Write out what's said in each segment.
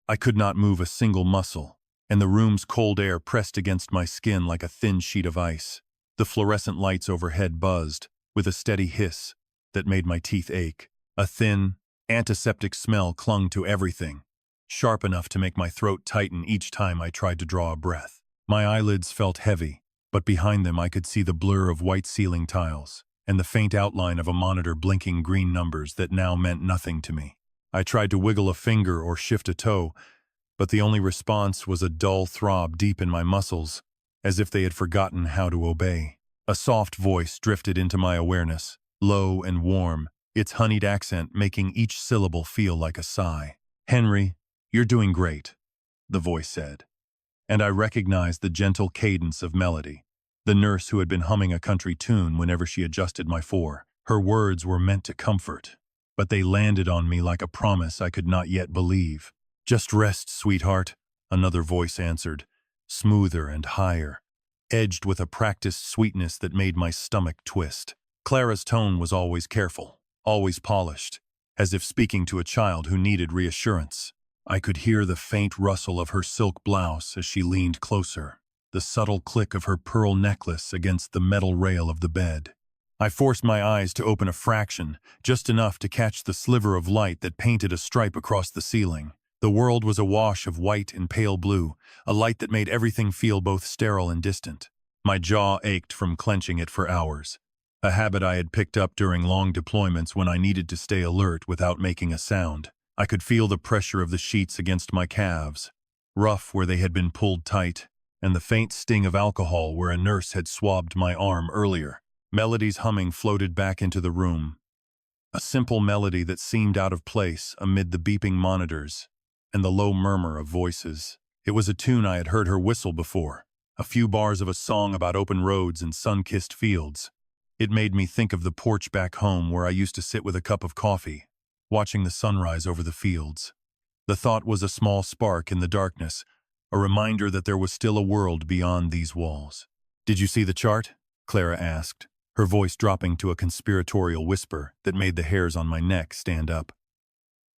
I could not move a single muscle, and the room's cold air pressed against my skin like a thin sheet of ice. The fluorescent lights overhead buzzed, with a steady hiss that made my teeth ache. A thin, antiseptic smell clung to everything, sharp enough to make my throat tighten each time I tried to draw a breath. My eyelids felt heavy, but behind them I could see the blur of white ceiling tiles and the faint outline of a monitor blinking green numbers that now meant nothing to me. I tried to wiggle a finger or shift a toe, but the only response was a dull throb deep in my muscles, as if they had forgotten how to obey. A soft voice drifted into my awareness, low and warm, its honeyed accent making each syllable feel like a sigh. "Henry, you're doing great," the voice said. And I recognized the gentle cadence of Melody, the nurse who had been humming a country tune whenever she adjusted my fore. Her words were meant to comfort, but they landed on me like a promise I could not yet believe. "Just rest, sweetheart," another voice answered, smoother and higher, edged with a practiced sweetness that made my stomach twist. Clara's tone was always careful, always polished, as if speaking to a child who needed reassurance. I could hear the faint rustle of her silk blouse as she leaned closer, the subtle click of her pearl necklace against the metal rail of the bed. I forced my eyes to open a fraction, just enough to catch the sliver of light that painted a stripe across the ceiling. The world was a wash of white and pale blue, a light that made everything feel both sterile and distant. My jaw ached from clenching it for hours, a habit I had picked up during long deployments when I needed to stay alert without making a sound. I could feel the pressure of the sheets against my calves, rough where they had been pulled tight, and the faint sting of alcohol where a nurse had swabbed my arm earlier. Melody's humming floated back into the room, a simple melody that seemed out of place amid the beeping monitors and the low murmur of voices. It was a tune I had heard her whistle before, a few bars of a song about open roads and sun-kissed fields. It made me think of the porch back home where I used to sit with a cup of coffee, watching the sunrise over the fields. The thought was a small spark in the darkness, a reminder that there was still a world beyond these walls. "Did you see the chart?" Clara asked, her voice dropping to a conspiratorial whisper that made the hairs on my neck stand up.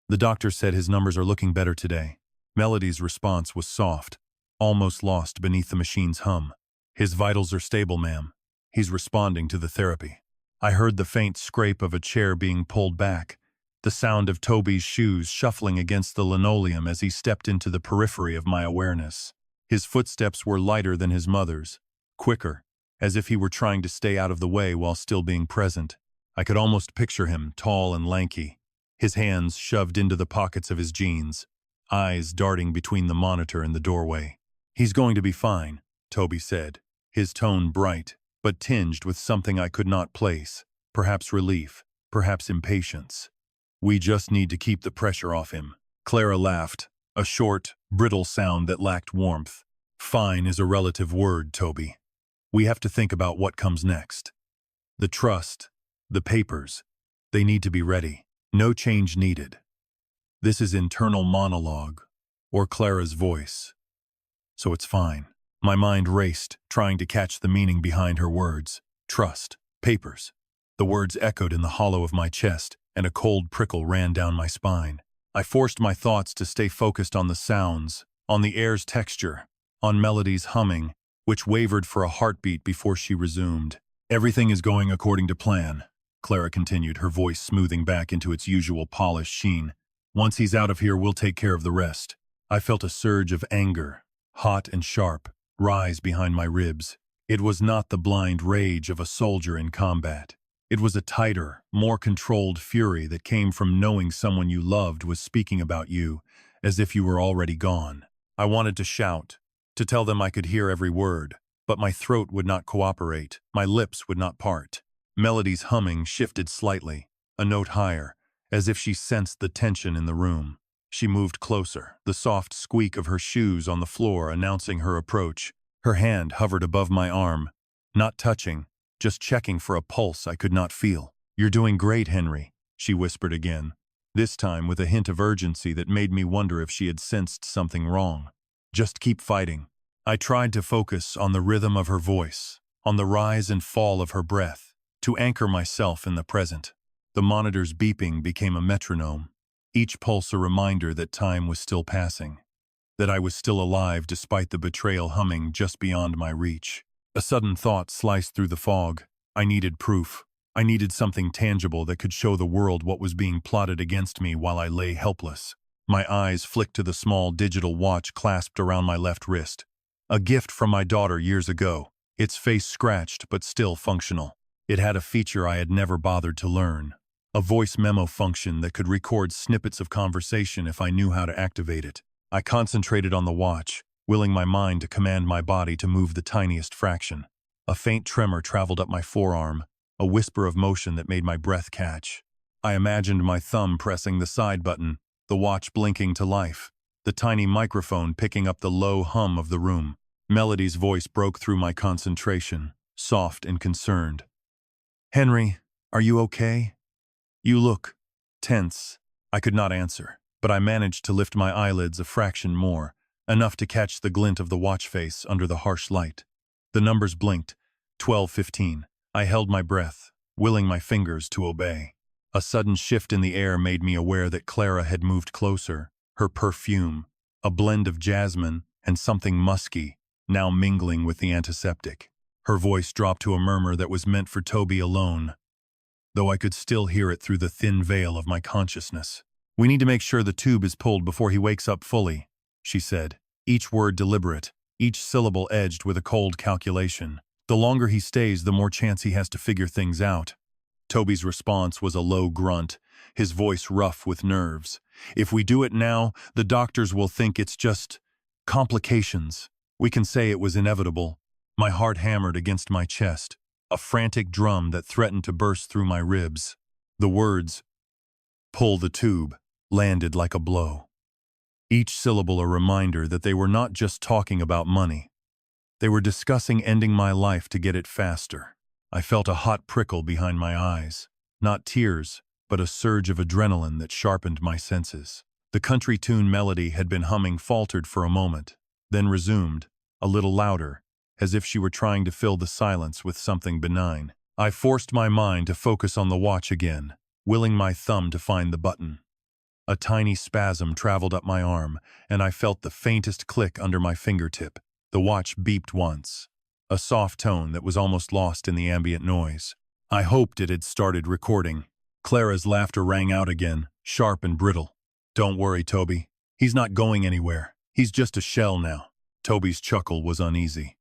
"The doctor said his numbers are looking better today." Melody's response was soft, almost lost beneath the machine's hum. "His vitals are stable, ma'am. He's responding to the therapy." I heard the faint scrape of a chair being pulled back, the sound of Toby's shoes shuffling against the linoleum as he stepped into the periphery of my awareness. His footsteps were lighter than his mother's, quicker, as if he were trying to stay out of the way while still being present. I could almost picture him, tall and lanky, his hands shoved into the pockets of his jeans, eyes darting between the monitor and the doorway. "He's going to be fine," Toby said, his tone bright, but tinged with something I could not place, perhaps relief, perhaps impatience. "We just need to keep the pressure off him." Clara laughed, a short, brittle sound that lacked warmth. "Fine is a relative word, Toby. We have to think about what comes next. The trust, the papers, they need to be ready. No change needed." This is internal monologue, or Clara's voice. So it's fine. My mind raced, trying to catch the meaning behind her words. Trust, papers. The words echoed in the hollow of my chest, and a cold prickle ran down my spine. I forced my thoughts to stay focused on the sounds, on the air's texture, on Melody's humming, which wavered for a heartbeat before she resumed. "Everything is going according to plan," Clara continued, her voice smoothing back into its usual polished sheen. "Once he's out of here, we'll take care of the rest." I felt a surge of anger, hot and sharp, rise behind my ribs. It was not the blind rage of a soldier in combat. It was a tighter, more controlled fury that came from knowing someone you loved was speaking about you, as if you were already gone. I wanted to shout, to tell them I could hear every word, but my throat would not cooperate, my lips would not part. Melody's humming shifted slightly, a note higher, as if she sensed the tension in the room. She moved closer, the soft squeak of her shoes on the floor announcing her approach. Her hand hovered above my arm, not touching, just checking for a pulse I could not feel. "You're doing great, Henry," she whispered again, this time with a hint of urgency that made me wonder if she had sensed something wrong. "Just keep fighting." I tried to focus on the rhythm of her voice, on the rise and fall of her breath, to anchor myself in the present. The monitor's beeping became a metronome, each pulse a reminder that time was still passing, that I was still alive despite the betrayal humming just beyond my reach. A sudden thought sliced through the fog. I needed proof. I needed something tangible that could show the world what was being plotted against me while I lay helpless. My eyes flicked to the small digital watch clasped around my left wrist. A gift from my daughter years ago, its face scratched but still functional. It had a feature I had never bothered to learn, a voice memo function that could record snippets of conversation if I knew how to activate it. I concentrated on the watch, willing my mind to command my body to move the tiniest fraction. A faint tremor traveled up my forearm, a whisper of motion that made my breath catch. I imagined my thumb pressing the side button, the watch blinking to life, the tiny microphone picking up the low hum of the room. Melody's voice broke through my concentration, soft and concerned. "Henry, are you okay? You look tense." I could not answer, but I managed to lift my eyelids a fraction more, enough to catch the glint of the watch face under the harsh light. The numbers blinked, 12:15. I held my breath, willing my fingers to obey. A sudden shift in the air made me aware that Clara had moved closer, her perfume, a blend of jasmine and something musky, now mingling with the antiseptic. Her voice dropped to a murmur that was meant for Toby alone, though I could still hear it through the thin veil of my consciousness. "We need to make sure the tube is pulled before he wakes up fully," she said, each word deliberate, each syllable edged with a cold calculation. "The longer he stays, the more chance he has to figure things out." Toby's response was a low grunt, his voice rough with nerves. "If we do it now, the doctors will think it's just complications. We can say it was inevitable." My heart hammered against my chest, a frantic drum that threatened to burst through my ribs. The words, "pull the tube," landed like a blow. Each syllable a reminder that they were not just talking about money. They were discussing ending my life to get it faster. I felt a hot prickle behind my eyes. Not tears, but a surge of adrenaline that sharpened my senses. The country tune melody had been humming faltered for a moment, then resumed, a little louder, as if she were trying to fill the silence with something benign. I forced my mind to focus on the watch again, willing my thumb to find the button. A tiny spasm traveled up my arm, and I felt the faintest click under my fingertip. The watch beeped once, a soft tone that was almost lost in the ambient noise. I hoped it had started recording. Clara's laughter rang out again, sharp and brittle. "Don't worry, Toby. He's not going anywhere. He's just a shell now." Toby's chuckle was uneasy.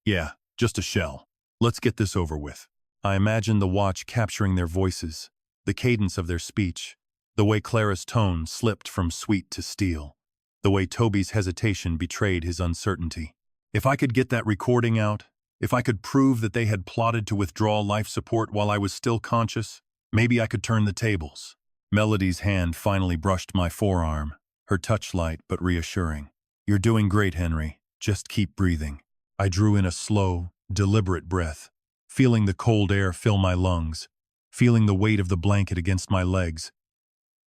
"Yeah, just a shell. Let's get this over with." I imagined the watch capturing their voices, the cadence of their speech, the way Clara's tone slipped from sweet to steel, the way Toby's hesitation betrayed his uncertainty. If I could get that recording out, if I could prove that they had plotted to withdraw life support while I was still conscious, maybe I could turn the tables. Melody's hand finally brushed my forearm, her touch light but reassuring. "You're doing great, Henry. Just keep breathing." I drew in a slow, deliberate breath, feeling the cold air fill my lungs, feeling the weight of the blanket against my legs,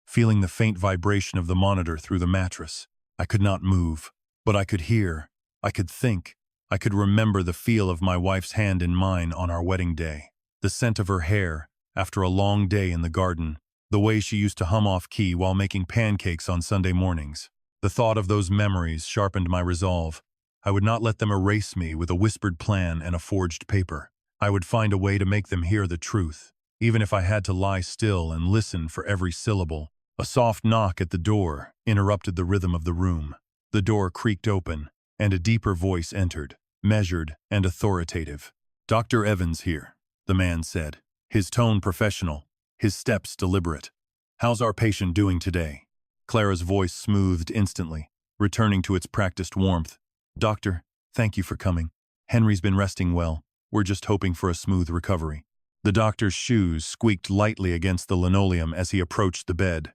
feeling the faint vibration of the monitor through the mattress. I could not move, but I could hear, I could think, I could remember the feel of my wife's hand in mine on our wedding day, the scent of her hair after a long day in the garden, the way she used to hum off-key while making pancakes on Sunday mornings. The thought of those memories sharpened my resolve. I would not let them erase me with a whispered plan and a forged paper. I would find a way to make them hear the truth, even if I had to lie still and listen for every syllable. A soft knock at the door interrupted the rhythm of the room. The door creaked open, and a deeper voice entered, measured and authoritative. "Dr. Evans here," the man said, his tone professional, his steps deliberate. "How's our patient doing today?" Clara's voice smoothed instantly, returning to its practiced warmth. "Doctor, thank you for coming. Henry's been resting well. We're just hoping for a smooth recovery." The doctor's shoes squeaked lightly against the linoleum as he approached the bed.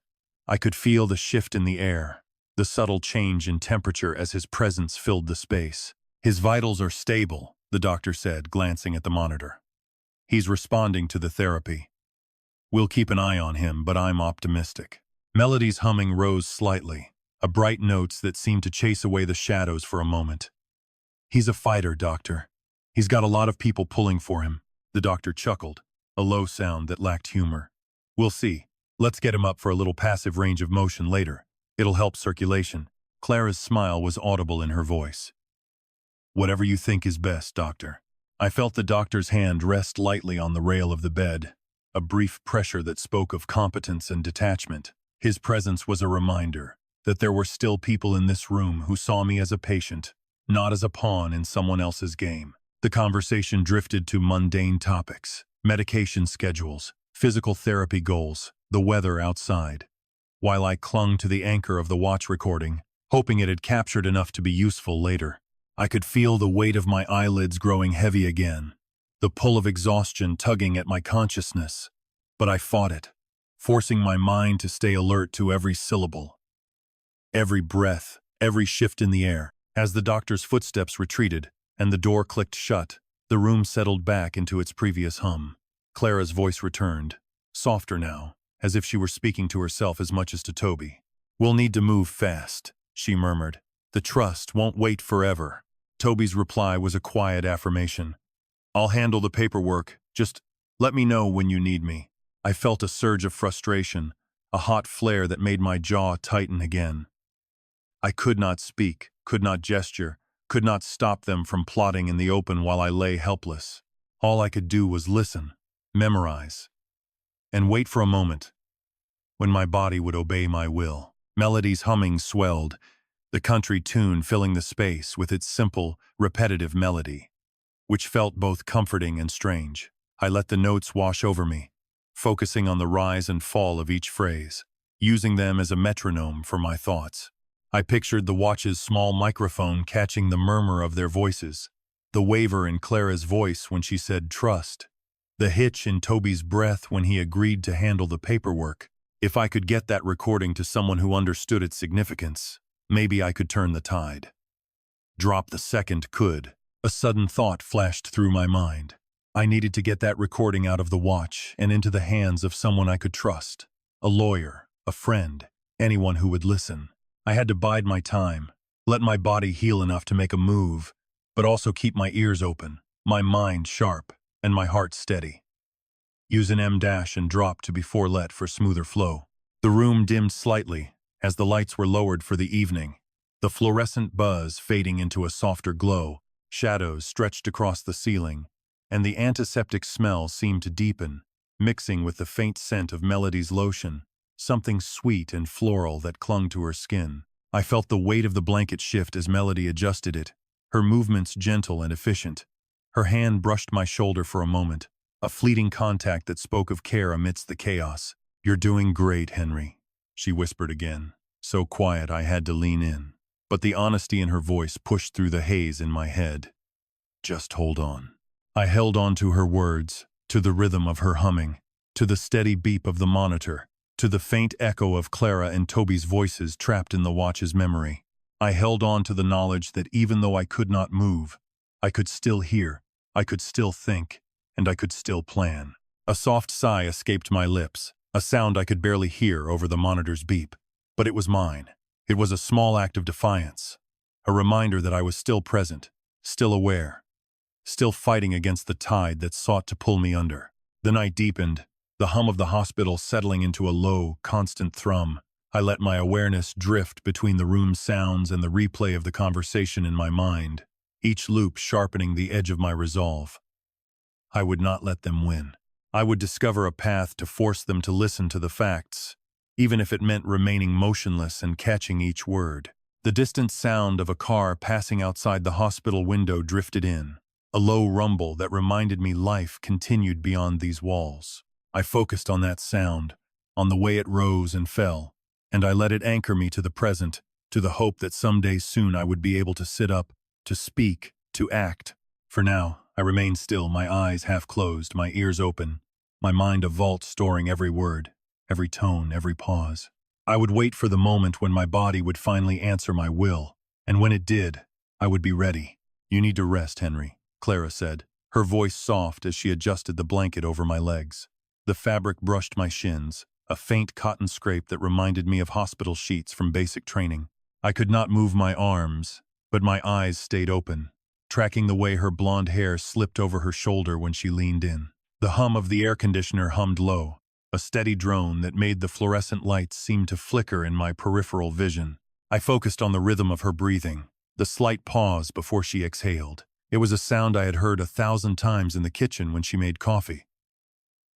I could feel the shift in the air, the subtle change in temperature as his presence filled the space. "His vitals are stable," the doctor said, glancing at the monitor. "He's responding to the therapy. We'll keep an eye on him, but I'm optimistic." Melody's humming rose slightly, a bright notes that seemed to chase away the shadows for a moment. "He's a fighter, doctor. He's got a lot of people pulling for him." The doctor chuckled, a low sound that lacked humor. "We'll see. Let's get him up for a little passive range of motion later. It'll help circulation. Clara's smile was audible in her voice. Whatever you think is best, doctor. I felt the doctor's hand rest lightly on the rail of the bed, a brief pressure that spoke of competence and detachment. His presence was a reminder that there were still people in this room who saw me as a patient, not as a pawn in someone else's game. The conversation drifted to mundane topics, medication schedules, physical therapy goals, the weather outside. While I clung to the anchor of the watch recording, hoping it had captured enough to be useful later, I could feel the weight of my eyelids growing heavy again, the pull of exhaustion tugging at my consciousness. But I fought it, forcing my mind to stay alert to every syllable, every breath, every shift in the air. As the doctor's footsteps retreated and the door clicked shut, the room settled back into its previous hum. Clara's voice returned, softer now, as if she were speaking to herself as much as to Toby. "We'll need to move fast," she murmured. "The trust won't wait forever." Toby's reply was a quiet affirmation. "I'll handle the paperwork. Just let me know when you need me." I felt a surge of frustration, a hot flare that made my jaw tighten again. I could not speak, could not gesture, could not stop them from plotting in the open while I lay helpless. All I could do was listen, memorize, and wait for a moment when my body would obey my will. Melody's humming swelled, the country tune filling the space with its simple, repetitive melody, which felt both comforting and strange. I let the notes wash over me, focusing on the rise and fall of each phrase, using them as a metronome for my thoughts. I pictured the watch's small microphone catching the murmur of their voices, the waver in Clara's voice when she said trust, the hitch in Toby's breath when he agreed to handle the paperwork. If I could get that recording to someone who understood its significance, maybe I could turn the tide. Drop the second could. A sudden thought flashed through my mind. I needed to get that recording out of the watch and into the hands of someone I could trust. A lawyer, a friend, anyone who would listen. I had to bide my time, let my body heal enough to make a move, but also keep my ears open, my mind sharp, and my heart steady. Use an M- and drop to before let for smoother flow. The room dimmed slightly as the lights were lowered for the evening, the fluorescent buzz fading into a softer glow, shadows stretched across the ceiling, and the antiseptic smell seemed to deepen, mixing with the faint scent of Melody's lotion, something sweet and floral that clung to her skin. I felt the weight of the blanket shift as Melody adjusted it, her movements gentle and efficient. Her hand brushed my shoulder for a moment, a fleeting contact that spoke of care amidst the chaos. "You're doing great, Henry," she whispered again, so quiet I had to lean in. But the honesty in her voice pushed through the haze in my head. "Just hold on." I held on to her words, to the rhythm of her humming, to the steady beep of the monitor, to the faint echo of Clara and Toby's voices trapped in the watch's memory. I held on to the knowledge that even though I could not move, I could still hear, I could still think, and I could still plan. A soft sigh escaped my lips, a sound I could barely hear over the monitor's beep. But it was mine. It was a small act of defiance, a reminder that I was still present, still aware, still fighting against the tide that sought to pull me under. The night deepened, the hum of the hospital settling into a low, constant thrum. I let my awareness drift between the room's sounds and the replay of the conversation in my mind, each loop sharpening the edge of my resolve. I would not let them win. I would discover a path to force them to listen to the facts, even if it meant remaining motionless and catching each word. The distant sound of a car passing outside the hospital window drifted in, a low rumble that reminded me life continued beyond these walls. I focused on that sound, on the way it rose and fell, and I let it anchor me to the present, to the hope that someday soon I would be able to sit up, to speak, to act. For now, I remained still, my eyes half closed, my ears open, my mind a vault storing every word, every tone, every pause. I would wait for the moment when my body would finally answer my will, and when it did, I would be ready. "You need to rest, Henry," Clara said, her voice soft as she adjusted the blanket over my legs. The fabric brushed my shins, a faint cotton scrape that reminded me of hospital sheets from basic training. I could not move my arms, but my eyes stayed open, tracking the way her blonde hair slipped over her shoulder when she leaned in. The hum of the air conditioner hummed low, a steady drone that made the fluorescent lights seem to flicker in my peripheral vision. I focused on the rhythm of her breathing, the slight pause before she exhaled. It was a sound I had heard 1,000 times in the kitchen when she made coffee.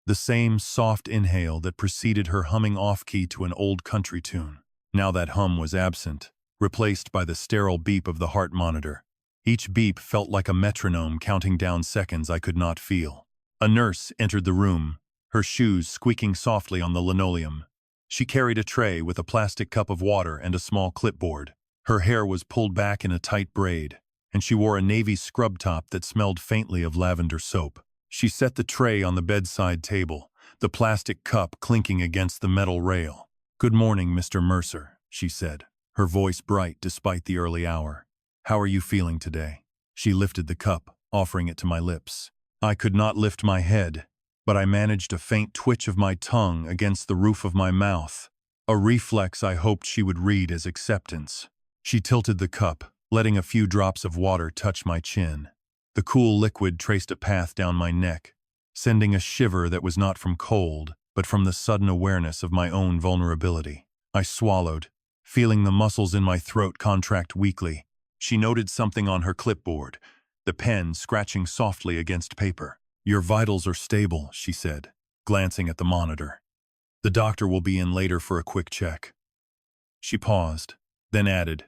The same soft inhale that preceded her humming off-key to an old country tune. Now that hum was absent, replaced by the sterile beep of the heart monitor. Each beep felt like a metronome counting down seconds I could not feel. A nurse entered the room, her shoes squeaking softly on the linoleum. She carried a tray with a plastic cup of water and a small clipboard. Her hair was pulled back in a tight braid, and she wore a navy scrub top that smelled faintly of lavender soap. She set the tray on the bedside table, the plastic cup clinking against the metal rail. "Good morning, Mr. Mercer," she said, her voice bright despite the early hour. "How are you feeling today?" She lifted the cup, offering it to my lips. I could not lift my head, but I managed a faint twitch of my tongue against the roof of my mouth, a reflex I hoped she would read as acceptance. She tilted the cup, letting a few drops of water touch my chin. The cool liquid traced a path down my neck, sending a shiver that was not from cold, but from the sudden awareness of my own vulnerability. I swallowed, feeling the muscles in my throat contract weakly. She noted something on her clipboard, the pen scratching softly against paper. "Your vitals are stable," she said, glancing at the monitor. "The doctor will be in later for a quick check." She paused, then added,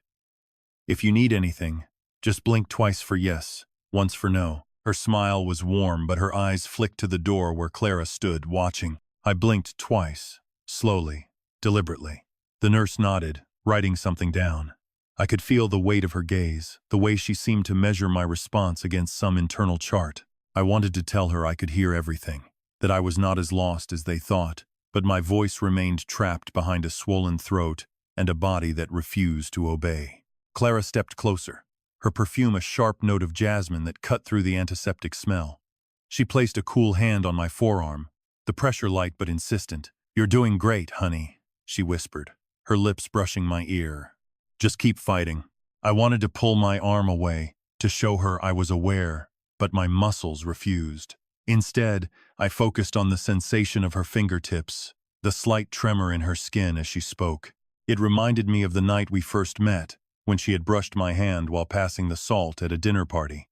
"If you need anything, just blink twice for yes, once for no." Her smile was warm, but her eyes flicked to the door where Clara stood, watching. I blinked twice, slowly, deliberately. The nurse nodded, writing something down. I could feel the weight of her gaze, the way she seemed to measure my response against some internal chart. I wanted to tell her I could hear everything, that I was not as lost as they thought, but my voice remained trapped behind a swollen throat and a body that refused to obey. Clara stepped closer, her perfume a sharp note of jasmine that cut through the antiseptic smell. She placed a cool hand on my forearm, the pressure light but insistent. "You're doing great, honey," she whispered, her lips brushing my ear. "Just keep fighting." I wanted to pull my arm away, to show her I was aware, but my muscles refused. Instead, I focused on the sensation of her fingertips, the slight tremor in her skin as she spoke. It reminded me of the night we first met, when she had brushed my hand while passing the salt at a dinner party.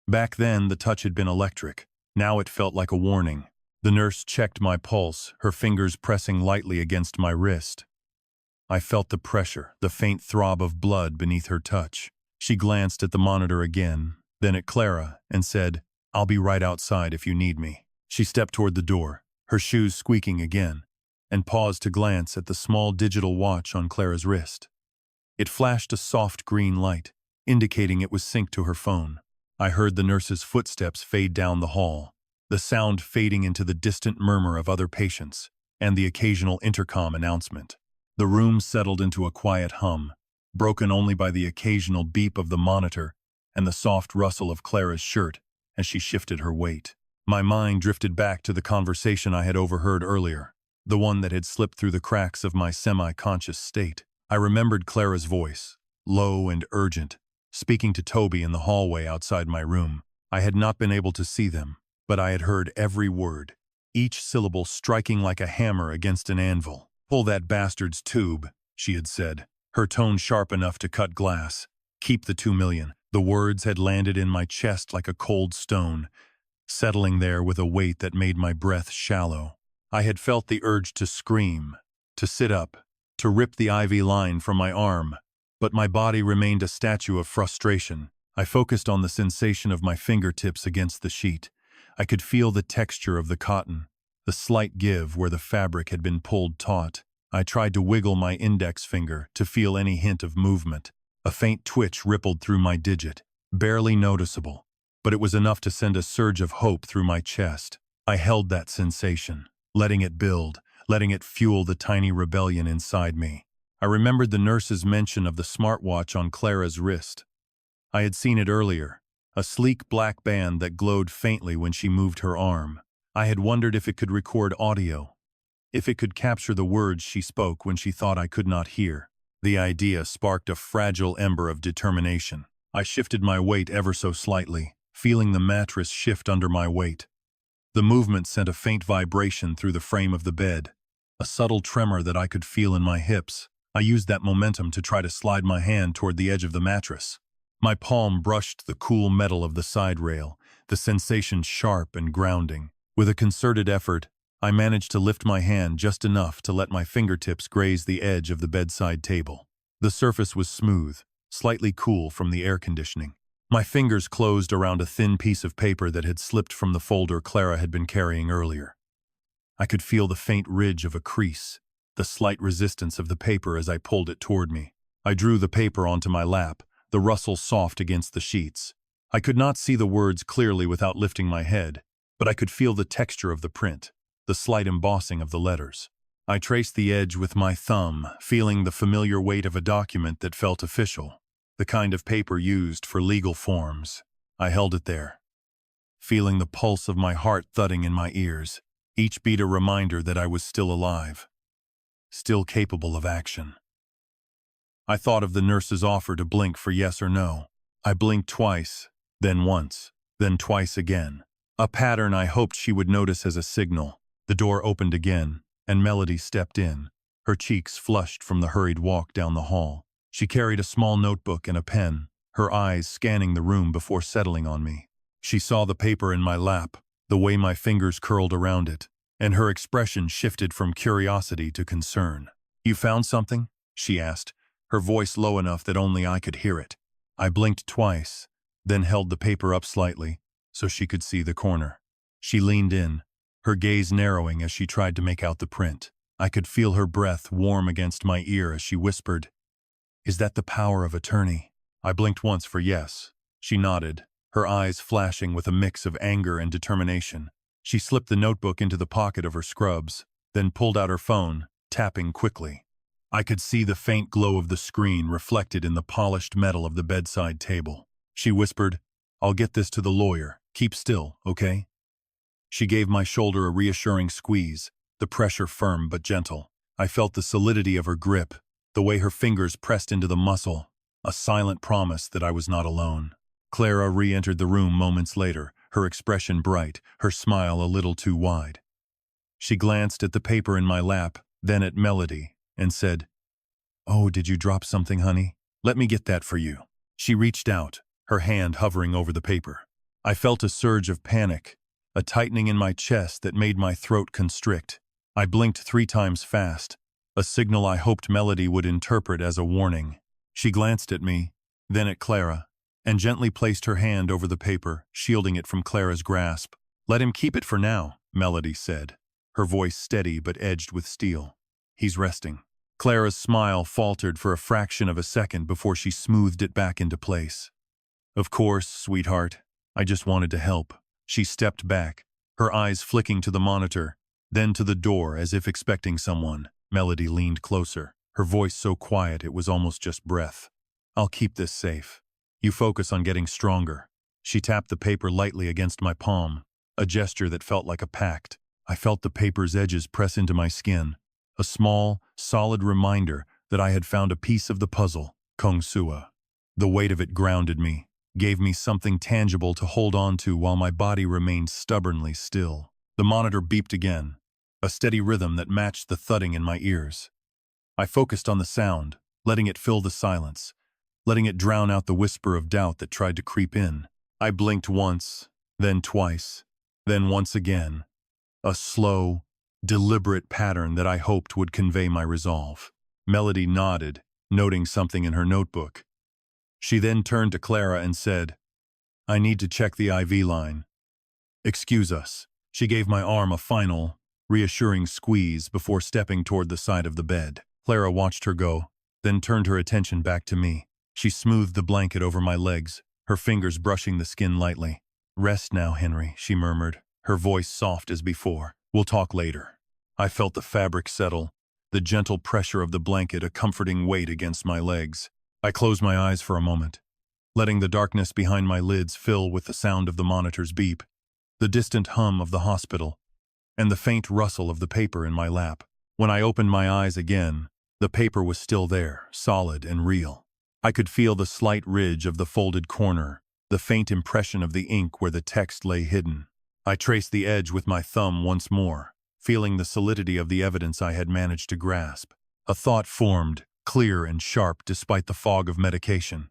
Back then, the touch had been electric. Now it felt like a warning. The nurse checked my pulse, her fingers pressing lightly against my wrist. I felt the pressure, the faint throb of blood beneath her touch. She glanced at the monitor again, then at Clara, and said, "I'll be right outside if you need me." She stepped toward the door, her shoes squeaking again, and paused to glance at the small digital watch on Clara's wrist. It flashed a soft green light, indicating it was synced to her phone. I heard the nurse's footsteps fade down the hall, the sound fading into the distant murmur of other patients, and the occasional intercom announcement. The room settled into a quiet hum, broken only by the occasional beep of the monitor and the soft rustle of Clara's shirt as she shifted her weight. My mind drifted back to the conversation I had overheard earlier, the one that had slipped through the cracks of my semi-conscious state. I remembered Clara's voice, low and urgent, speaking to Toby in the hallway outside my room. I had not been able to see them, but I had heard every word, each syllable striking like a hammer against an anvil. "Pull that bastard's tube," she had said, her tone sharp enough to cut glass. "Keep the 2 million. The words had landed in my chest like a cold stone, settling there with a weight that made my breath shallow. I had felt the urge to scream, to sit up, to rip the IV line from my arm, but my body remained a statue of frustration. I focused on the sensation of my fingertips against the sheet. I could feel the texture of the cotton, the slight give where the fabric had been pulled taut. I tried to wiggle my index finger to feel any hint of movement. A faint twitch rippled through my digit, barely noticeable, but it was enough to send a surge of hope through my chest. I held that sensation, letting it build, letting it fuel the tiny rebellion inside me. I remembered the nurse's mention of the smartwatch on Clara's wrist. I had seen it earlier, a sleek black band that glowed faintly when she moved her arm. I had wondered if it could record audio, if it could capture the words she spoke when she thought I could not hear. The idea sparked a fragile ember of determination. I shifted my weight ever so slightly, feeling the mattress shift under my weight. The movement sent a faint vibration through the frame of the bed, a subtle tremor that I could feel in my hips. I used that momentum to try to slide my hand toward the edge of the mattress. My palm brushed the cool metal of the side rail, the sensation sharp and grounding. With a concerted effort, I managed to lift my hand just enough to let my fingertips graze the edge of the bedside table. The surface was smooth, slightly cool from the air conditioning. My fingers closed around a thin piece of paper that had slipped from the folder Clara had been carrying earlier. I could feel the faint ridge of a crease, the slight resistance of the paper as I pulled it toward me. I drew the paper onto my lap, the rustle soft against the sheets. I could not see the words clearly without lifting my head, but I could feel the texture of the print, the slight embossing of the letters. I traced the edge with my thumb, feeling the familiar weight of a document that felt official, the kind of paper used for legal forms. I held it there, feeling the pulse of my heart thudding in my ears, each beat a reminder that I was still alive, still capable of action. I thought of the nurse's offer to blink for yes or no. I blinked twice, then once, then twice again. A pattern I hoped she would notice as a signal. The door opened again, and Melody stepped in, her cheeks flushed from the hurried walk down the hall. She carried a small notebook and a pen, her eyes scanning the room before settling on me. She saw the paper in my lap, the way my fingers curled around it, and her expression shifted from curiosity to concern. "You found something?" she asked, her voice low enough that only I could hear it. I blinked twice, then held the paper up slightly so she could see the corner. She leaned in, her gaze narrowing as she tried to make out the print. I could feel her breath warm against my ear as she whispered, "Is that the power of attorney?" I blinked once for yes. She nodded, her eyes flashing with a mix of anger and determination. She slipped the notebook into the pocket of her scrubs, then pulled out her phone, tapping quickly. I could see the faint glow of the screen reflected in the polished metal of the bedside table. She whispered, "I'll get this to the lawyer. Keep still, okay?" She gave my shoulder a reassuring squeeze, the pressure firm but gentle. I felt the solidity of her grip, the way her fingers pressed into the muscle, a silent promise that I was not alone. Clara re-entered the room moments later, her expression bright, her smile a little too wide. She glanced at the paper in my lap, then at Melody, and said, "Oh, did you drop something, honey? Let me get that for you." She reached out, her hand hovering over the paper. I felt a surge of panic, a tightening in my chest that made my throat constrict. I blinked 3 times fast, a signal I hoped Melody would interpret as a warning. She glanced at me, then at Clara, and gently placed her hand over the paper, shielding it from Clara's grasp. "Let him keep it for now," Melody said, her voice steady but edged with steel. "He's resting." Clara's smile faltered for a fraction of a second before she smoothed it back into place. "Of course, sweetheart. I just wanted to help." She stepped back, her eyes flicking to the monitor, then to the door as if expecting someone. Melody leaned closer, her voice so quiet it was almost just breath. "I'll keep this safe. You focus on getting stronger." She tapped the paper lightly against my palm, a gesture that felt like a pact. I felt the paper's edges press into my skin, a small, solid reminder that I had found a piece of the puzzle, Kong Sua. The weight of it grounded me, gave me something tangible to hold on to while my body remained stubbornly still. The monitor beeped again, a steady rhythm that matched the thudding in my ears. I focused on the sound, letting it fill the silence, letting it drown out the whisper of doubt that tried to creep in. I blinked once, then twice, then once again, a slow, deliberate pattern that I hoped would convey my resolve. Melody nodded, noting something in her notebook. She then turned to Clara and said, "I need to check the IV line." "Excuse us." She gave my arm a final, reassuring squeeze before stepping toward the side of the bed. Clara watched her go, then turned her attention back to me. She smoothed the blanket over my legs, her fingers brushing the skin lightly. "Rest now, Henry," she murmured, her voice soft as before. "We'll talk later." I felt the fabric settle, the gentle pressure of the blanket a comforting weight against my legs. I closed my eyes for a moment, letting the darkness behind my lids fill with the sound of the monitor's beep, the distant hum of the hospital, and the faint rustle of the paper in my lap. When I opened my eyes again, the paper was still there, solid and real. I could feel the slight ridge of the folded corner, the faint impression of the ink where the text lay hidden. I traced the edge with my thumb once more, feeling the solidity of the evidence I had managed to grasp. A thought formed, clear and sharp despite the fog of medication.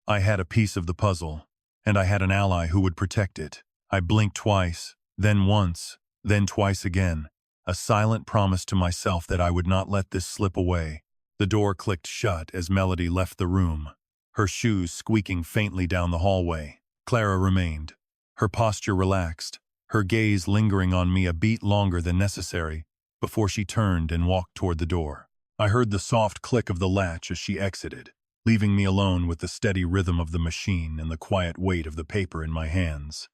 I had a piece of the puzzle, and I had an ally who would protect it. I blinked twice, then once, then twice again, a silent promise to myself that I would not let this slip away. The door clicked shut as Melody left the room, her shoes squeaking faintly down the hallway. Clara remained, her posture relaxed, her gaze lingering on me a beat longer than necessary, before she turned and walked toward the door. I heard the soft click of the latch as she exited, leaving me alone with the steady rhythm of the machine and the quiet weight of the paper in my hands.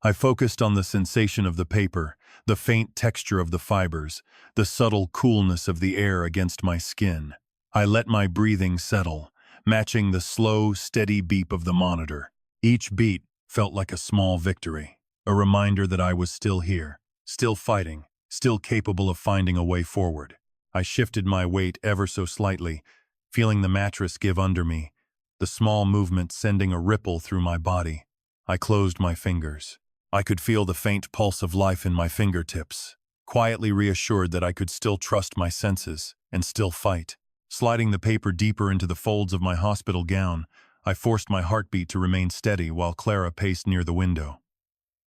I focused on the sensation of the paper, the faint texture of the fibers, the subtle coolness of the air against my skin. I let my breathing settle, matching the slow, steady beep of the monitor. Each beat felt like a small victory, a reminder that I was still here, still fighting, still capable of finding a way forward. I shifted my weight ever so slightly, feeling the mattress give under me, the small movement sending a ripple through my body. I closed my fingers. I could feel the faint pulse of life in my fingertips, quietly reassured that I could still trust my senses and still fight. Sliding the paper deeper into the folds of my hospital gown, I forced my heartbeat to remain steady while Clara paced near the window.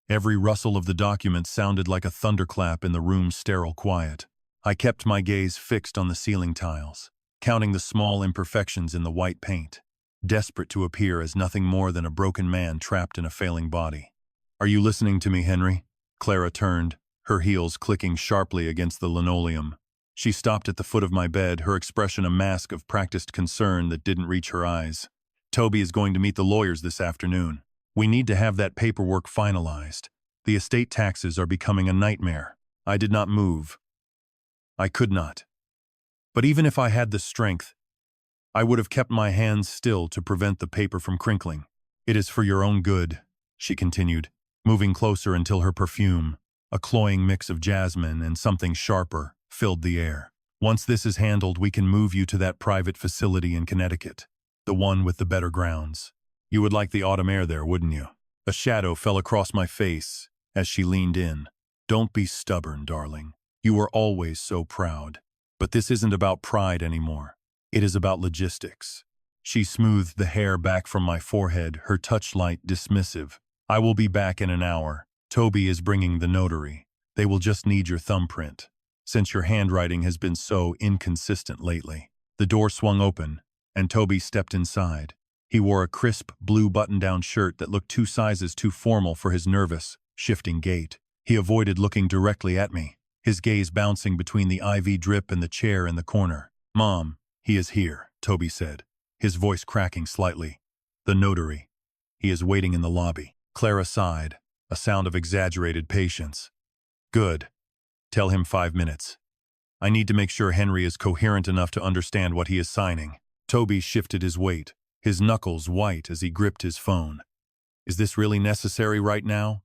Every rustle of the document sounded like a thunderclap in the room's sterile quiet. I kept my gaze fixed on the ceiling tiles, counting the small imperfections in the white paint, desperate to appear as nothing more than a broken man trapped in a failing body. "Are you listening to me, Henry?" Clara turned, her heels clicking sharply against the linoleum. She stopped at the foot of my bed, her expression a mask of practiced concern that didn't reach her eyes. "Toby is going to meet the lawyers this afternoon. We need to have that paperwork finalized. The estate taxes are becoming a nightmare." I did not move. I could not. But even if I had the strength, I would have kept my hands still to prevent the paper from crinkling. "It is for your own good," she continued, moving closer until her perfume, a cloying mix of jasmine and something sharper, filled the air. "Once this is handled, we can move you to that private facility in Connecticut, the one with the better grounds. You would like the autumn air there, wouldn't you?" A shadow fell across my face as she leaned in. "Don't be stubborn, darling. You were always so proud. But this isn't about pride anymore. It is about logistics." She smoothed the hair back from my forehead, her touch light dismissive. "I will be back in an hour. Toby is bringing the notary. They will just need your thumbprint, since your handwriting has been so inconsistent lately." The door swung open, and Toby stepped inside. He wore a crisp, blue button-down shirt that looked 2 sizes too formal for his nervous, shifting gait. He avoided looking directly at me, his gaze bouncing between the IV drip and the chair in the corner. "Mom, he is here," Toby said, his voice cracking slightly. "The notary. He is waiting in the lobby." Clara sighed, a sound of exaggerated patience. "Good. Tell him 5 minutes. I need to make sure Henry is coherent enough to understand what he is signing." Toby shifted his weight, his knuckles white as he gripped his phone. "Is this really necessary right now?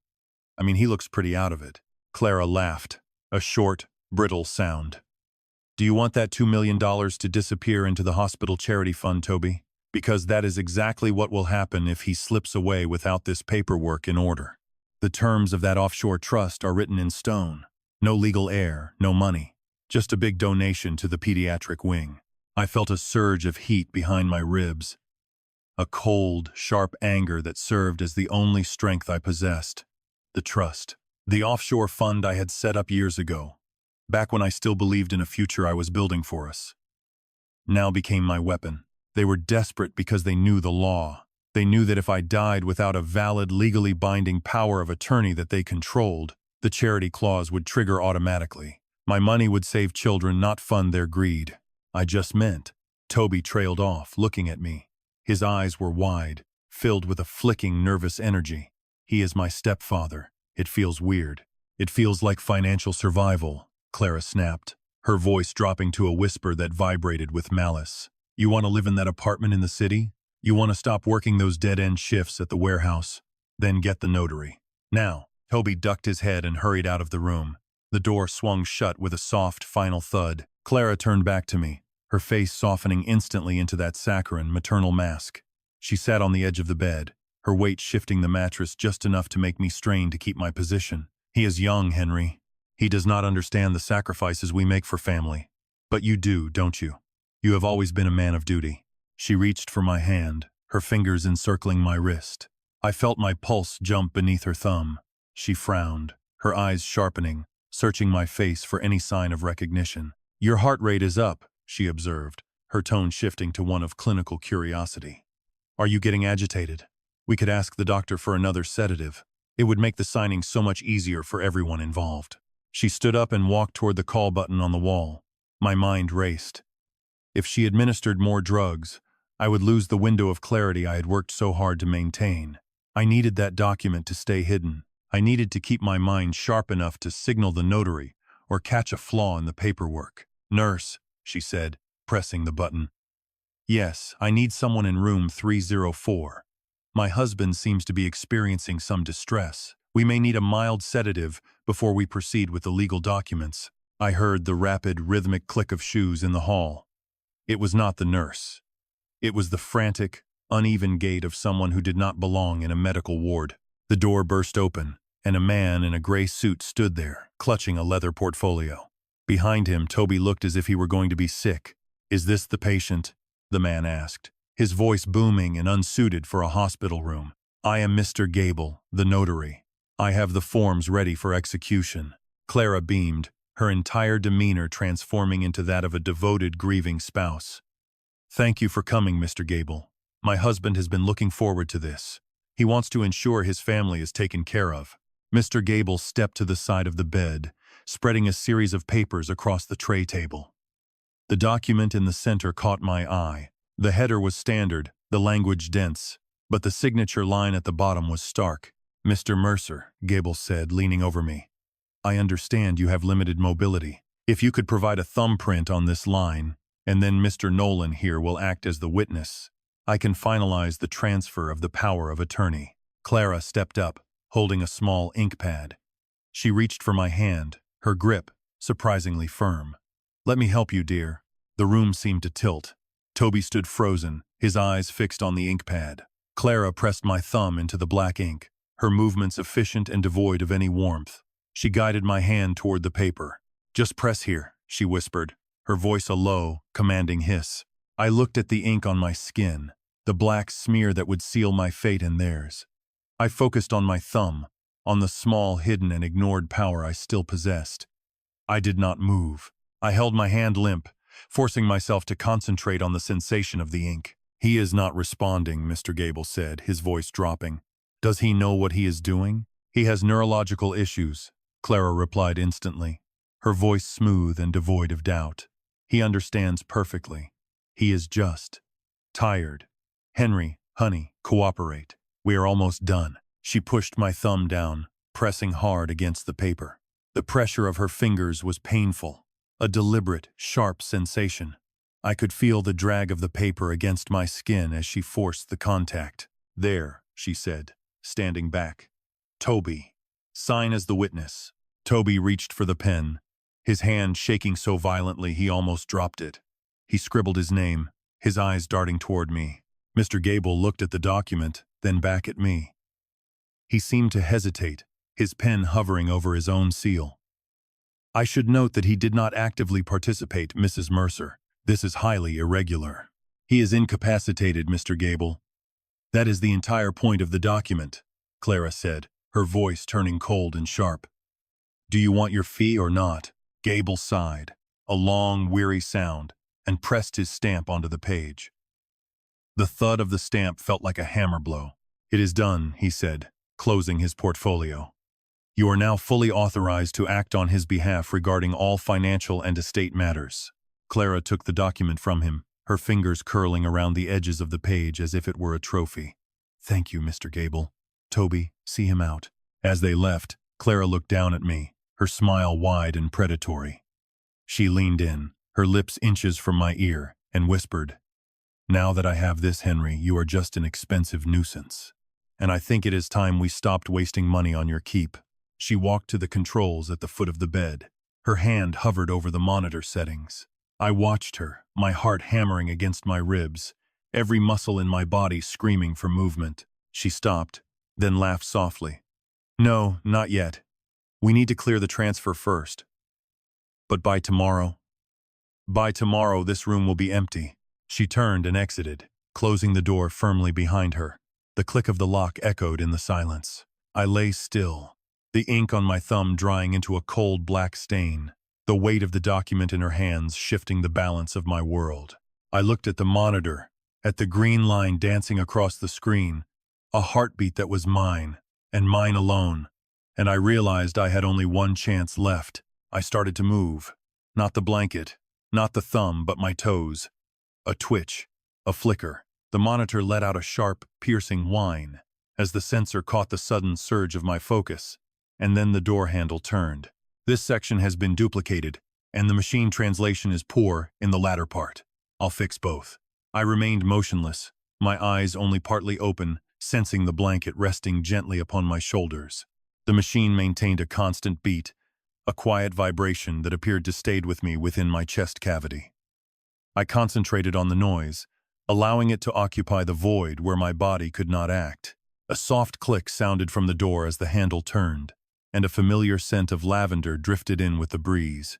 I mean, he looks pretty out of it." Clara laughed, a short, brittle sound. "Do you want that $2 million to disappear into the hospital charity fund, Toby? Because that is exactly what will happen if he slips away without this paperwork in order. The terms of that offshore trust are written in stone. No legal heir, no money. Just a big donation to the pediatric wing." I felt a surge of heat behind my ribs, a cold, sharp anger that served as the only strength I possessed. The trust. The offshore fund I had set up years ago, back when I still believed in a future I was building for us, now became my weapon. They were desperate because they knew the law. They knew that if I died without a valid, legally binding power of attorney that they controlled, the charity clause would trigger automatically. My money would save children, not fund their greed. I just meant. Toby trailed off, looking at me. His eyes were wide, filled with a flicking, nervous energy. "He is my stepfather. It feels weird. It feels like financial survival," Clara snapped, her voice dropping to a whisper that vibrated with malice. "You want to live in that apartment in the city? You want to stop working those dead-end shifts at the warehouse? Then get the notary. Now." Toby ducked his head and hurried out of the room. The door swung shut with a soft, final thud. Clara turned back to me, her face softening instantly into that saccharine, maternal mask. She sat on the edge of the bed, her weight shifting the mattress just enough to make me strain to keep my position. He is young, Henry. He does not understand the sacrifices we make for family. But you do, don't you? You have always been a man of duty. She reached for my hand, her fingers encircling my wrist. I felt my pulse jump beneath her thumb. She frowned, her eyes sharpening, searching my face for any sign of recognition. Your heart rate is up, she observed, her tone shifting to one of clinical curiosity. Are you getting agitated? We could ask the doctor for another sedative. It would make the signing so much easier for everyone involved. She stood up and walked toward the call button on the wall. My mind raced. If she administered more drugs, I would lose the window of clarity I had worked so hard to maintain. I needed that document to stay hidden. I needed to keep my mind sharp enough to signal the notary or catch a flaw in the paperwork. Nurse, she said, pressing the button. Yes, I need someone in room 304. My husband seems to be experiencing some distress. We may need a mild sedative before we proceed with the legal documents. I heard the rapid, rhythmic click of shoes in the hall. It was not the nurse. It was the frantic, uneven gait of someone who did not belong in a medical ward. The door burst open, and a man in a gray suit stood there, clutching a leather portfolio. Behind him, Toby looked as if he were going to be sick. Is this the patient? The man asked, his voice booming and unsuited for a hospital room. I am Mr. Gable, the notary. I have the forms ready for execution. Clara beamed, her entire demeanor transforming into that of a devoted, grieving spouse. Thank you for coming, Mr. Gable. My husband has been looking forward to this. He wants to ensure his family is taken care of. Mr. Gable stepped to the side of the bed, spreading a series of papers across the tray table. The document in the center caught my eye. The header was standard, the language dense, but the signature line at the bottom was stark. Mr. Mercer, Gable said, leaning over me. I understand you have limited mobility. If you could provide a thumbprint on this line, and then Mr. Nolan here will act as the witness, I can finalize the transfer of the power of attorney. Clara stepped up, holding a small ink pad. She reached for my hand, her grip surprisingly firm. Let me help you, dear. The room seemed to tilt. Toby stood frozen, his eyes fixed on the ink pad. Clara pressed my thumb into the black ink, her movements efficient and devoid of any warmth. She guided my hand toward the paper. Just press here, she whispered, her voice a low, commanding hiss. I looked at the ink on my skin, the black smear that would seal my fate and theirs. I focused on my thumb, on the small, hidden and ignored power I still possessed. I did not move. I held my hand limp, forcing myself to concentrate on the sensation of the ink. He is not responding, Mr. Gable said, his voice dropping. Does he know what he is doing? He has neurological issues, Clara replied instantly, her voice smooth and devoid of doubt. He understands perfectly. He is just tired. Henry, honey, cooperate. We are almost done. She pushed my thumb down, pressing hard against the paper. The pressure of her fingers was painful, a deliberate, sharp sensation. I could feel the drag of the paper against my skin as she forced the contact. There, she said, standing back. Toby, sign as the witness. Toby reached for the pen, his hand shaking so violently he almost dropped it. He scribbled his name, his eyes darting toward me. Mr. Gable looked at the document, then back at me. He seemed to hesitate, his pen hovering over his own seal. I should note that he did not actively participate, Mrs. Mercer. This is highly irregular. He is incapacitated, Mr. Gable. That is the entire point of the document, Clara said, her voice turning cold and sharp. Do you want your fee or not? Gable sighed, a long, weary sound, and pressed his stamp onto the page. The thud of the stamp felt like a hammer blow. It is done, he said, closing his portfolio. You are now fully authorized to act on his behalf regarding all financial and estate matters. Clara took the document from him, her fingers curling around the edges of the page as if it were a trophy. Thank you, Mr. Gable. Toby, see him out. As they left, Clara looked down at me, her smile wide and predatory. She leaned in, her lips inches from my ear, and whispered, Now that I have this, Henry, you are just an expensive nuisance. And I think it is time we stopped wasting money on your keep. She walked to the controls at the foot of the bed. Her hand hovered over the monitor settings. I watched her, my heart hammering against my ribs, every muscle in my body screaming for movement. She stopped, then laughed softly. No, not yet. We need to clear the transfer first. But by tomorrow this room will be empty. She turned and exited, closing the door firmly behind her. The click of the lock echoed in the silence. I lay still, the ink on my thumb drying into a cold black stain, the weight of the document in her hands shifting the balance of my world. I looked at the monitor, at the green line dancing across the screen, a heartbeat that was mine, and mine alone, and I realized I had only one chance left. I started to move. Not the blanket, not the thumb, but my toes. A twitch, a flicker. The monitor let out a sharp, piercing whine as the sensor caught the sudden surge of my focus, and then the door handle turned. This section has been duplicated, and the machine translation is poor in the latter part. I'll fix both. I remained motionless, my eyes only partly open, sensing the blanket resting gently upon my shoulders. The machine maintained a constant beat, a quiet vibration that appeared to stay with me within my chest cavity. I concentrated on the noise, allowing it to occupy the void where my body could not act. A soft click sounded from the door as the handle turned, and a familiar scent of lavender drifted in with the breeze.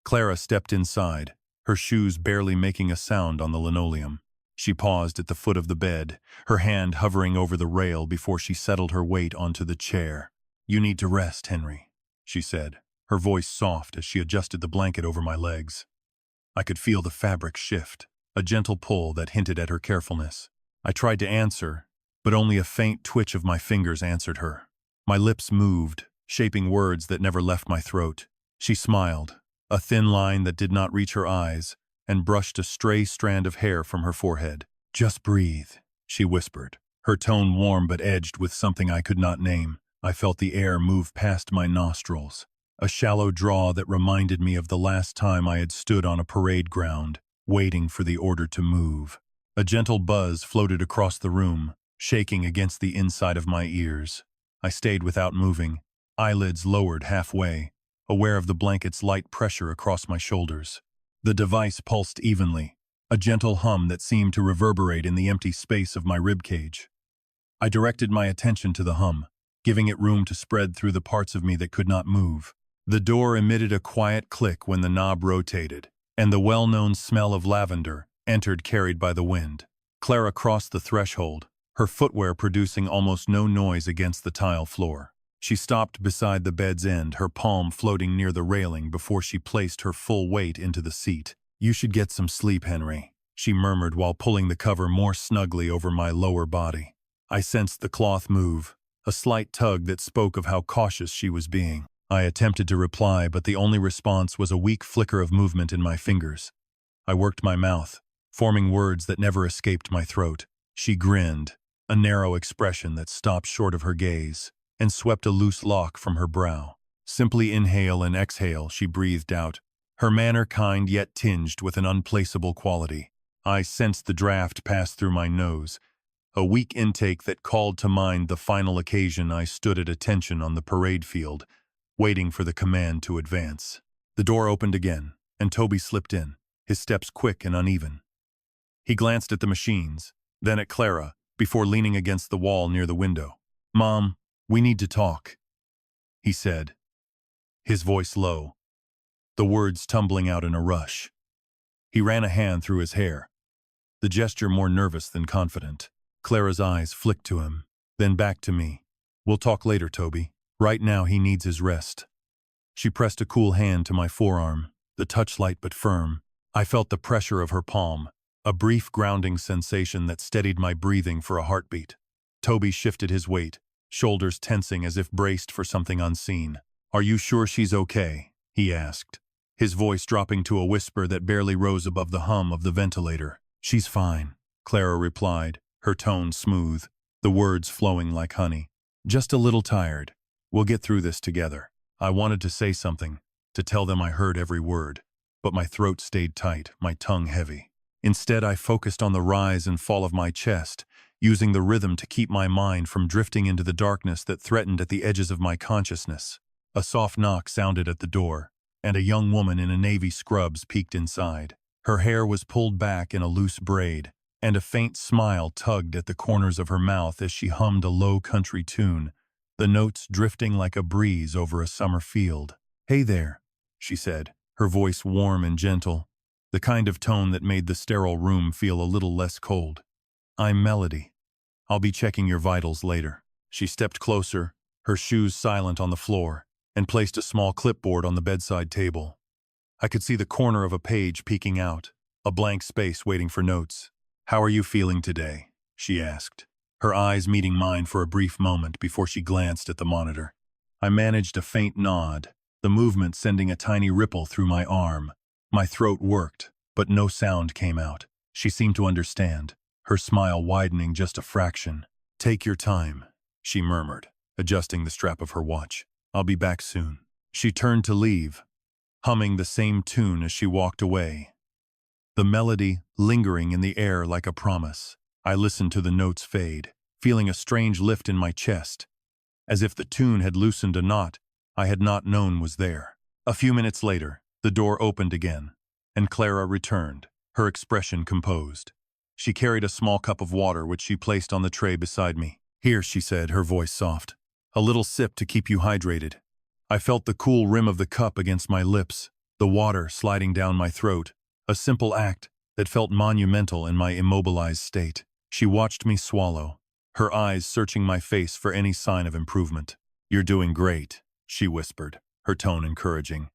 Clara stepped inside, her shoes barely making a sound on the linoleum. She paused at the foot of the bed, her hand hovering over the rail before she settled her weight onto the chair. "You need to rest, Henry," she said, her voice soft as she adjusted the blanket over my legs. I could feel the fabric shift, a gentle pull that hinted at her carefulness. I tried to answer, but only a faint twitch of my fingers answered her. My lips moved, shaping words that never left my throat. She smiled, a thin line that did not reach her eyes, and brushed a stray strand of hair from her forehead. "Just breathe," she whispered, her tone warm but edged with something I could not name. I felt the air move past my nostrils, a shallow draw that reminded me of the last time I had stood on a parade ground, waiting for the order to move. A gentle buzz floated across the room, shaking against the inside of my ears. I stayed without moving, eyelids lowered halfway, aware of the blanket's light pressure across my shoulders. The device pulsed evenly, a gentle hum that seemed to reverberate in the empty space of my ribcage. I directed my attention to the hum, giving it room to spread through the parts of me that could not move. The door emitted a quiet click when the knob rotated, and the well-known smell of lavender entered carried by the wind. Clara crossed the threshold, her footwear producing almost no noise against the tile floor. She stopped beside the bed's end, her palm floating near the railing before she placed her full weight into the seat. "You should get some sleep, Henry," she murmured while pulling the cover more snugly over my lower body. I sensed the cloth move, a slight tug that spoke of how cautious she was being. I attempted to reply, but the only response was a weak flicker of movement in my fingers. I worked my mouth, forming words that never escaped my throat. She grinned, a narrow expression that stopped short of her gaze, and swept a loose lock from her brow. "Simply inhale and exhale," she breathed out, her manner kind yet tinged with an unplaceable quality. I sensed the draft pass through my nose, a weak intake that called to mind the final occasion I stood at attention on the parade field, waiting for the command to advance. The door opened again, and Toby slipped in, his steps quick and uneven. He glanced at the machines, then at Clara, before leaning against the wall near the window. "Mom, we need to talk," he said, his voice low, the words tumbling out in a rush. He ran a hand through his hair, the gesture more nervous than confident. Clara's eyes flicked to him, then back to me. "We'll talk later, Toby. Right now he needs his rest." She pressed a cool hand to my forearm, the touch light but firm. I felt the pressure of her palm, a brief grounding sensation that steadied my breathing for a heartbeat. Toby shifted his weight, shoulders tensing as if braced for something unseen. "Are you sure she's okay?" he asked, his voice dropping to a whisper that barely rose above the hum of the ventilator. "She's fine," Clara replied, her tone smooth, the words flowing like honey. "Just a little tired. We'll get through this together." I wanted to say something, to tell them I heard every word, but my throat stayed tight, my tongue heavy. Instead, I focused on the rise and fall of my chest, using the rhythm to keep my mind from drifting into the darkness that threatened at the edges of my consciousness. A soft knock sounded at the door, and a young woman in a navy scrubs peeked inside. Her hair was pulled back in a loose braid, and a faint smile tugged at the corners of her mouth as she hummed a low country tune, the notes drifting like a breeze over a summer field. "Hey there," she said, her voice warm and gentle, the kind of tone that made the sterile room feel a little less cold. "I'm Melody. I'll be checking your vitals later." She stepped closer, her shoes silent on the floor, and placed a small clipboard on the bedside table. I could see the corner of a page peeking out, a blank space waiting for notes. "How are you feeling today?" she asked, her eyes meeting mine for a brief moment before she glanced at the monitor. I managed a faint nod, the movement sending a tiny ripple through my arm. My throat worked, but no sound came out. She seemed to understand, her smile widening just a fraction. "Take your time," she murmured, adjusting the strap of her watch. "I'll be back soon." She turned to leave, humming the same tune as she walked away, the melody lingering in the air like a promise. I listened to the notes fade, feeling a strange lift in my chest, as if the tune had loosened a knot I had not known was there. A few minutes later, the door opened again, and Clara returned, her expression composed. She carried a small cup of water which she placed on the tray beside me. "Here," she said, her voice soft. "A little sip to keep you hydrated." I felt the cool rim of the cup against my lips, the water sliding down my throat, a simple act that felt monumental in my immobilized state. She watched me swallow, her eyes searching my face for any sign of improvement. "You're doing great," she whispered, her tone encouraging.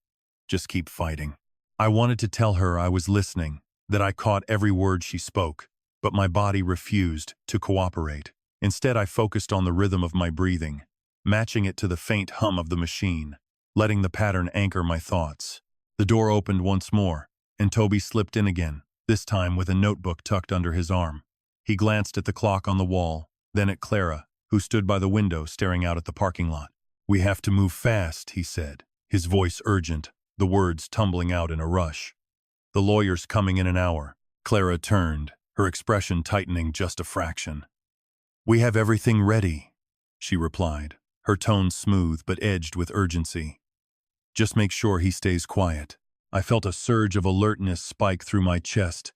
"Just keep fighting." I wanted to tell her I was listening, that I caught every word she spoke, but my body refused to cooperate. Instead, I focused on the rhythm of my breathing, matching it to the faint hum of the machine, letting the pattern anchor my thoughts. The door opened once more, and Toby slipped in again, this time with a notebook tucked under his arm. He glanced at the clock on the wall, then at Clara, who stood by the window staring out at the parking lot. "We have to move fast," he said, his voice urgent, the words tumbling out in a rush. "The lawyer's coming in an hour." Clara turned, her expression tightening just a fraction. "We have everything ready," she replied, her tone smooth but edged with urgency. "Just make sure he stays quiet." I felt a surge of alertness spike through my chest,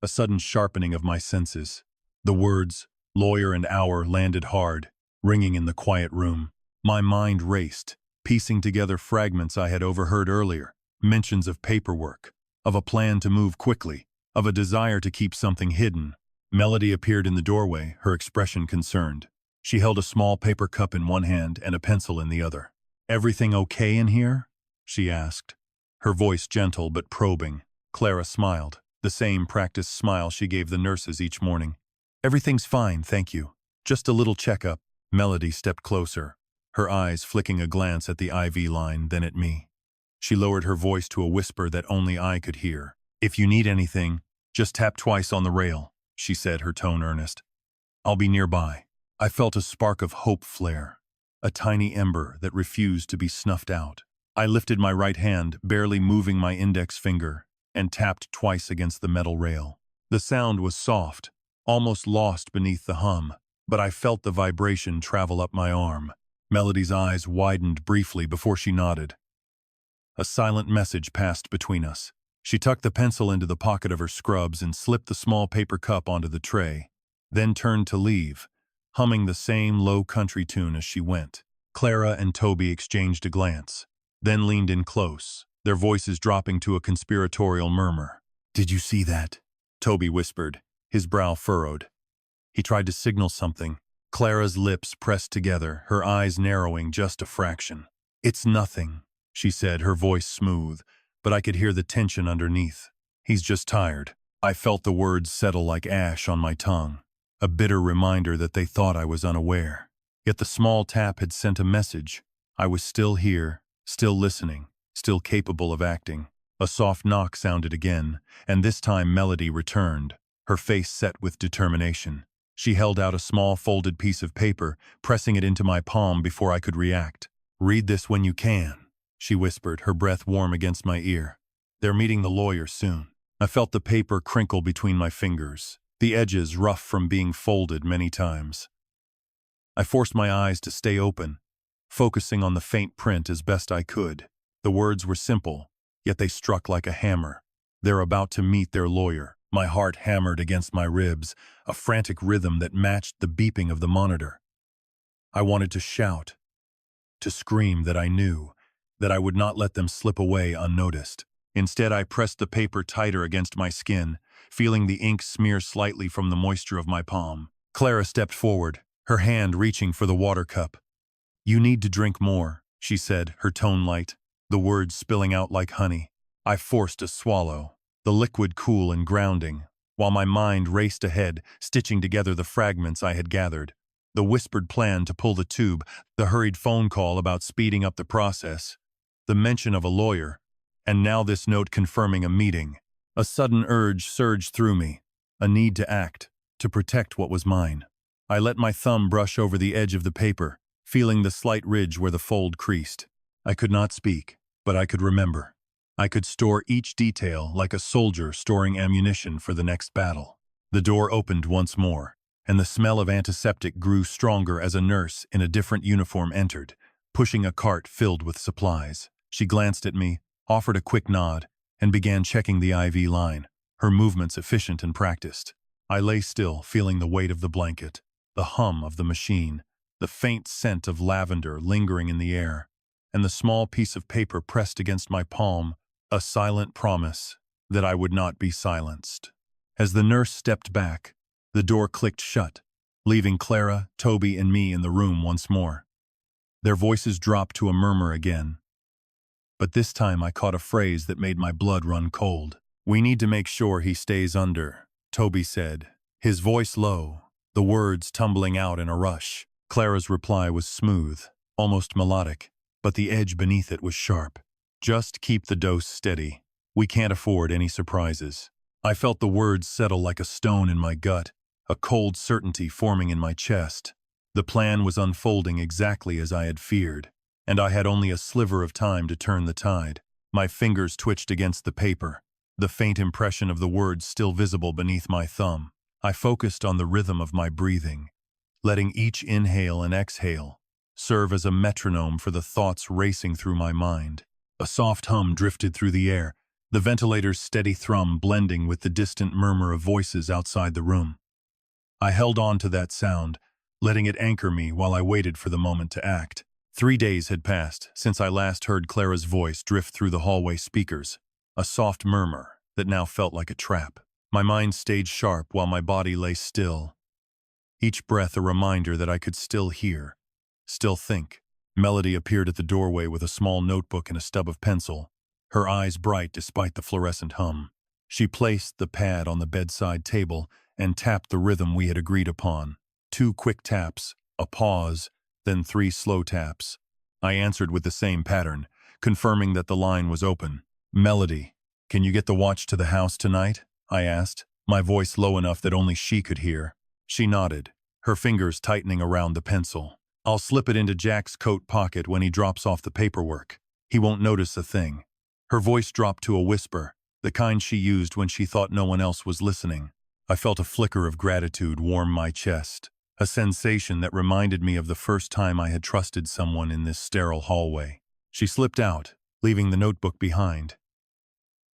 a sudden sharpening of my senses. The words, lawyer and hour, landed hard, ringing in the quiet room. My mind raced, piecing together fragments I had overheard earlier, mentions of paperwork, of a plan to move quickly, of a desire to keep something hidden. Melody appeared in the doorway, her expression concerned. She held a small paper cup in one hand and a pencil in the other. "Everything okay in here?" she asked, her voice gentle but probing. Clara smiled, the same practiced smile she gave the nurses each morning. "Everything's fine, thank you. Just a little checkup." Melody stepped closer, her eyes flicking a glance at the IV line, then at me. She lowered her voice to a whisper that only I could hear. "If you need anything, just tap twice on the rail," she said, her tone earnest. "I'll be nearby." I felt a spark of hope flare, a tiny ember that refused to be snuffed out. I lifted my right hand, barely moving my index finger, and tapped twice against the metal rail. The sound was soft, almost lost beneath the hum, but I felt the vibration travel up my arm. Melody's eyes widened briefly before she nodded. A silent message passed between us. She tucked the pencil into the pocket of her scrubs and slipped the small paper cup onto the tray, then turned to leave, humming the same low country tune as she went. Clara and Toby exchanged a glance, then leaned in close, their voices dropping to a conspiratorial murmur. "Did you see that?" Toby whispered, his brow furrowed. He tried to signal something. Clara's lips pressed together, her eyes narrowing just a fraction. "It's nothing," she said, her voice smooth, but I could hear the tension underneath. "He's just tired." I felt the words settle like ash on my tongue, a bitter reminder that they thought I was unaware. Yet the small tap had sent a message. I was still here, still listening, still capable of acting. A soft knock sounded again, and this time Melody returned, her face set with determination. She held out a small folded piece of paper, pressing it into my palm before I could react. "Read this when you can," she whispered, her breath warm against my ear. "They're meeting the lawyer soon." I felt the paper crinkle between my fingers, the edges rough from being folded many times. I forced my eyes to stay open, focusing on the faint print as best I could. The words were simple, yet they struck like a hammer. "They're about to meet their lawyer." My heart hammered against my ribs, a frantic rhythm that matched the beeping of the monitor. I wanted to shout, to scream that I knew, that I would not let them slip away unnoticed. Instead, I pressed the paper tighter against my skin, feeling the ink smear slightly from the moisture of my palm. Clara stepped forward, her hand reaching for the water cup. "You need to drink more," she said, her tone light, the words spilling out like honey. I forced a swallow, the liquid cool and grounding, while my mind raced ahead, stitching together the fragments I had gathered. The whispered plan to pull the tube, the hurried phone call about speeding up the process, the mention of a lawyer, and now this note confirming a meeting. A sudden urge surged through me, a need to act, to protect what was mine. I let my thumb brush over the edge of the paper, feeling the slight ridge where the fold creased. I could not speak, but I could remember. I could store each detail like a soldier storing ammunition for the next battle. The door opened once more, and the smell of antiseptic grew stronger as a nurse in a different uniform entered, pushing a cart filled with supplies. She glanced at me, offered a quick nod, and began checking the IV line, her movements efficient and practiced. I lay still, feeling the weight of the blanket, the hum of the machine, the faint scent of lavender lingering in the air, and the small piece of paper pressed against my palm, a silent promise that I would not be silenced. As the nurse stepped back, the door clicked shut, leaving Clara, Toby, and me in the room once more. Their voices dropped to a murmur again. But this time I caught a phrase that made my blood run cold. "We need to make sure he stays under," Toby said, his voice low, the words tumbling out in a rush. Clara's reply was smooth, almost melodic, but the edge beneath it was sharp. "Just keep the dose steady. We can't afford any surprises." I felt the words settle like a stone in my gut, a cold certainty forming in my chest. The plan was unfolding exactly as I had feared, and I had only a sliver of time to turn the tide. My fingers twitched against the paper, the faint impression of the words still visible beneath my thumb. I focused on the rhythm of my breathing, letting each inhale and exhale serve as a metronome for the thoughts racing through my mind. A soft hum drifted through the air, the ventilator's steady thrum blending with the distant murmur of voices outside the room. I held on to that sound, letting it anchor me while I waited for the moment to act. 3 days had passed since I last heard Clara's voice drift through the hallway speakers, a soft murmur that now felt like a trap. My mind stayed sharp while my body lay still, each breath a reminder that I could still hear, still think. Melody appeared at the doorway with a small notebook and a stub of pencil, her eyes bright despite the fluorescent hum. She placed the pad on the bedside table and tapped the rhythm we had agreed upon. 2 quick taps, a pause, then 3 slow taps. I answered with the same pattern, confirming that the line was open. "Melody, can you get the watch to the house tonight?" I asked, my voice low enough that only she could hear. She nodded, her fingers tightening around the pencil. "I'll slip it into Jack's coat pocket when he drops off the paperwork. He won't notice a thing." Her voice dropped to a whisper, the kind she used when she thought no one else was listening. I felt a flicker of gratitude warm my chest, a sensation that reminded me of the first time I had trusted someone in this sterile hallway. She slipped out, leaving the notebook behind.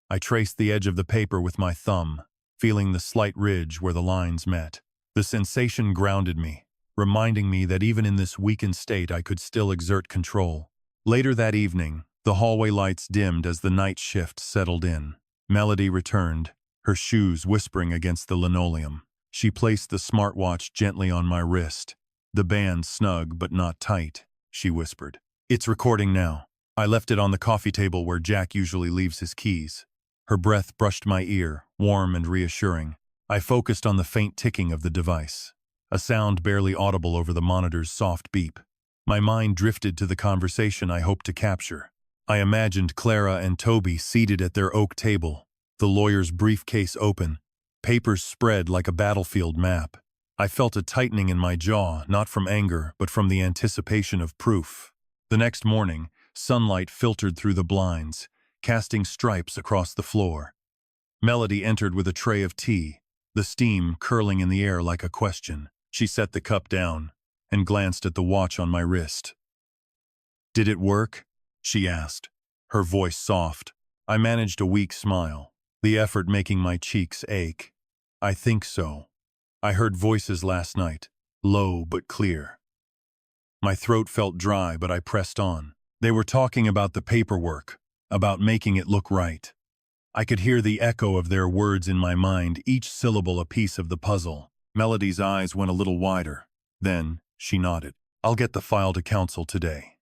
I traced the edge of the paper with my thumb, feeling the slight ridge where the lines met. The sensation grounded me, reminding me that even in this weakened state I could still exert control. Later that evening, the hallway lights dimmed as the night shift settled in. Melody returned, her shoes whispering against the linoleum. She placed the smartwatch gently on my wrist. "The band snug but not tight," she whispered. "It's recording now." I left it on the coffee table where Jack usually leaves his keys. Her breath brushed my ear, warm and reassuring. I focused on the faint ticking of the device, a sound barely audible over the monitor's soft beep. My mind drifted to the conversation I hoped to capture. I imagined Clara and Toby seated at their oak table, the lawyer's briefcase open, papers spread like a battlefield map. I felt a tightening in my jaw, not from anger, but from the anticipation of proof. The next morning, sunlight filtered through the blinds, casting stripes across the floor. Melody entered with a tray of tea, the steam curling in the air like a question. She set the cup down and glanced at the watch on my wrist. "Did it work?" she asked, her voice soft. I managed a weak smile. the effort making my cheeks ache. I think so. I heard voices last night, low but clear. My throat felt dry, but I pressed on. They were talking about the paperwork, about making it look right. I could hear the echo of their words in my mind, each syllable a piece of the puzzle. Melody's eyes went a little wider. Then, she nodded. I'll get the file to council today.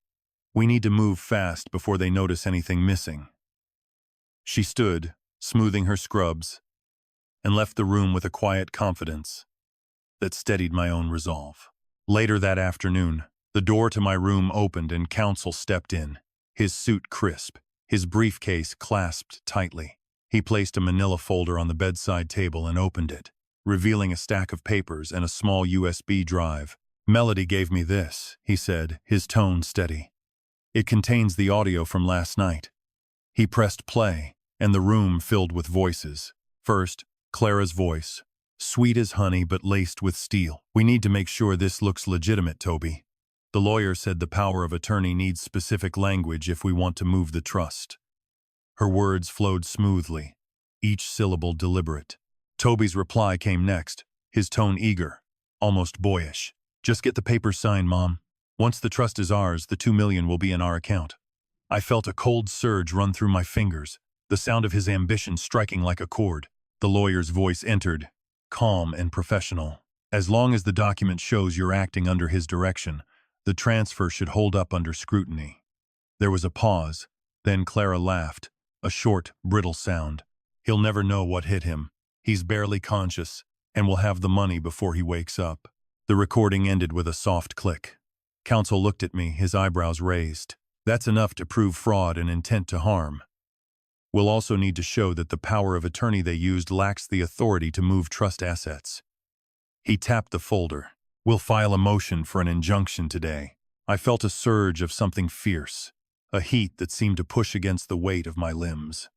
We need to move fast before they notice anything missing. She stood, smoothing her scrubs, and left the room with a quiet confidence that steadied my own resolve. Later that afternoon, the door to my room opened and counsel stepped in, his suit crisp, his briefcase clasped tightly. He placed a manila folder on the bedside table and opened it, revealing a stack of papers and a small USB drive. Melody gave me this, he said, his tone steady. It contains the audio from last night. He pressed play, and the room filled with voices. First, Clara's voice, sweet as honey but laced with steel. We need to make sure this looks legitimate, Toby. The lawyer said the power of attorney needs specific language if we want to move the trust. Her words flowed smoothly, each syllable deliberate. Toby's reply came next, his tone eager, almost boyish. Just get the papers signed, Mom. Once the trust is ours, the $2 million will be in our account. I felt a cold surge run through my fingers, the sound of his ambition striking like a chord. The lawyer's voice entered, calm and professional. As long as the document shows you're acting under his direction, the transfer should hold up under scrutiny. There was a pause, then Clara laughed, a short, brittle sound. He'll never know what hit him. He's barely conscious, and will have the money before he wakes up. The recording ended with a soft click. Counsel looked at me, his eyebrows raised. That's enough to prove fraud and intent to harm. We'll also need to show that the power of attorney they used lacks the authority to move trust assets. He tapped the folder. We'll file a motion for an injunction today. I felt a surge of something fierce, a heat that seemed to push against the weight of my limbs.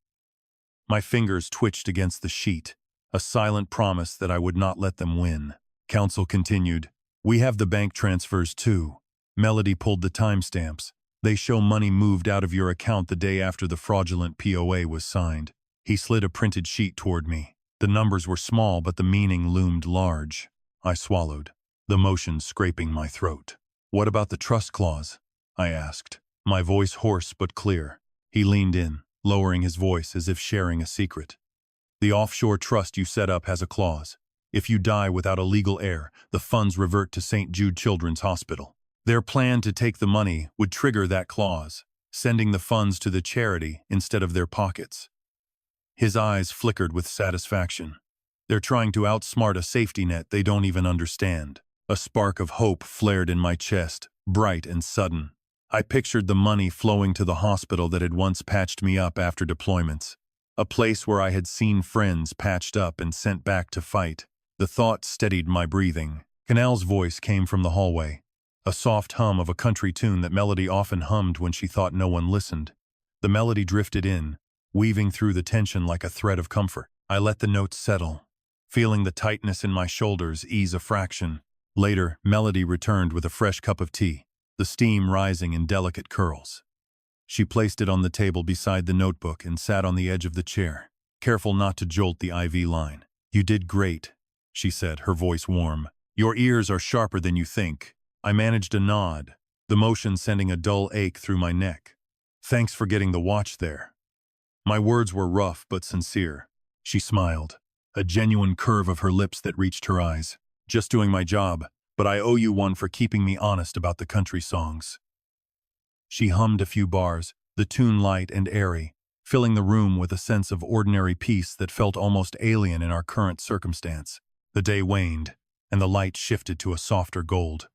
My fingers twitched against the sheet, a silent promise that I would not let them win. Counsel continued, we have the bank transfers too. Melody pulled the timestamps. They show money moved out of your account the day after the fraudulent POA was signed. He slid a printed sheet toward me. The numbers were small, but the meaning loomed large. I swallowed, the motion scraping my throat. What about the trust clause? I asked, my voice hoarse but clear. He leaned in, lowering his voice as if sharing a secret. The offshore trust you set up has a clause. If you die without a legal heir, the funds revert to St. Jude Children's Hospital. Their plan to take the money would trigger that clause, sending the funds to the charity instead of their pockets. His eyes flickered with satisfaction. They're trying to outsmart a safety net they don't even understand. A spark of hope flared in my chest, bright and sudden. I pictured the money flowing to the hospital that had once patched me up after deployments, a place where I had seen friends patched up and sent back to fight. The thought steadied my breathing. Canal's voice came from the hallway, a soft hum of a country tune that Melody often hummed when she thought no one listened. The melody drifted in, weaving through the tension like a thread of comfort. I let the notes settle, feeling the tightness in my shoulders ease a fraction. Later, Melody returned with a fresh cup of tea, the steam rising in delicate curls. She placed it on the table beside the notebook and sat on the edge of the chair, careful not to jolt the IV line. You did great, she said, her voice warm. Your ears are sharper than you think. I managed a nod, the motion sending a dull ache through my neck. Thanks for getting the watch there. My words were rough but sincere. She smiled, a genuine curve of her lips that reached her eyes. Just doing my job, but I owe you one for keeping me honest about the country songs. She hummed a few bars, the tune light and airy, filling the room with a sense of ordinary peace that felt almost alien in our current circumstance. The day waned, and the light shifted to a softer gold.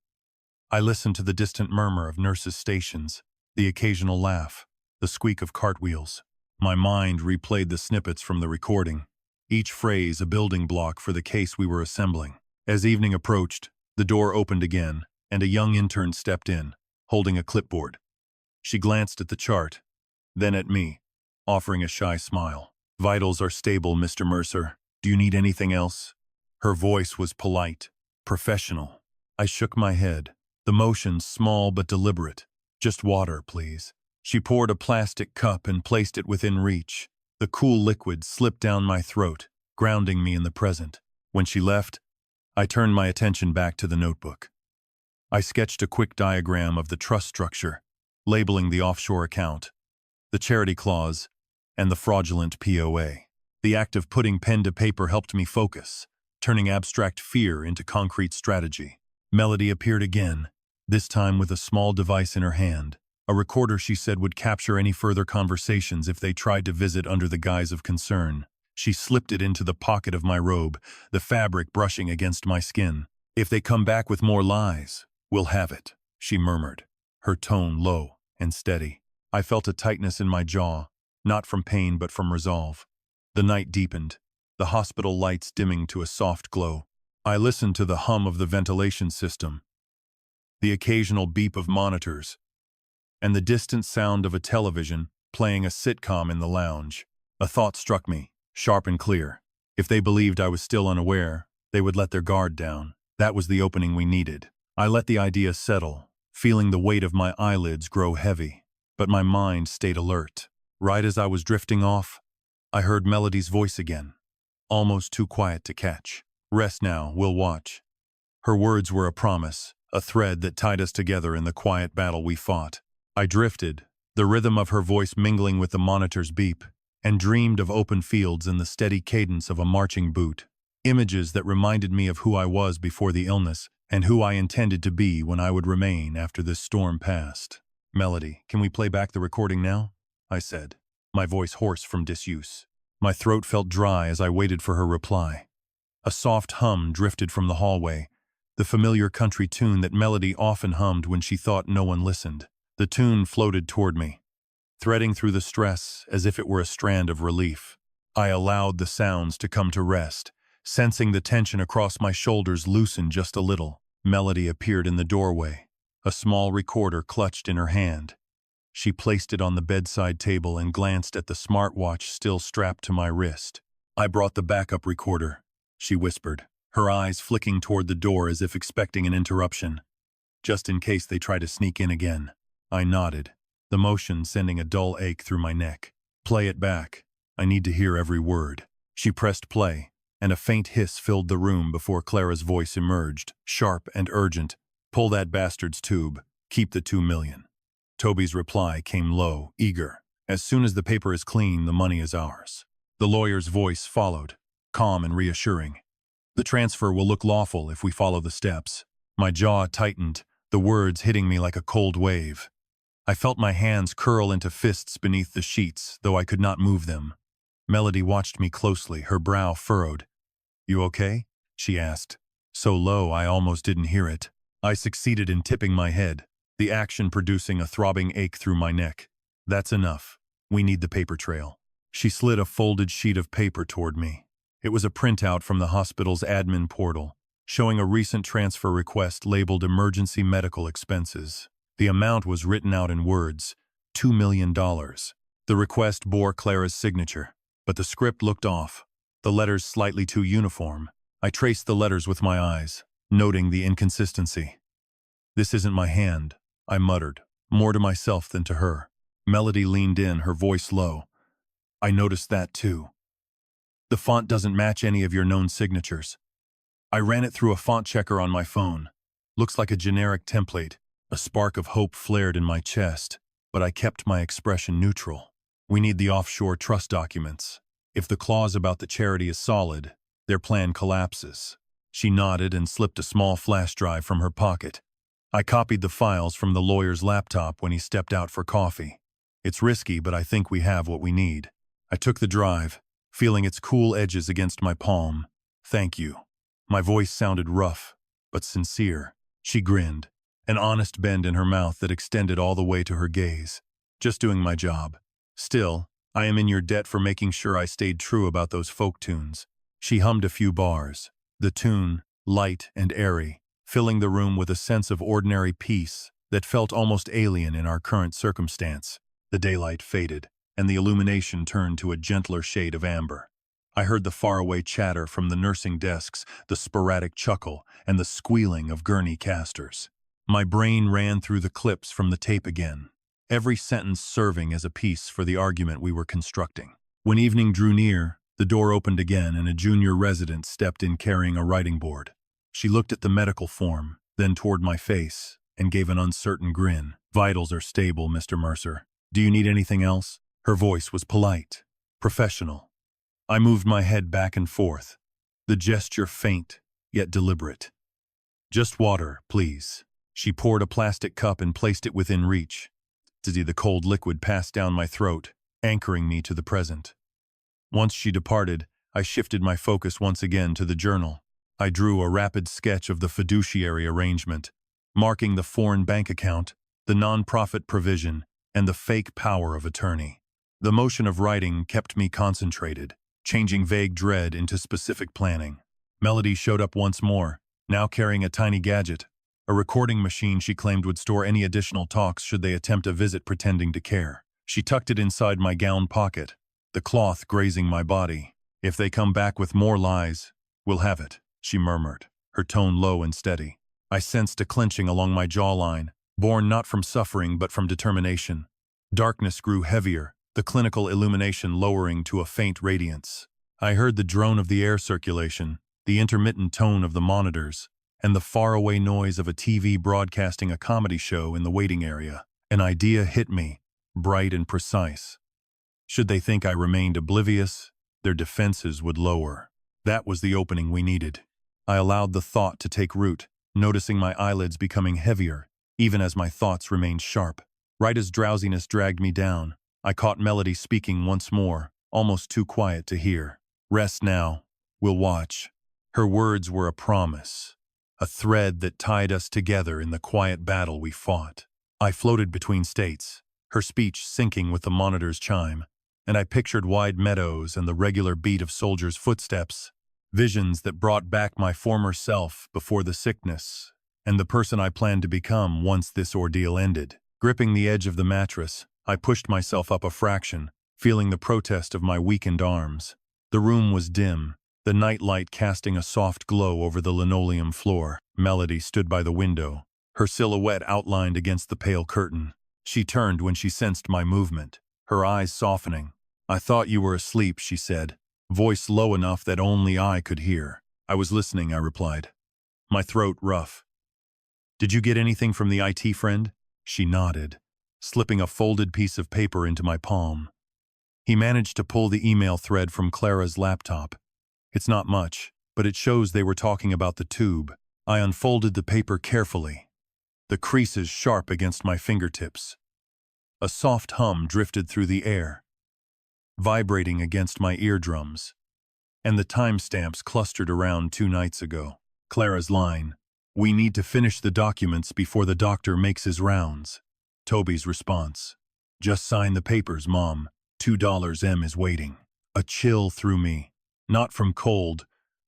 I listened to the distant murmur of nurses' stations, the occasional laugh, the squeak of cartwheels. My mind replayed the snippets from the recording, each phrase a building block for the case we were assembling. As evening approached, the door opened again, and a young intern stepped in, holding a clipboard. She glanced at the chart, then at me, offering a shy smile. Vitals are stable, Mr. Mercer. Do you need anything else? Her voice was polite, professional. I shook my head, the motion small but deliberate. Just water, please. She poured a plastic cup and placed it within reach, the The cool liquid slipped down my throat, grounding me in the present. When she left, I turned my attention back to the notebook. I sketched a quick diagram of the trust structure, labeling the offshore account, the charity clause, and the fraudulent POA. The act of putting pen to paper helped me focus, turning abstract fear into concrete strategy. Melody appeared again, this time with a small device in her hand, a recorder she said would capture any further conversations if they tried to visit under the guise of concern. She slipped it into the pocket of my robe, the fabric brushing against my skin. "If they come back with more lies, we'll have it," she murmured, her tone low and steady. I felt a tightness in my jaw, not from pain but from resolve. The night deepened, the hospital lights dimming to a soft glow. I listened to the hum of the ventilation system, the occasional beep of monitors, and the distant sound of a television playing a sitcom in the lounge. A thought struck me, sharp and clear. If they believed I was still unaware, they would let their guard down. That was the opening we needed. I let the idea settle, feeling the weight of my eyelids grow heavy, but my mind stayed alert. Right as I was drifting off, I heard Melody's voice again, almost too quiet to catch. "Rest now, we'll watch." Her words were a promise, a thread that tied us together in the quiet battle we fought. I drifted, the rhythm of her voice mingling with the monitor's beep, and dreamed of open fields and the steady cadence of a marching boot. Images that reminded me of who I was before the illness and who I intended to be when I would remain after this storm passed. "Melody, can we play back the recording now?" I said, my voice hoarse from disuse. My throat felt dry as I waited for her reply. A soft hum drifted from the hallway, the familiar country tune that Melody often hummed when she thought no one listened. The tune floated toward me, threading through the stress as if it were a strand of relief. I allowed the sounds to come to rest, sensing the tension across my shoulders loosen just a little. Melody appeared in the doorway, a small recorder clutched in her hand. She placed it on the bedside table and glanced at the smartwatch still strapped to my wrist. "I brought the backup recorder," she whispered, her eyes flicking toward the door as if expecting an interruption, "just in case they try to sneak in again." I nodded, the motion sending a dull ache through my neck. "Play it back. I need to hear every word." She pressed play, and a faint hiss filled the room before Clara's voice emerged, sharp and urgent. "Pull that bastard's tube. Keep the 2 million. Toby's reply came low, eager. "As soon as the paper is clean, the money is ours." The lawyer's voice followed, calm and reassuring. "The transfer will look lawful if we follow the steps." My jaw tightened, the words hitting me like a cold wave. I felt my hands curl into fists beneath the sheets, though I could not move them. Melody watched me closely, her brow furrowed. "You okay?" she asked, so low I almost didn't hear it. I succeeded in tipping my head, the action producing a throbbing ache through my neck. "That's enough. We need the paper trail." She slid a folded sheet of paper toward me. It was a printout from the hospital's admin portal, showing a recent transfer request labeled emergency medical expenses. The amount was written out in words, $2 million. The request bore Clara's signature, but the script looked off, the letters slightly too uniform. I traced the letters with my eyes, noting the inconsistency. "This isn't my hand," I muttered, more to myself than to her. Melody leaned in, her voice low. "I noticed that too. The font doesn't match any of your known signatures." I ran it through a font checker on my phone. "Looks like a generic template." A spark of hope flared in my chest, but I kept my expression neutral. "We need the offshore trust documents. If the clause about the charity is solid, their plan collapses." She nodded and slipped a small flash drive from her pocket. I copied the files from the lawyer's laptop when he stepped out for coffee. "It's risky, but I think we have what we need." I took the drive, feeling its cool edges against my palm. "Thank you." My voice sounded rough, but sincere. She grinned, an honest bend in her mouth that extended all the way to her gaze. "Just doing my job. Still, I am in your debt for making sure I stayed true about those folk tunes." She hummed a few bars, the tune, light and airy, filling the room with a sense of ordinary peace that felt almost alien in our current circumstance. The daylight faded, and the illumination turned to a gentler shade of amber. I heard the faraway chatter from the nursing desks, the sporadic chuckle, and the squealing of gurney casters. My brain ran through the clips from the tape again, every sentence serving as a piece for the argument we were constructing. When evening drew near, the door opened again and a junior resident stepped in carrying a writing board. She looked at the medical form, then toward my face, and gave an uncertain grin. "Vitals are stable, Mr. Mercer. Do you need anything else?" Her voice was polite, professional. I moved my head back and forth, the gesture faint, yet deliberate. "Just water, please." She poured a plastic cup and placed it within reach. The cold liquid passed down my throat, anchoring me to the present. Once she departed, I shifted my focus once again to the journal. I drew a rapid sketch of the fiduciary arrangement, marking the foreign bank account, the non-profit provision, and the fake power of attorney. The motion of writing kept me concentrated, changing vague dread into specific planning. Melody showed up once more, now carrying a tiny gadget, a recording machine she claimed would store any additional talks should they attempt a visit pretending to care. She tucked it inside my gown pocket, the cloth grazing my body. "If they come back with more lies, we'll have it," she murmured, her tone low and steady. I sensed a clenching along my jawline, born not from suffering but from determination. Darkness grew heavier, the clinical illumination lowering to a faint radiance. I heard the drone of the air circulation, the intermittent tone of the monitors, and the faraway noise of a TV broadcasting a comedy show in the waiting area. An idea hit me, bright and precise. Should they think I remained oblivious, their defenses would lower. That was the opening we needed. I allowed the thought to take root, noticing my eyelids becoming heavier, even as my thoughts remained sharp. Right as drowsiness dragged me down, I caught Melody speaking once more, almost too quiet to hear. "Rest now. We'll watch." Her words were a promise, a thread that tied us together in the quiet battle we fought. I floated between states, her speech syncing with the monitor's chime, and I pictured wide meadows and the regular beat of soldiers' footsteps, visions that brought back my former self before the sickness, and the person I planned to become once this ordeal ended. Gripping the edge of the mattress, I pushed myself up a fraction, feeling the protest of my weakened arms. The room was dim, the nightlight casting a soft glow over the linoleum floor. Melody stood by the window, her silhouette outlined against the pale curtain. She turned when she sensed my movement, her eyes softening. "I thought you were asleep," she said, voice low enough that only I could hear. "I was listening," I replied, my throat rough. "Did you get anything from the IT friend?" She nodded, slipping a folded piece of paper into my palm. He managed to pull the email thread from Clara's laptop. "It's not much, but it shows they were talking about the tube." I unfolded the paper carefully, the creases sharp against my fingertips. A soft hum drifted through the air, vibrating against my eardrums, and the timestamps clustered around 2 nights ago. Clara's line, "We need to finish the documents before the doctor makes his rounds." Toby's response, "Just sign the papers, Mom. $2M is waiting." A chill through me, not from cold,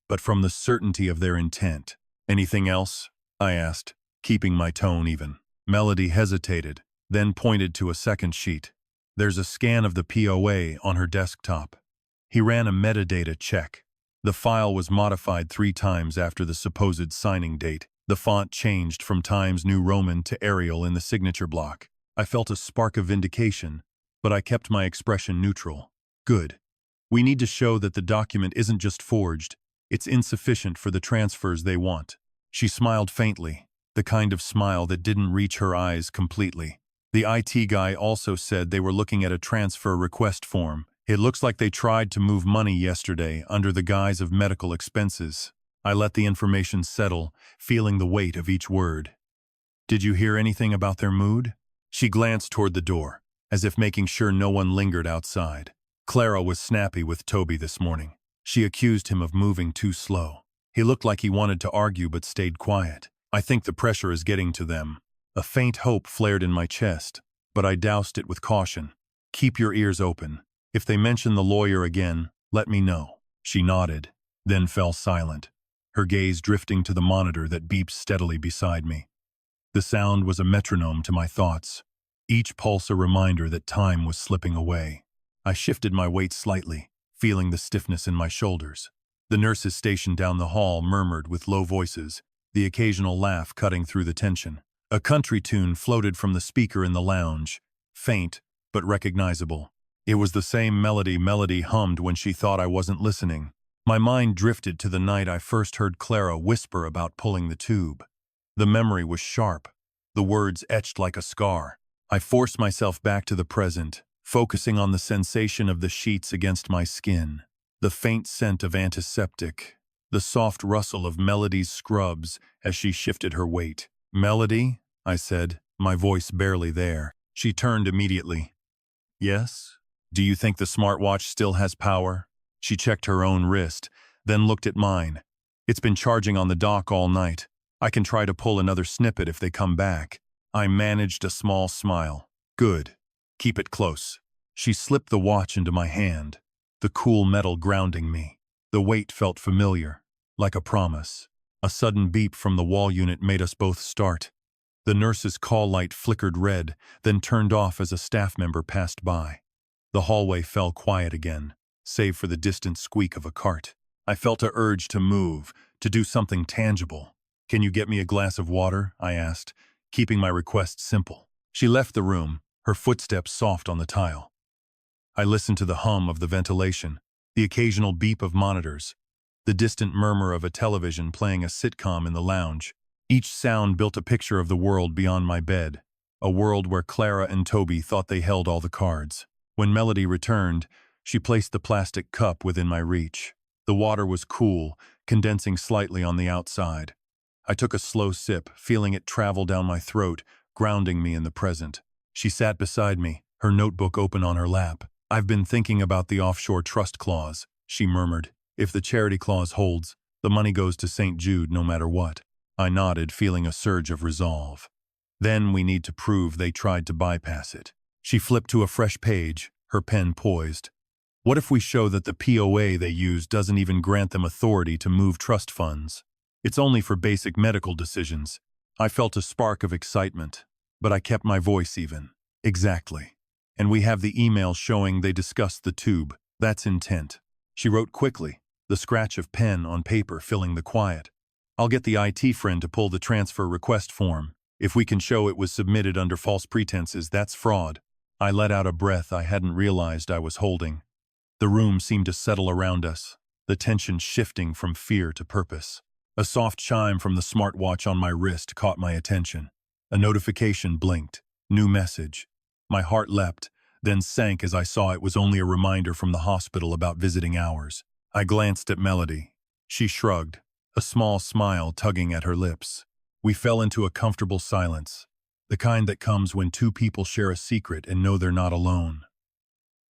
but from the certainty of their intent. "Anything else?" I asked, keeping my tone even. Melody hesitated, then pointed to a second sheet. "There's a scan of the POA on her desktop." He ran a metadata check. The file was modified 3 times after the supposed signing date. The font changed from Times New Roman to Arial in the signature block. I felt a spark of vindication, but I kept my expression neutral. "Good. We need to show that the document isn't just forged, it's insufficient for the transfers they want." She smiled faintly, the kind of smile that didn't reach her eyes completely. "The IT guy also said they were looking at a transfer request form. It looks like they tried to move money yesterday under the guise of medical expenses." I let the information settle, feeling the weight of each word. "Did you hear anything about their mood?" She glanced toward the door, as if making sure no one lingered outside. "Clara was snappy with Toby this morning. She accused him of moving too slow. He looked like he wanted to argue but stayed quiet. I think the pressure is getting to them." A faint hope flared in my chest, but I doused it with caution. "Keep your ears open. If they mention the lawyer again, let me know." She nodded, then fell silent, her gaze drifting to the monitor that beeped steadily beside me. The sound was a metronome to my thoughts, each pulse a reminder that time was slipping away. I shifted my weight slightly, feeling the stiffness in my shoulders. The nurses stationed down the hall murmured with low voices, the occasional laugh cutting through the tension. A country tune floated from the speaker in the lounge, faint but recognizable. It was the same melody Melody hummed when she thought I wasn't listening. My mind drifted to the night I first heard Clara whisper about pulling the tube. The memory was sharp, the words etched like a scar. I forced myself back to the present, focusing on the sensation of the sheets against my skin, the faint scent of antiseptic, the soft rustle of Melody's scrubs as she shifted her weight. "Melody?" I said, my voice barely there. She turned immediately. "Yes? Do you think the smartwatch still has power?" She checked her own wrist, then looked at mine. "It's been charging on the dock all night. I can try to pull another snippet if they come back." I managed a small smile. "Good. Keep it close." She slipped the watch into my hand, the cool metal grounding me. The weight felt familiar, like a promise. A sudden beep from the wall unit made us both start. The nurse's call light flickered red, then turned off as a staff member passed by. The hallway fell quiet again, save for the distant squeak of a cart. I felt a urge to move, to do something tangible. "Can you get me a glass of water?" I asked, keeping my request simple. She left the room, her footsteps soft on the tile. I listened to the hum of the ventilation, the occasional beep of monitors, the distant murmur of a television playing a sitcom in the lounge. Each sound built a picture of the world beyond my bed, a world where Clara and Toby thought they held all the cards. When Melody returned, she placed the plastic cup within my reach. The water was cool, condensing slightly on the outside. I took a slow sip, feeling it travel down my throat, grounding me in the present. She sat beside me, her notebook open on her lap. "I've been thinking about the offshore trust clause," she murmured. "If the charity clause holds, the money goes to St. Jude no matter what." I nodded, feeling a surge of resolve. "Then we need to prove they tried to bypass it." She flipped to a fresh page, her pen poised. "What if we show that the POA they use doesn't even grant them authority to move trust funds? It's only for basic medical decisions." I felt a spark of excitement, but I kept my voice even. "Exactly. And we have the email showing they discussed the tube. That's intent." She wrote quickly, the scratch of pen on paper filling the quiet. "I'll get the IT friend to pull the transfer request form. If we can show it was submitted under false pretenses, that's fraud." I let out a breath I hadn't realized I was holding. The room seemed to settle around us, the tension shifting from fear to purpose. A soft chime from the smartwatch on my wrist caught my attention. A notification blinked. New message. My heart leapt, then sank as I saw it was only a reminder from the hospital about visiting hours. I glanced at Melody. She shrugged, a small smile tugging at her lips. We fell into a comfortable silence, the kind that comes when two people share a secret and know they're not alone.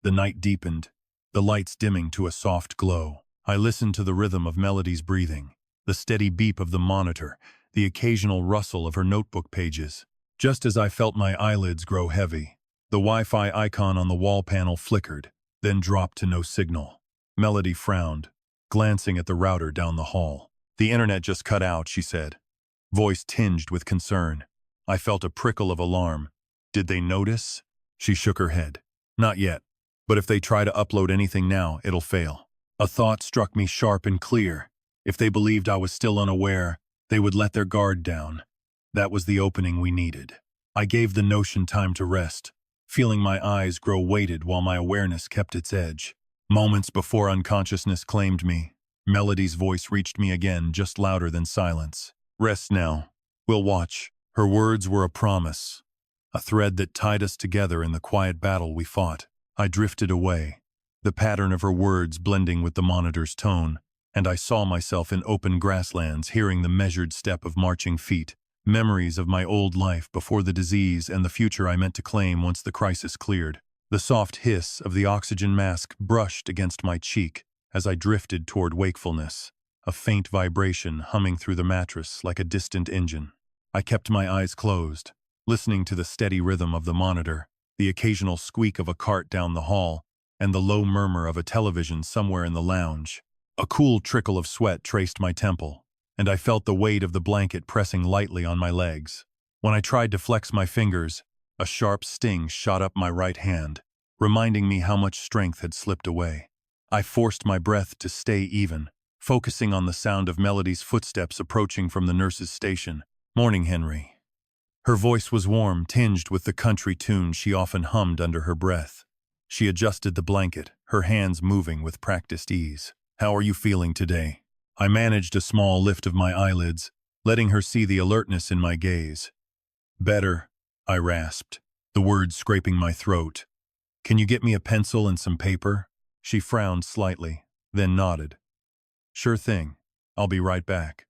The night deepened, the lights dimming to a soft glow. I listened to the rhythm of Melody's breathing, the steady beep of the monitor, the occasional rustle of her notebook pages. Just as I felt my eyelids grow heavy, the Wi-Fi icon on the wall panel flickered, then dropped to no signal. Melody frowned, glancing at the router down the hall. "The internet just cut out," she said, voice tinged with concern. I felt a prickle of alarm. "Did they notice?" She shook her head. "Not yet, but if they try to upload anything now, it'll fail." A thought struck me sharp and clear. If they believed I was still unaware, they would let their guard down. That was the opening we needed. I gave the notion time to rest, feeling my eyes grow weighted while my awareness kept its edge. Moments before unconsciousness claimed me, Melody's voice reached me again, just louder than silence. "Rest now. We'll watch." Her words were a promise, a thread that tied us together in the quiet battle we fought. I drifted away, the pattern of her words blending with the monitor's tone, and I saw myself in open grasslands, hearing the measured step of marching feet, memories of my old life before the disease and the future I meant to claim once the crisis cleared. The soft hiss of the oxygen mask brushed against my cheek as I drifted toward wakefulness, a faint vibration humming through the mattress like a distant engine. I kept my eyes closed, listening to the steady rhythm of the monitor, the occasional squeak of a cart down the hall, and the low murmur of a television somewhere in the lounge. A cool trickle of sweat traced my temple, and I felt the weight of the blanket pressing lightly on my legs. When I tried to flex my fingers, a sharp sting shot up my right hand, reminding me how much strength had slipped away. I forced my breath to stay even, focusing on the sound of Melody's footsteps approaching from the nurse's station. "Morning, Henry." Her voice was warm, tinged with the country tune she often hummed under her breath. She adjusted the blanket, her hands moving with practiced ease. "How are you feeling today?" I managed a small lift of my eyelids, letting her see the alertness in my gaze. "Better," I rasped, the words scraping my throat. "Can you get me a pencil and some paper?" She frowned slightly, then nodded. "Sure thing. I'll be right back."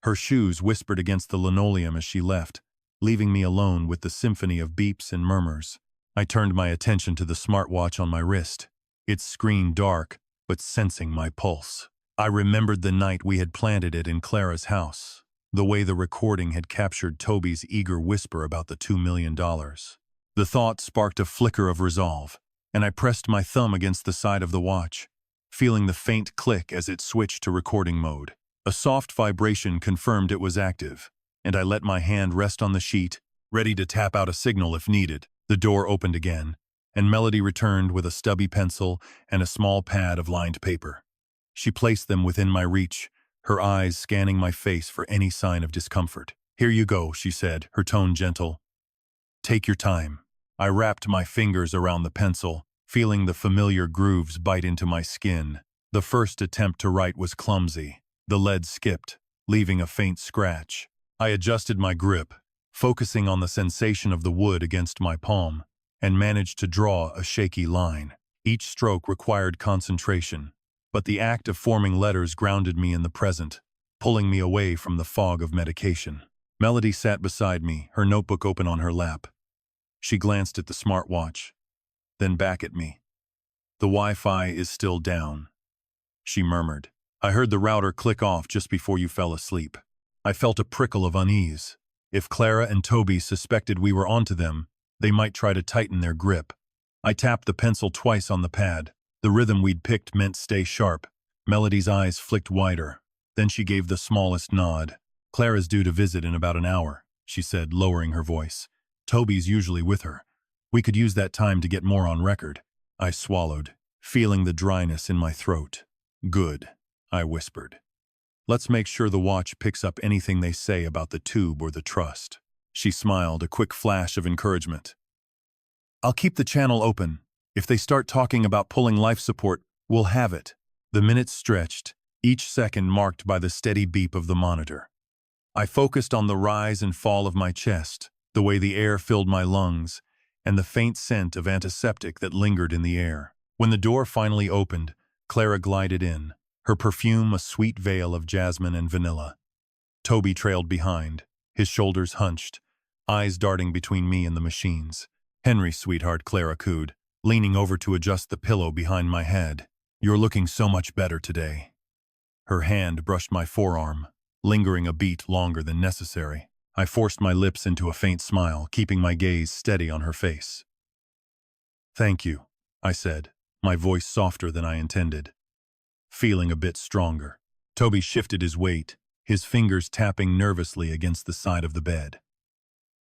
Her shoes whispered against the linoleum as she left, leaving me alone with the symphony of beeps and murmurs. I turned my attention to the smartwatch on my wrist, its screen dark, but sensing my pulse. I remembered the night we had planted it in Clara's house, the way the recording had captured Toby's eager whisper about the $2 million. The thought sparked a flicker of resolve, and I pressed my thumb against the side of the watch, feeling the faint click as it switched to recording mode. A soft vibration confirmed it was active, and I let my hand rest on the sheet, ready to tap out a signal if needed. The door opened again, and Melody returned with a stubby pencil and a small pad of lined paper. She placed them within my reach, her eyes scanning my face for any sign of discomfort. "Here you go," she said, her tone gentle. "Take your time." I wrapped my fingers around the pencil, feeling the familiar grooves bite into my skin. The first attempt to write was clumsy. The lead skipped, leaving a faint scratch. I adjusted my grip, focusing on the sensation of the wood against my palm, and managed to draw a shaky line. Each stroke required concentration, but the act of forming letters grounded me in the present, pulling me away from the fog of medication. Melody sat beside me, her notebook open on her lap. She glanced at the smartwatch, then back at me. "The Wi-Fi is still down," she murmured. "I heard the router click off just before you fell asleep." I felt a prickle of unease. If Clara and Toby suspected we were onto them, they might try to tighten their grip. I tapped the pencil twice on the pad. The rhythm we'd picked meant stay sharp. Melody's eyes flicked wider. Then she gave the smallest nod. "Clara's due to visit in about an hour," she said, lowering her voice. "Toby's usually with her. We could use that time to get more on record." I swallowed, feeling the dryness in my throat. "Good," I whispered. "Let's make sure the watch picks up anything they say about the tube or the trust." She smiled, a quick flash of encouragement. "I'll keep the channel open. If they start talking about pulling life support, we'll have it." The minutes stretched, each second marked by the steady beep of the monitor. I focused on the rise and fall of my chest, the way the air filled my lungs, and the faint scent of antiseptic that lingered in the air. When the door finally opened, Clara glided in, her perfume a sweet veil of jasmine and vanilla. Toby trailed behind, his shoulders hunched, eyes darting between me and the machines. "Henry, sweetheart," Clara cooed, leaning over to adjust the pillow behind my head. "You're looking so much better today." Her hand brushed my forearm, lingering a beat longer than necessary. I forced my lips into a faint smile, keeping my gaze steady on her face. "Thank you," I said, my voice softer than I intended. Feeling a bit stronger. Toby shifted his weight, his fingers tapping nervously against the side of the bed.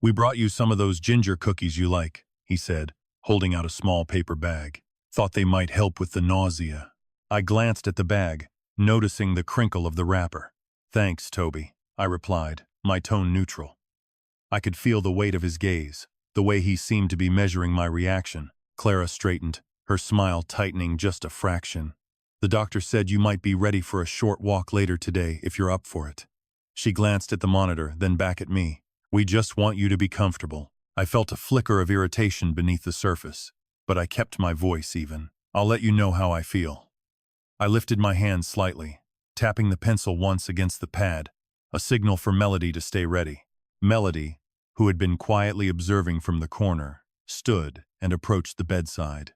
"We brought you some of those ginger cookies you like," he said, holding out a small paper bag. "Thought they might help with the nausea." I glanced at the bag, noticing the crinkle of the wrapper. "Thanks, Toby," I replied, my tone neutral. I could feel the weight of his gaze, the way he seemed to be measuring my reaction. Clara straightened, her smile tightening just a fraction. "The doctor said you might be ready for a short walk later today if you're up for it." She glanced at the monitor, then back at me. "We just want you to be comfortable." I felt a flicker of irritation beneath the surface, but I kept my voice even. "I'll let you know how I feel." I lifted my hand slightly, tapping the pencil once against the pad, a signal for Melody to stay ready. Melody, who had been quietly observing from the corner, stood and approached the bedside.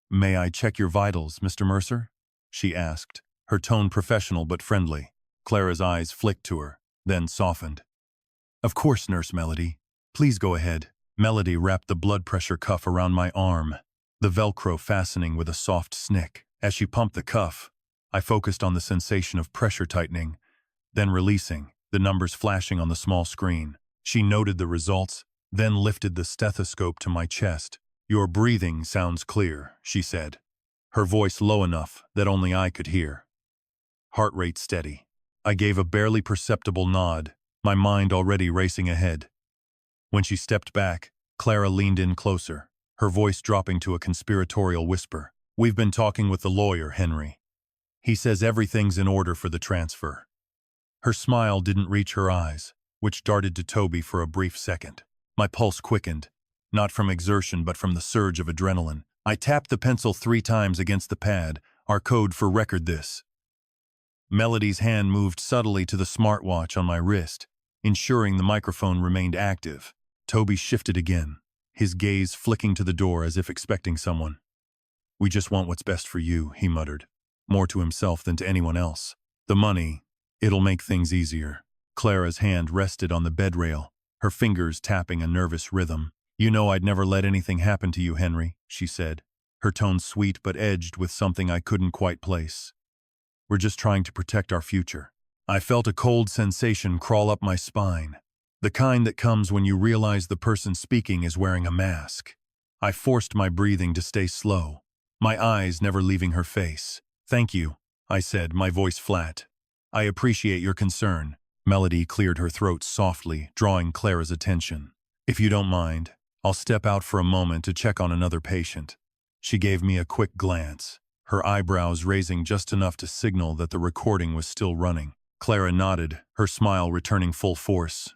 "May I check your vitals, Mr. Mercer?" she asked, her tone professional but friendly. Clara's eyes flicked to her, then softened. "Of course, Nurse Melody. Please go ahead." Melody wrapped the blood pressure cuff around my arm, the Velcro fastening with a soft snick. As she pumped the cuff, I focused on the sensation of pressure tightening, then releasing, the numbers flashing on the small screen. She noted the results, then lifted the stethoscope to my chest. "Your breathing sounds clear," she said, her voice low enough that only I could hear. "Heart rate steady." I gave a barely perceptible nod, my mind already racing ahead. When she stepped back, Clara leaned in closer, her voice dropping to a conspiratorial whisper. "We've been talking with the lawyer, Henry. He says everything's in order for the transfer." Her smile didn't reach her eyes, which darted to Toby for a brief second. My pulse quickened, not from exertion but from the surge of adrenaline. I tapped the pencil 3 times against the pad, our code for record this. Melody's hand moved subtly to the smartwatch on my wrist, ensuring the microphone remained active. Toby shifted again, his gaze flicking to the door as if expecting someone. "We just want what's best for you," he muttered, more to himself than to anyone else. "The money, it'll make things easier." Clara's hand rested on the bed rail, her fingers tapping a nervous rhythm. "You know I'd never let anything happen to you, Henry," she said, her tone sweet but edged with something I couldn't quite place. "We're just trying to protect our future." I felt a cold sensation crawl up my spine, the kind that comes when you realize the person speaking is wearing a mask. I forced my breathing to stay slow, my eyes never leaving her face. "Thank you," I said, my voice flat. "I appreciate your concern." Melody cleared her throat softly, drawing Clara's attention. "If you don't mind, I'll step out for a moment to check on another patient." She gave me a quick glance, her eyebrows raising just enough to signal that the recording was still running. Clara nodded, her smile returning full force.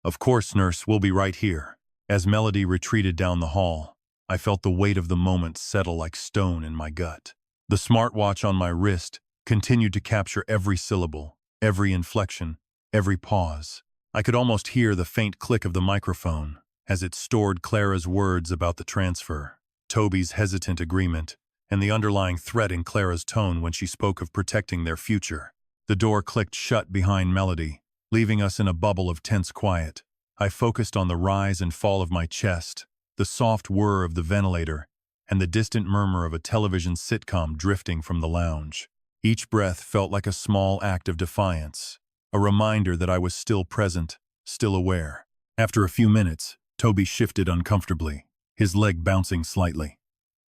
"Of course, nurse, we'll be right here." As Melody retreated down the hall, I felt the weight of the moment settle like stone in my gut. The smartwatch on my wrist continued to capture every syllable, every inflection, every pause. I could almost hear the faint click of the microphone as it stored Clara's words about the transfer, Toby's hesitant agreement, and the underlying threat in Clara's tone when she spoke of protecting their future. The door clicked shut behind Melody, leaving us in a bubble of tense quiet. I focused on the rise and fall of my chest, the soft whir of the ventilator, and the distant murmur of a television sitcom drifting from the lounge. Each breath felt like a small act of defiance, a reminder that I was still present, still aware. After a few minutes, Toby shifted uncomfortably, his leg bouncing slightly.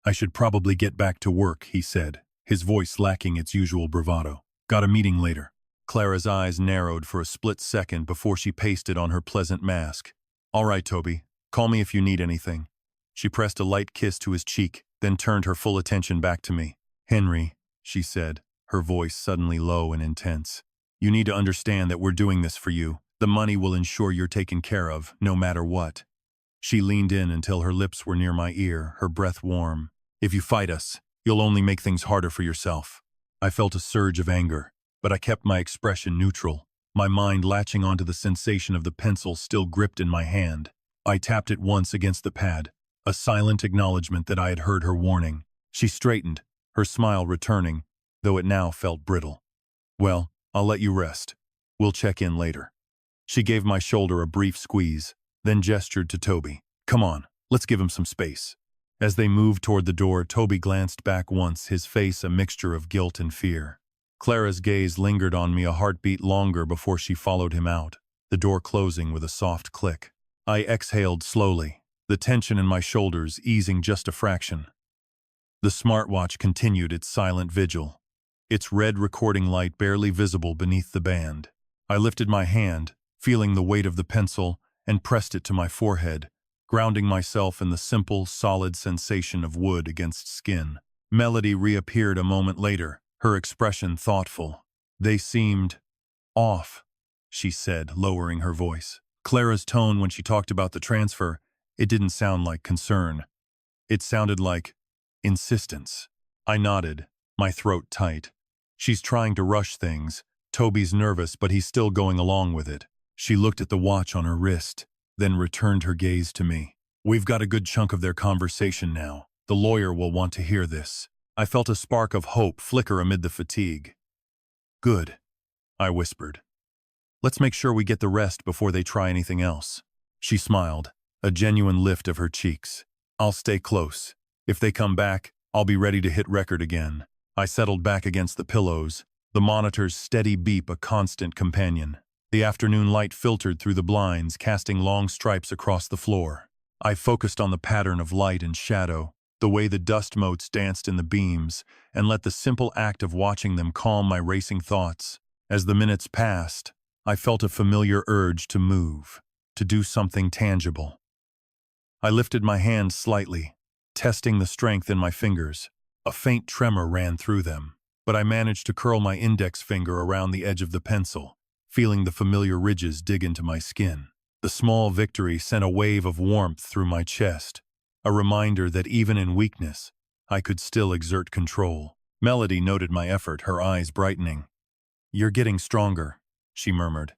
"I should probably get back to work," he said, his voice lacking its usual bravado. "Got a meeting later." Clara's eyes narrowed for a split second before she pasted on her pleasant mask. "All right, Toby. Call me if you need anything." She pressed a light kiss to his cheek, then turned her full attention back to me. "Henry," she said, her voice suddenly low and intense, "you need to understand that we're doing this for you. The money will ensure you're taken care of, no matter what." She leaned in until her lips were near my ear, her breath warm. "If you fight us, you'll only make things harder for yourself." I felt a surge of anger, but I kept my expression neutral, my mind latching onto the sensation of the pencil still gripped in my hand. I tapped it once against the pad, a silent acknowledgement that I had heard her warning. She straightened, her smile returning, though it now felt brittle. "Well, I'll let you rest. We'll check in later." She gave my shoulder a brief squeeze, then gestured to Toby. "Come on, let's give him some space." As they moved toward the door, Toby glanced back once, his face a mixture of guilt and fear. Clara's gaze lingered on me a heartbeat longer before she followed him out, the door closing with a soft click. I exhaled slowly, the tension in my shoulders easing just a fraction. The smartwatch continued its silent vigil, its red recording light barely visible beneath the band. I lifted my hand, feeling the weight of the pencil, and pressed it to my forehead, grounding myself in the simple, solid sensation of wood against skin. Melody reappeared a moment later, her expression thoughtful. "They seemed off," she said, lowering her voice. Clara's tone when she talked about the transfer, it didn't sound like concern. It sounded like insistence. I nodded, my throat tight. She's trying to rush things. Toby's nervous, but he's still going along with it. She looked at the watch on her wrist, then returned her gaze to me. "We've got a good chunk of their conversation now. The lawyer will want to hear this." I felt a spark of hope flicker amid the fatigue. "Good," I whispered. "Let's make sure we get the rest before they try anything else." She smiled, a genuine lift of her cheeks. "I'll stay close. If they come back, I'll be ready to hit record again." I settled back against the pillows, the monitor's steady beep a constant companion. The afternoon light filtered through the blinds, casting long stripes across the floor. I focused on the pattern of light and shadow, the way the dust motes danced in the beams, and let the simple act of watching them calm my racing thoughts. As the minutes passed, I felt a familiar urge to move, to do something tangible. I lifted my hand slightly, testing the strength in my fingers. A faint tremor ran through them, but I managed to curl my index finger around the edge of the pencil, feeling the familiar ridges dig into my skin. The small victory sent a wave of warmth through my chest, a reminder that even in weakness, I could still exert control. Melody noted my effort, her eyes brightening. "You're getting stronger," she murmured.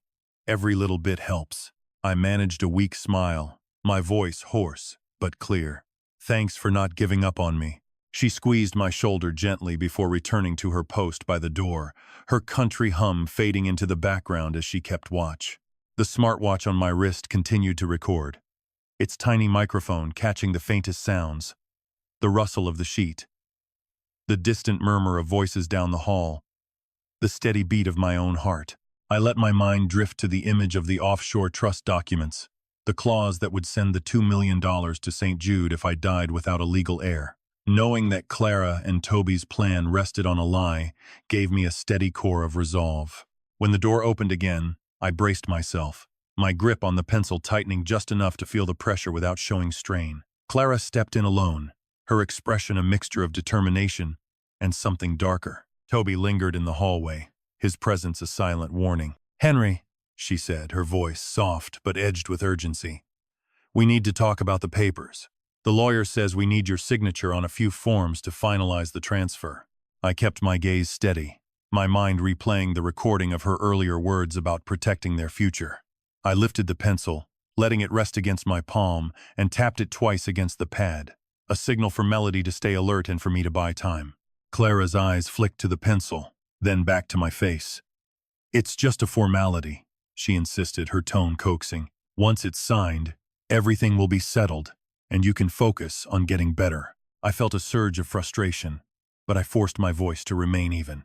"Every little bit helps." I managed a weak smile, my voice hoarse but clear. "Thanks for not giving up on me." She squeezed my shoulder gently before returning to her post by the door, her country hum fading into the background as she kept watch. The smartwatch on my wrist continued to record, its tiny microphone catching the faintest sounds, the rustle of the sheet, the distant murmur of voices down the hall, the steady beat of my own heart. I let my mind drift to the image of the offshore trust documents, the clause that would send the $2 million to St. Jude if I died without a legal heir. Knowing that Clara and Toby's plan rested on a lie gave me a steady core of resolve. When the door opened again, I braced myself, my grip on the pencil tightening just enough to feel the pressure without showing strain. Clara stepped in alone, her expression a mixture of determination and something darker. Toby lingered in the hallway, his presence a silent warning. "Henry," she said, her voice soft but edged with urgency. "We need to talk about the papers. The lawyer says we need your signature on a few forms to finalize the transfer." I kept my gaze steady, my mind replaying the recording of her earlier words about protecting their future. I lifted the pencil, letting it rest against my palm, and tapped it twice against the pad, a signal for Melody to stay alert and for me to buy time. Clara's eyes flicked to the pencil, then back to my face. "It's just a formality," she insisted, her tone coaxing. "Once it's signed, everything will be settled, and you can focus on getting better." I felt a surge of frustration, but I forced my voice to remain even.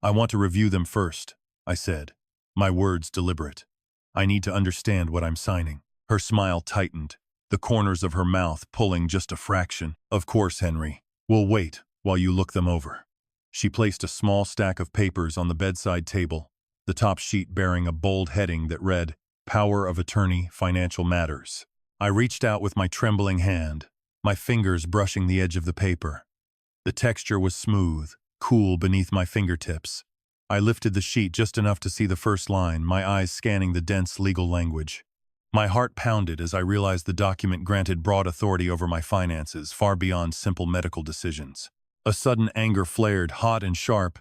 "I want to review them first," I said, my words deliberate. "I need to understand what I'm signing." Her smile tightened, the corners of her mouth pulling just a fraction. "Of course, Henry. We'll wait while you look them over." She placed a small stack of papers on the bedside table, the top sheet bearing a bold heading that read, "Power of Attorney, Financial Matters." I reached out with my trembling hand, my fingers brushing the edge of the paper. The texture was smooth, cool beneath my fingertips. I lifted the sheet just enough to see the first line, my eyes scanning the dense legal language. My heart pounded as I realized the document granted broad authority over my finances, far beyond simple medical decisions. A sudden anger flared, hot and sharp,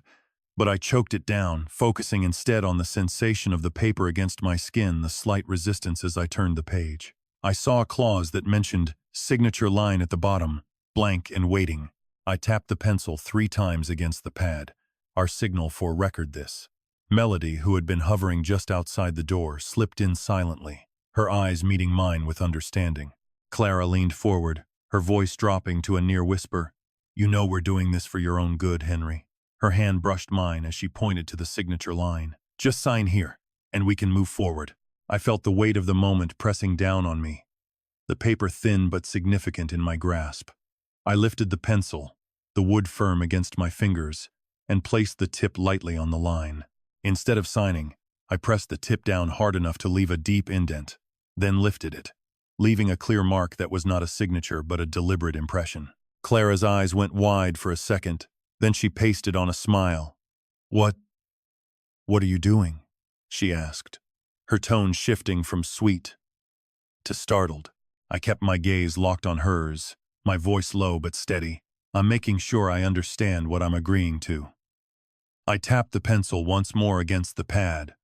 but I choked it down, focusing instead on the sensation of the paper against my skin, the slight resistance as I turned the page. I saw a clause that mentioned signature line at the bottom, blank and waiting. I tapped the pencil 3 times against the pad, our signal for record this. Melody, who had been hovering just outside the door, slipped in silently, her eyes meeting mine with understanding. Clara leaned forward, her voice dropping to a near whisper. "You know we're doing this for your own good, Henry." Her hand brushed mine as she pointed to the signature line. "Just sign here, and we can move forward." I felt the weight of the moment pressing down on me, the paper thin but significant in my grasp. I lifted the pencil, the wood firm against my fingers, and placed the tip lightly on the line. Instead of signing, I pressed the tip down hard enough to leave a deep indent, then lifted it, leaving a clear mark that was not a signature but a deliberate impression. Clara's eyes went wide for a second, then she pasted on a smile. What are you doing?" she asked, her tone shifting from sweet to startled. I kept my gaze locked on hers, my voice low but steady. "I'm making sure I understand what I'm agreeing to." I tapped the pencil once more against the pad,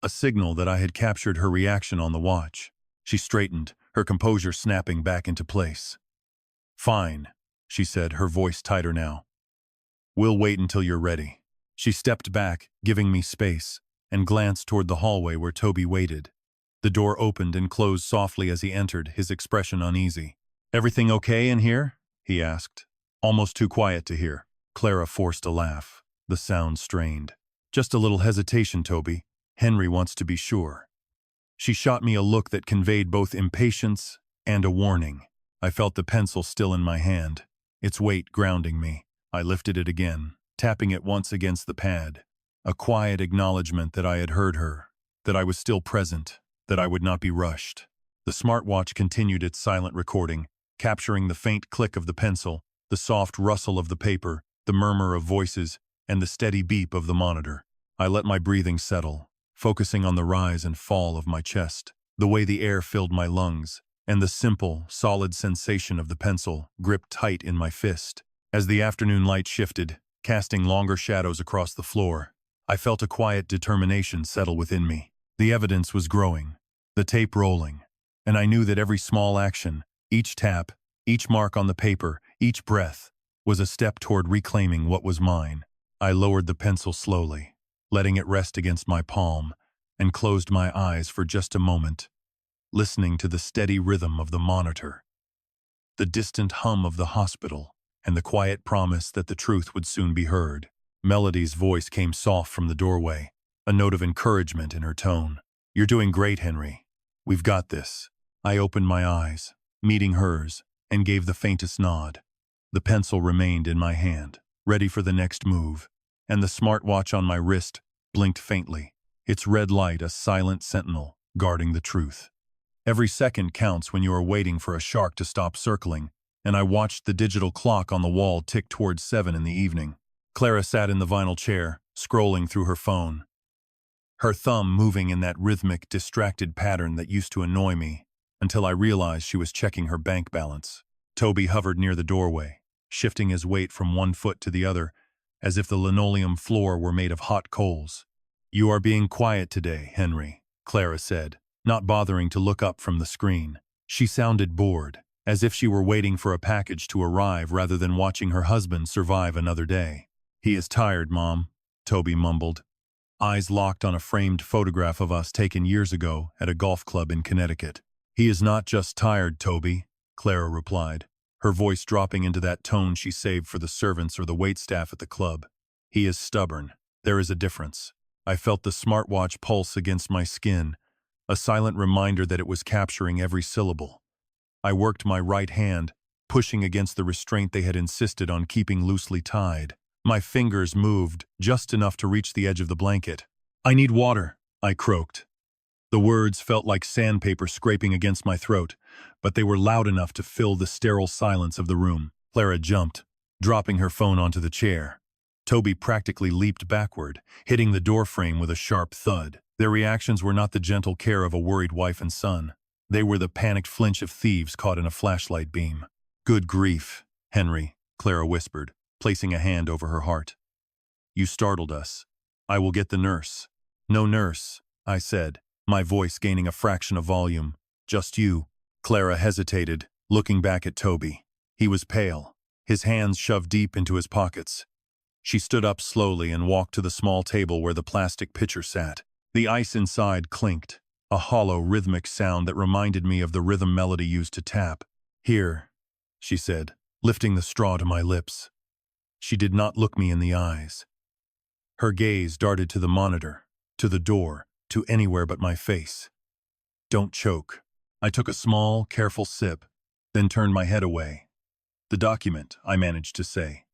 a signal that I had captured her reaction on the watch. She straightened, her composure snapping back into place. "Fine," she said, her voice tighter now. "We'll wait until you're ready." She stepped back, giving me space, and glanced toward the hallway where Toby waited. The door opened and closed softly as he entered, his expression uneasy. "Everything okay in here?" he asked. "Almost too quiet to hear." Clara forced a laugh, the sound strained. "Just a little hesitation, Toby. Henry wants to be sure." She shot me a look that conveyed both impatience and a warning. I felt the pencil still in my hand, its weight grounding me. I lifted it again, tapping it once against the pad, a quiet acknowledgement that I had heard her, that I was still present, that I would not be rushed. The smartwatch continued its silent recording, capturing the faint click of the pencil, the soft rustle of the paper, the murmur of voices, and the steady beep of the monitor. I let my breathing settle, focusing on the rise and fall of my chest, the way the air filled my lungs, and the simple, solid sensation of the pencil gripped tight in my fist. As the afternoon light shifted, casting longer shadows across the floor, I felt a quiet determination settle within me. The evidence was growing, the tape rolling, and I knew that every small action, each tap, each mark on the paper, each breath, was a step toward reclaiming what was mine. I lowered the pencil slowly, letting it rest against my palm, and closed my eyes for just a moment, listening to the steady rhythm of the monitor, the distant hum of the hospital, and the quiet promise that the truth would soon be heard. Melody's voice came soft from the doorway, a note of encouragement in her tone. "You're doing great, Henry. We've got this." I opened my eyes, meeting hers, and gave the faintest nod. The pencil remained in my hand, ready for the next move, and the smartwatch on my wrist blinked faintly, its red light a silent sentinel guarding the truth. Every second counts when you are waiting for a shark to stop circling, and I watched the digital clock on the wall tick towards 7 in the evening. Clara sat in the vinyl chair, scrolling through her phone, her thumb moving in that rhythmic, distracted pattern that used to annoy me, until I realized she was checking her bank balance. Toby hovered near the doorway, shifting his weight from one foot to the other, as if the linoleum floor were made of hot coals. "You are being quiet today, Henry," Clara said, not bothering to look up from the screen. She sounded bored, as if she were waiting for a package to arrive rather than watching her husband survive another day. "He is tired, Mom," Toby mumbled, eyes locked on a framed photograph of us taken years ago at a golf club in Connecticut. "He is not just tired, Toby," Clara replied, her voice dropping into that tone she saved for the servants or the waitstaff at the club. "He is stubborn. There is a difference." I felt the smartwatch pulse against my skin, a silent reminder that it was capturing every syllable. I worked my right hand, pushing against the restraint they had insisted on keeping loosely tied. My fingers moved just enough to reach the edge of the blanket. "I need water," I croaked. The words felt like sandpaper scraping against my throat, but they were loud enough to fill the sterile silence of the room. Clara jumped, dropping her phone onto the chair. Toby practically leaped backward, hitting the doorframe with a sharp thud. Their reactions were not the gentle care of a worried wife and son. They were the panicked flinch of thieves caught in a flashlight beam. "Good grief, Henry," Clara whispered, placing a hand over her heart. "You startled us. I will get the nurse." "No nurse," I said, my voice gaining a fraction of volume. "Just you." Clara hesitated, looking back at Toby. He was pale, his hands shoved deep into his pockets. She stood up slowly and walked to the small table where the plastic pitcher sat. The ice inside clinked, a hollow, rhythmic sound that reminded me of the rhythm Melody used to tap. "Here," she said, lifting the straw to my lips. She did not look me in the eyes. Her gaze darted to the monitor, to the door, to anywhere but my face. "Don't choke." I took a small, careful sip, then turned my head away. "The document," I managed to say.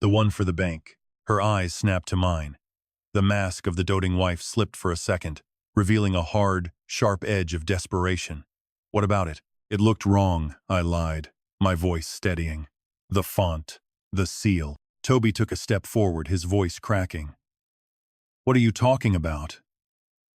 "The one for the bank." Her eyes snapped to mine. The mask of the doting wife slipped for a second, revealing a hard, sharp edge of desperation. "What about it?" "It looked wrong," I lied, my voice steadying. "The font, the seal." Toby took a step forward, his voice cracking. "What are you talking about?"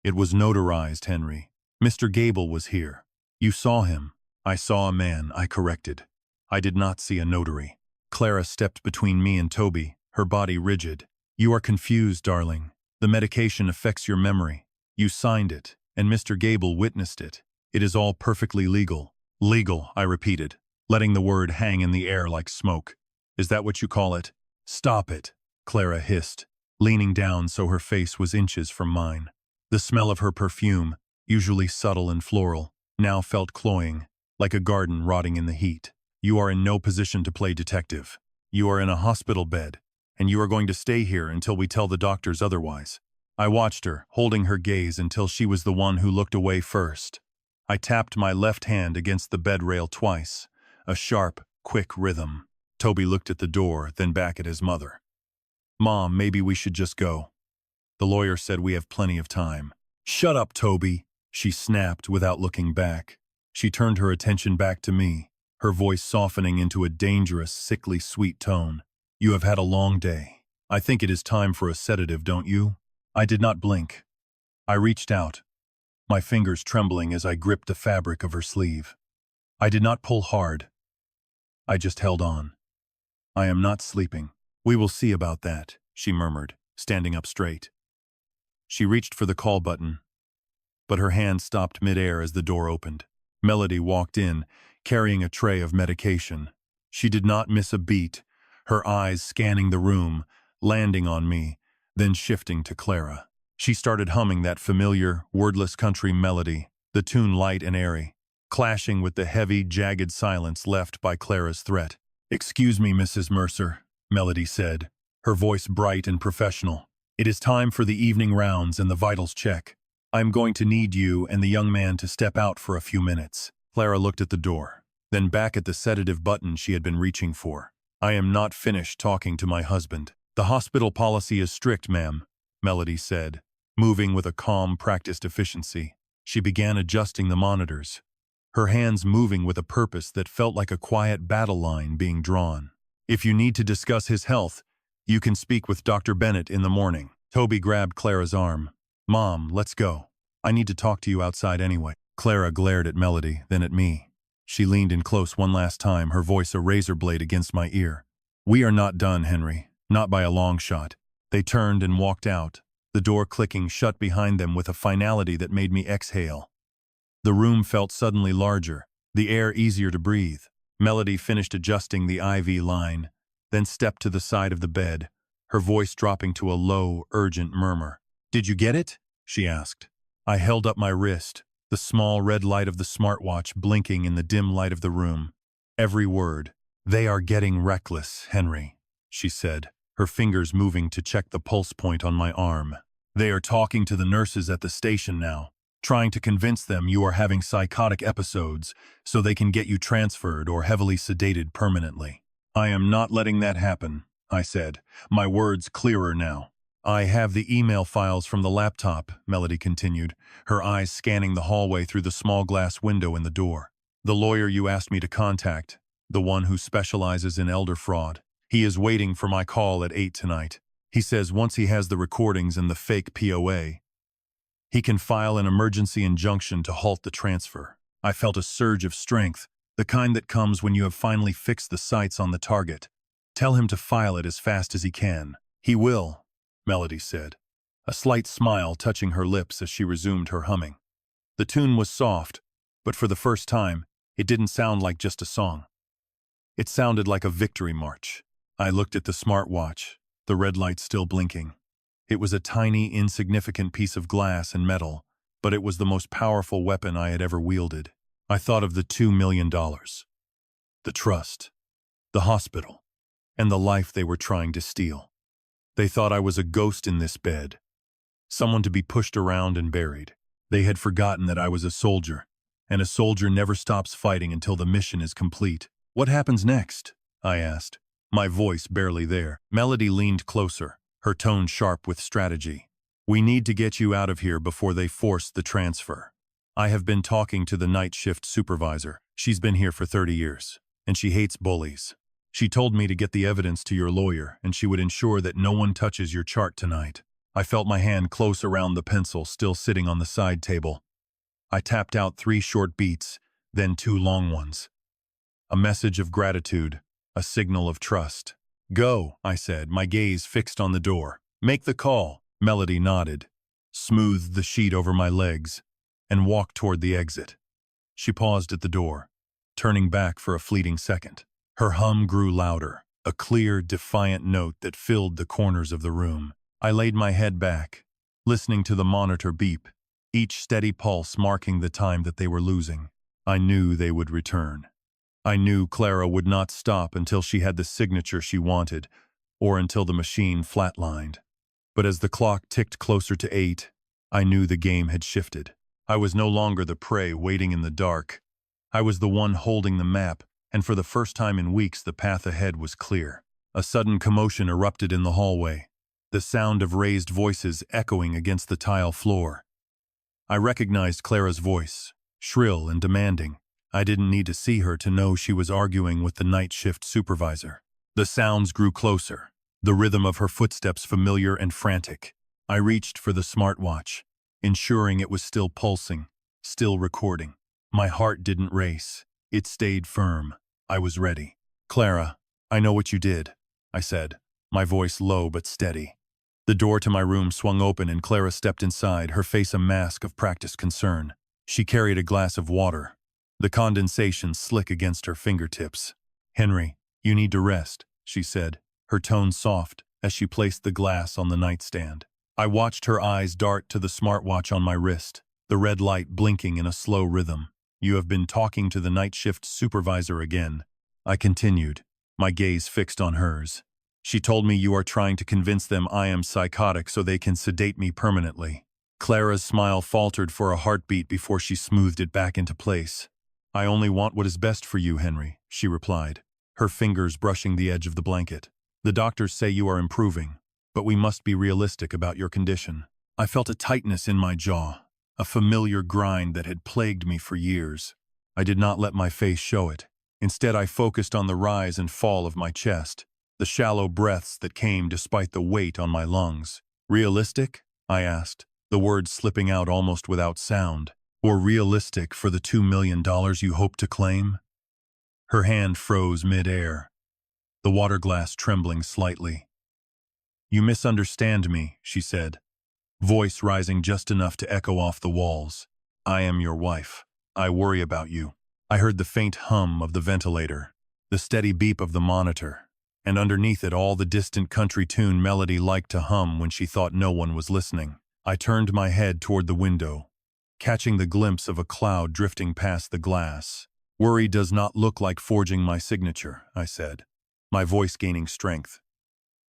"It was notarized, Henry. Mr. Gable was here. You saw him." "I saw a man," I corrected. "I did not see a notary." Clara stepped between me and Toby, her body rigid. "You are confused, darling. The medication affects your memory. You signed it, and Mr. Gable witnessed it. It is all perfectly legal." "Legal," I repeated, letting the word hang in the air like smoke. "Is that what you call it?" "Stop it," Clara hissed, leaning down so her face was inches from mine. The smell of her perfume, usually subtle and floral, now felt cloying, like a garden rotting in the heat. "You are in no position to play detective. You are in a hospital bed, and you are going to stay here until we tell the doctors otherwise." I watched her, holding her gaze until she was the one who looked away first. I tapped my left hand against the bed rail twice, a sharp, quick rhythm. Toby looked at the door, then back at his mother. "Mom, maybe we should just go. The lawyer said we have plenty of time." "Shut up, Toby," she snapped without looking back. She turned her attention back to me, her voice softening into a dangerous, sickly sweet tone. You have had a long day. I think it is time for a sedative, don't you? I did not blink. I reached out, my fingers trembling as I gripped the fabric of her sleeve. I did not pull hard. I just held on. I am not sleeping. We will see about that, she murmured, standing up straight. She reached for the call button, but her hand stopped midair as the door opened. Melody walked in, carrying a tray of medication. She did not miss a beat, her eyes scanning the room, landing on me, then shifting to Clara. She started humming that familiar, wordless country melody, the tune light and airy, clashing with the heavy, jagged silence left by Clara's threat. "Excuse me, Mrs. Mercer," Melody said, her voice bright and professional. "It is time for the evening rounds and the vitals check. I am going to need you and the young man to step out for a few minutes." Clara looked at the door, then back at the sedative button she had been reaching for. "I am not finished talking to my husband. The hospital policy is strict, ma'am," Melody said, moving with a calm, practiced efficiency. She began adjusting the monitors, her hands moving with a purpose that felt like a quiet battle line being drawn. "If you need to discuss his health, you can speak with Dr. Bennett in the morning." Toby grabbed Clara's arm. "Mom, let's go. I need to talk to you outside anyway." Clara glared at Melody, then at me. She leaned in close one last time, her voice a razor blade against my ear. "We are not done, Henry. Not by a long shot." They turned and walked out, the door clicking shut behind them with a finality that made me exhale. The room felt suddenly larger, the air easier to breathe. Melody finished adjusting the IV line, then stepped to the side of the bed, her voice dropping to a low, urgent murmur. "Did you get it?" she asked. I held up my wrist, the small red light of the smartwatch blinking in the dim light of the room. Every word. "They are getting reckless, Henry," she said, her fingers moving to check the pulse point on my arm. "They are talking to the nurses at the station now, trying to convince them you are having psychotic episodes so they can get you transferred or heavily sedated permanently." "I am not letting that happen," I said, my words clearer now. "I have the email files from the laptop," Melody continued, her eyes scanning the hallway through the small glass window in the door. "The lawyer you asked me to contact, the one who specializes in elder fraud, he is waiting for my call at 8 tonight. He says once he has the recordings and the fake POA, he can file an emergency injunction to halt the transfer." I felt a surge of strength, the kind that comes when you have finally fixed the sights on the target. "Tell him to file it as fast as he can." "He will," Melody said, a slight smile touching her lips as she resumed her humming. The tune was soft, but for the first time, it didn't sound like just a song. It sounded like a victory march. I looked at the smartwatch, the red light still blinking. It was a tiny, insignificant piece of glass and metal, but it was the most powerful weapon I had ever wielded. I thought of the $2 million, the trust, the hospital, and the life they were trying to steal. They thought I was a ghost in this bed, someone to be pushed around and buried. They had forgotten that I was a soldier, and a soldier never stops fighting until the mission is complete. "What happens next?" I asked, my voice barely there. Melody leaned closer, her tone sharp with strategy. "We need to get you out of here before they force the transfer. I have been talking to the night shift supervisor. She's been here for 30 years, and she hates bullies. She told me to get the evidence to your lawyer, and she would ensure that no one touches your chart tonight." I felt my hand close around the pencil still sitting on the side table. I tapped out 3 short beats, then 2 long ones. A message of gratitude, a signal of trust. "Go," I said, my gaze fixed on the door. "Make the call." Melody nodded, smoothed the sheet over my legs, and walked toward the exit. She paused at the door, turning back for a fleeting second. Her hum grew louder, a clear, defiant note that filled the corners of the room. I laid my head back, listening to the monitor beep, each steady pulse marking the time that they were losing. I knew they would return. I knew Clara would not stop until she had the signature she wanted, or until the machine flatlined. But as the clock ticked closer to 8, I knew the game had shifted. I was no longer the prey waiting in the dark. I was the one holding the map, and for the first time in weeks the path ahead was clear. A sudden commotion erupted in the hallway, the sound of raised voices echoing against the tile floor. I recognized Clara's voice, shrill and demanding. I didn't need to see her to know she was arguing with the night shift supervisor. The sounds grew closer, the rhythm of her footsteps familiar and frantic. I reached for the smartwatch, ensuring it was still pulsing, still recording. My heart didn't race. It stayed firm. I was ready. "Clara, I know what you did," I said, my voice low but steady. The door to my room swung open and Clara stepped inside, her face a mask of practiced concern. She carried a glass of water, the condensation slick against her fingertips. "Henry, you need to rest," she said, her tone soft as she placed the glass on the nightstand. I watched her eyes dart to the smartwatch on my wrist, the red light blinking in a slow rhythm. "You have been talking to the night shift supervisor again," I continued, my gaze fixed on hers. "She told me you are trying to convince them I am psychotic so they can sedate me permanently." Clara's smile faltered for a heartbeat before she smoothed it back into place. "I only want what is best for you, Henry," she replied, her fingers brushing the edge of the blanket. "The doctors say you are improving, but we must be realistic about your condition." I felt a tightness in my jaw, a familiar grind that had plagued me for years. I did not let my face show it. Instead, I focused on the rise and fall of my chest, the shallow breaths that came despite the weight on my lungs. "Realistic?" I asked, the words slipping out almost without sound. "Or realistic for the $2 million you hope to claim?" Her hand froze mid-air, the water glass trembling slightly. "You misunderstand me," she said, voice rising just enough to echo off the walls. "I am your wife. I worry about you." I heard the faint hum of the ventilator, the steady beep of the monitor, and underneath it all the distant country tune Melody liked to hum when she thought no one was listening. I turned my head toward the window, catching the glimpse of a cloud drifting past the glass. "Worry does not look like forging my signature," I said, my voice gaining strength.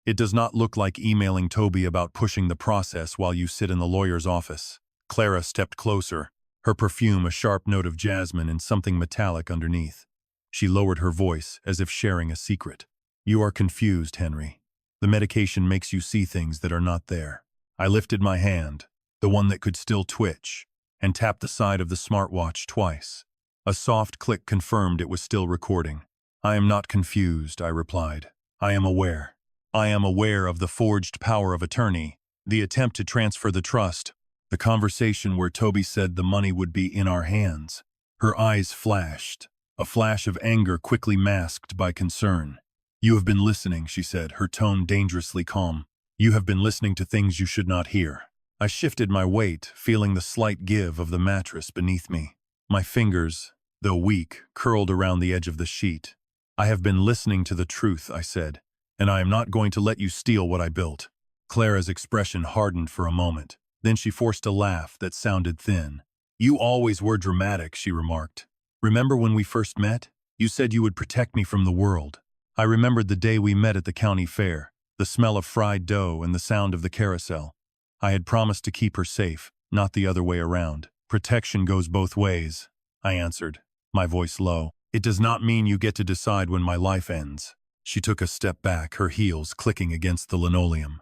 "It does not look like emailing Toby about pushing the process while you sit in the lawyer's office." Clara stepped closer, her perfume a sharp note of jasmine and something metallic underneath. She lowered her voice as if sharing a secret. "You are confused, Henry. The medication makes you see things that are not there." I lifted my hand, the one that could still twitch, and tapped the side of the smartwatch twice. A soft click confirmed it was still recording. "I am not confused," I replied. "I am aware. I am aware of the forged power of attorney, the attempt to transfer the trust, the conversation where Toby said the money would be in our hands." Her eyes flashed, a flash of anger quickly masked by concern. "You have been listening," she said, her tone dangerously calm. "You have been listening to things you should not hear." I shifted my weight, feeling the slight give of the mattress beneath me. My fingers, though weak, curled around the edge of the sheet. "I have been listening to the truth," I said, "and I am not going to let you steal what I built." Clara's expression hardened for a moment. Then she forced a laugh that sounded thin. "You always were dramatic," she remarked. "Remember when we first met? You said you would protect me from the world." I remembered the day we met at the county fair, the smell of fried dough and the sound of the carousel. I had promised to keep her safe, not the other way around. "Protection goes both ways," I answered, my voice low. "It does not mean you get to decide when my life ends." She took a step back, her heels clicking against the linoleum.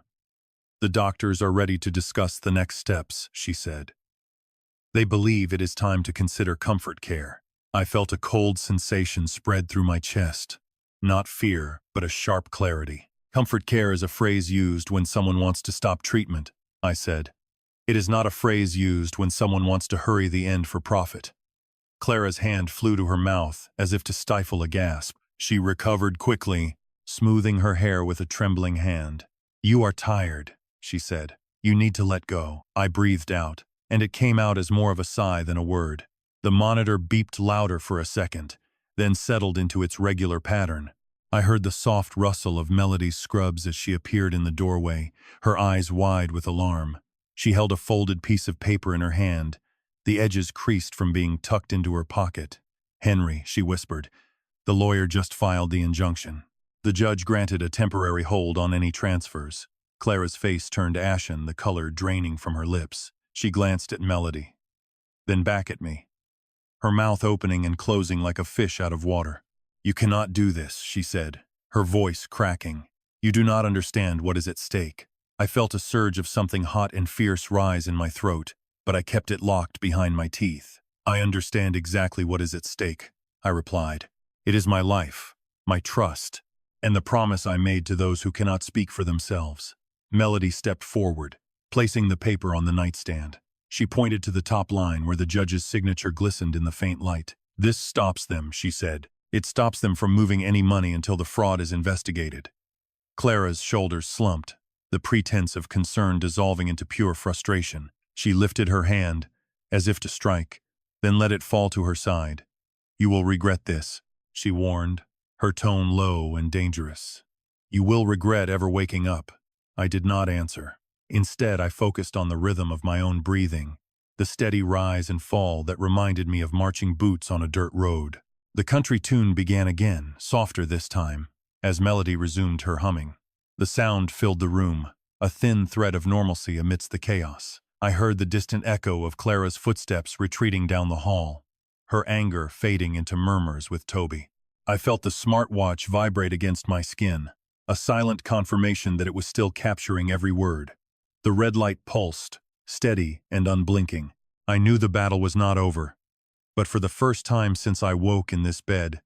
"The doctors are ready to discuss the next steps," she said. "They believe it is time to consider comfort care." I felt a cold sensation spread through my chest. Not fear, but a sharp clarity. "Comfort care is a phrase used when someone wants to stop treatment," I said. "It is not a phrase used when someone wants to hurry the end for profit." Clara's hand flew to her mouth, as if to stifle a gasp. She recovered quickly, smoothing her hair with a trembling hand. "You are tired," she said. "You need to let go." I breathed out, and it came out as more of a sigh than a word. The monitor beeped louder for a second, then settled into its regular pattern. I heard the soft rustle of Melody's scrubs as she appeared in the doorway, her eyes wide with alarm. She held a folded piece of paper in her hand, the edges creased from being tucked into her pocket. "Henry," she whispered, "the lawyer just filed the injunction. The judge granted a temporary hold on any transfers." Clara's face turned ashen, the color draining from her lips. She glanced at Melody, then back at me, her mouth opening and closing like a fish out of water. "You cannot do this," she said, her voice cracking. "You do not understand what is at stake." I felt a surge of something hot and fierce rise in my throat. but I kept it locked behind my teeth. I understand exactly what is at stake, I replied. It is my life, my trust, and the promise I made to those who cannot speak for themselves. Melody stepped forward, placing the paper on the nightstand. She pointed to the top line where the judge's signature glistened in the faint light. This stops them, she said. It stops them from moving any money until the fraud is investigated. Clara's shoulders slumped, the pretense of concern dissolving into pure frustration. She lifted her hand, as if to strike, then let it fall to her side. You will regret this, she warned, her tone low and dangerous. You will regret ever waking up. I did not answer. Instead, I focused on the rhythm of my own breathing, the steady rise and fall that reminded me of marching boots on a dirt road. The country tune began again, softer this time, as Melody resumed her humming. The sound filled the room, a thin thread of normalcy amidst the chaos. I heard the distant echo of Clara's footsteps retreating down the hall, her anger fading into murmurs with Toby. I felt the smartwatch vibrate against my skin, a silent confirmation that it was still capturing every word. The red light pulsed, steady and unblinking. I knew the battle was not over, but for the first time since I woke in this bed,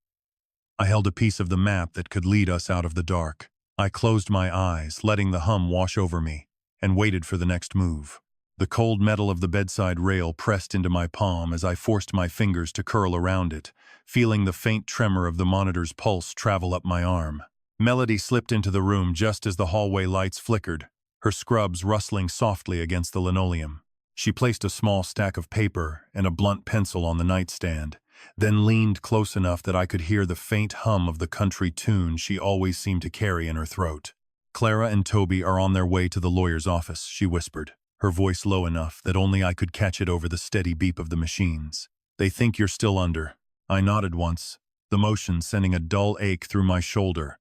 I held a piece of the map that could lead us out of the dark. I closed my eyes, letting the hum wash over me, and waited for the next move. The cold metal of the bedside rail pressed into my palm as I forced my fingers to curl around it, feeling the faint tremor of the monitor's pulse travel up my arm. Melody slipped into the room just as the hallway lights flickered, her scrubs rustling softly against the linoleum. She placed a small stack of paper and a blunt pencil on the nightstand, then leaned close enough that I could hear the faint hum of the country tune she always seemed to carry in her throat. Clara and Toby are on their way to the lawyer's office, she whispered, her voice low enough that only I could catch it over the steady beep of the machines. They think you're still under. I nodded once, the motion sending a dull ache through my shoulder,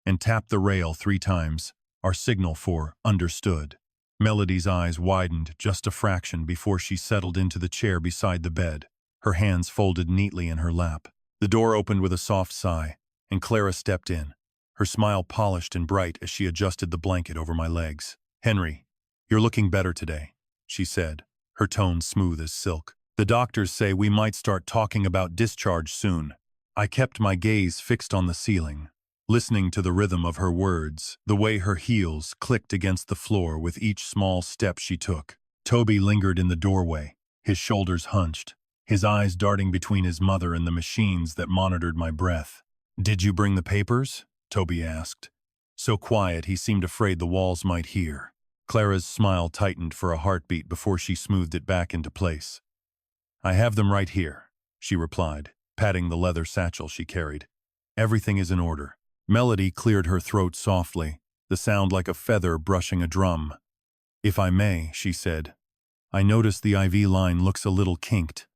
and tapped the rail 3 times, our signal for understood. Melody's eyes widened just a fraction before she settled into the chair beside the bed, her hands folded neatly in her lap. The door opened with a soft sigh, and Clara stepped in, her smile polished and bright as she adjusted the blanket over my legs. Henry, you're looking better today, she said, her tone smooth as silk. The doctors say we might start talking about discharge soon. I kept my gaze fixed on the ceiling, listening to the rhythm of her words, the way her heels clicked against the floor with each small step she took. Toby lingered in the doorway, his shoulders hunched, his eyes darting between his mother and the machines that monitored my breath. Did you bring the papers? Toby asked, so quiet he seemed afraid the walls might hear. Clara's smile tightened for a heartbeat before she smoothed it back into place. I have them right here, she replied, patting the leather satchel she carried. Everything is in order. Melody cleared her throat softly, the sound like a feather brushing a drum. If I may, she said, I notice the IV line looks a little kinked.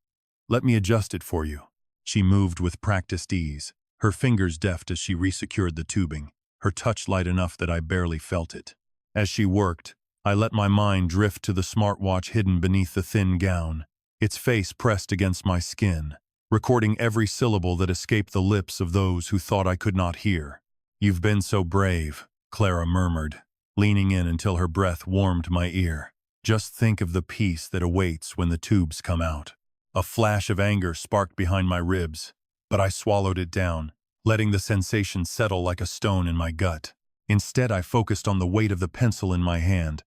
Let me adjust it for you. She moved with practiced ease, her fingers deft as she resecured the tubing, her touch light enough that I barely felt it. As she worked, I let my mind drift to the smartwatch hidden beneath the thin gown, its face pressed against my skin, recording every syllable that escaped the lips of those who thought I could not hear. You've been so brave, Clara murmured, leaning in until her breath warmed my ear. Just think of the peace that awaits when the tubes come out. A flash of anger sparked behind my ribs, but I swallowed it down, letting the sensation settle like a stone in my gut. Instead, I focused on the weight of the pencil in my hand,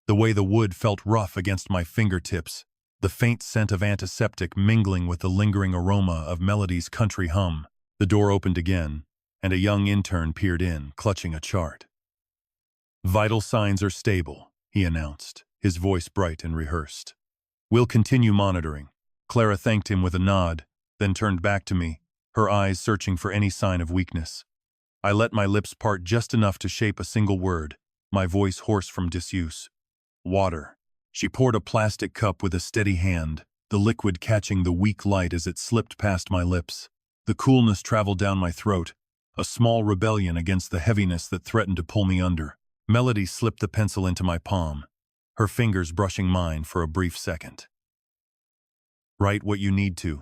the way the wood felt rough against my fingertips, the faint scent of antiseptic mingling with the lingering aroma of Melody's country hum. The door opened again, and a young intern peered in, clutching a chart. Vital signs are stable, he announced, his voice bright and rehearsed. We'll continue monitoring. Clara thanked him with a nod, then turned back to me, her eyes searching for any sign of weakness. I let my lips part just enough to shape a single word, my voice hoarse from disuse. Water. She poured a plastic cup with a steady hand, the liquid catching the weak light as it slipped past my lips. The coolness traveled down my throat, a small rebellion against the heaviness that threatened to pull me under. Melody slipped the pencil into my palm, her fingers brushing mine for a brief second. Write what you need to,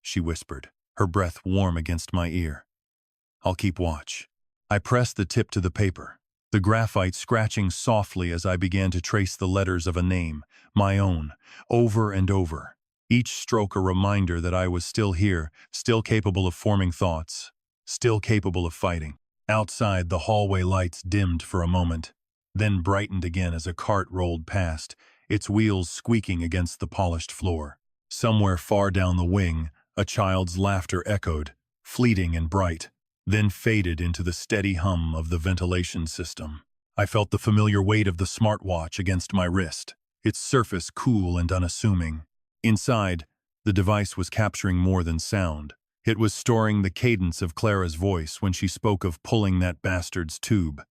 she whispered, her breath warm against my ear. I'll keep watch. I pressed the tip to the paper, the graphite scratching softly as I began to trace the letters of a name, my own, over and over. Each stroke a reminder that I was still here, still capable of forming thoughts, still capable of fighting. Outside, the hallway lights dimmed for a moment, then brightened again as a cart rolled past, its wheels squeaking against the polished floor. Somewhere far down the wing, a child's laughter echoed, fleeting and bright, then faded into the steady hum of the ventilation system. I felt the familiar weight of the smartwatch against my wrist, its surface cool and unassuming. Inside, the device was capturing more than sound. It was storing the cadence of Clara's voice when she spoke of pulling that bastard's tube.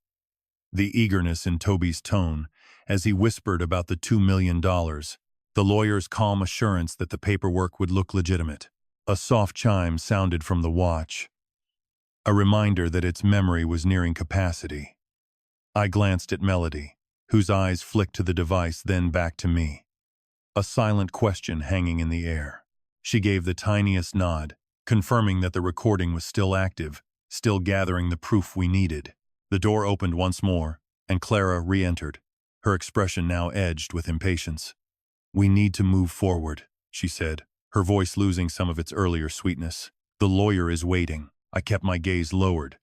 The eagerness in Toby's tone, as he whispered about the $2 million, the lawyer's calm assurance that the paperwork would look legitimate. A soft chime sounded from the watch, a reminder that its memory was nearing capacity. I glanced at Melody, whose eyes flicked to the device, then back to me. A silent question hanging in the air. She gave the tiniest nod, confirming that the recording was still active, still gathering the proof we needed. The door opened once more, and Clara re-entered, her expression now edged with impatience. "We need to move forward," she said, her voice losing some of its earlier sweetness. "The lawyer is waiting." I kept my gaze lowered,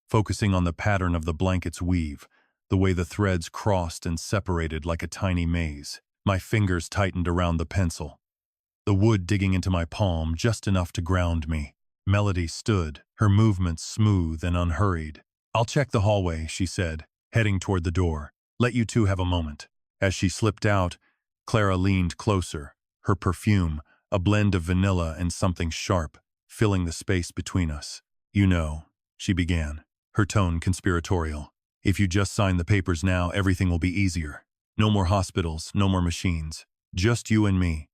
focusing on the pattern of the blanket's weave, the way the threads crossed and separated like a tiny maze. My fingers tightened around the pencil, the wood digging into my palm just enough to ground me. Melody stood, her movements smooth and unhurried. "I'll check the hallway," she said, heading toward the door. "Let you two have a moment." As she slipped out, Clara leaned closer, her perfume, a blend of vanilla and something sharp, filling the space between us. "You know," she began, her tone conspiratorial, "if you just sign the papers now, everything will be easier. No more hospitals, no more machines. Just you and me.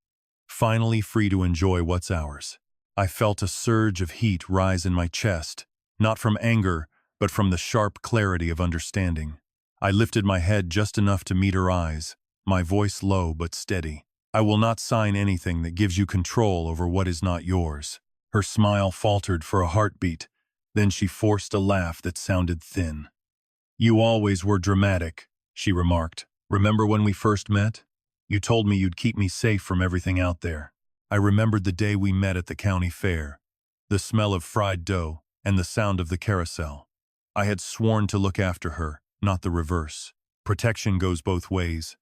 Finally free to enjoy what's ours." I felt a surge of heat rise in my chest, not from anger, but from the sharp clarity of understanding. I lifted my head just enough to meet her eyes, my voice low but steady. "I will not sign anything that gives you control over what is not yours." Her smile faltered for a heartbeat, then she forced a laugh that sounded thin. "You always were dramatic," she remarked. "Remember when we first met? You told me you'd keep me safe from everything out there." I remembered the day we met at the county fair, the smell of fried dough and the sound of the carousel. I had sworn to look after her, not the reverse. "Protection goes both ways,"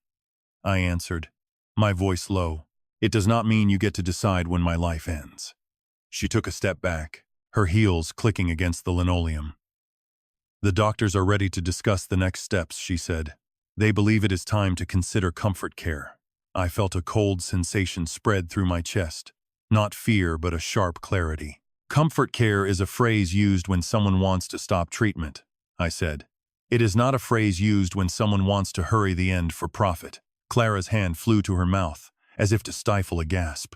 I answered, my voice low. "It does not mean you get to decide when my life ends." She took a step back, her heels clicking against the linoleum. "The doctors are ready to discuss the next steps," she said. "They believe it is time to consider comfort care." I felt a cold sensation spread through my chest, not fear but a sharp clarity. "Comfort care is a phrase used when someone wants to stop treatment," I said. "It is not a phrase used when someone wants to hurry the end for profit." Clara's hand flew to her mouth, as if to stifle a gasp.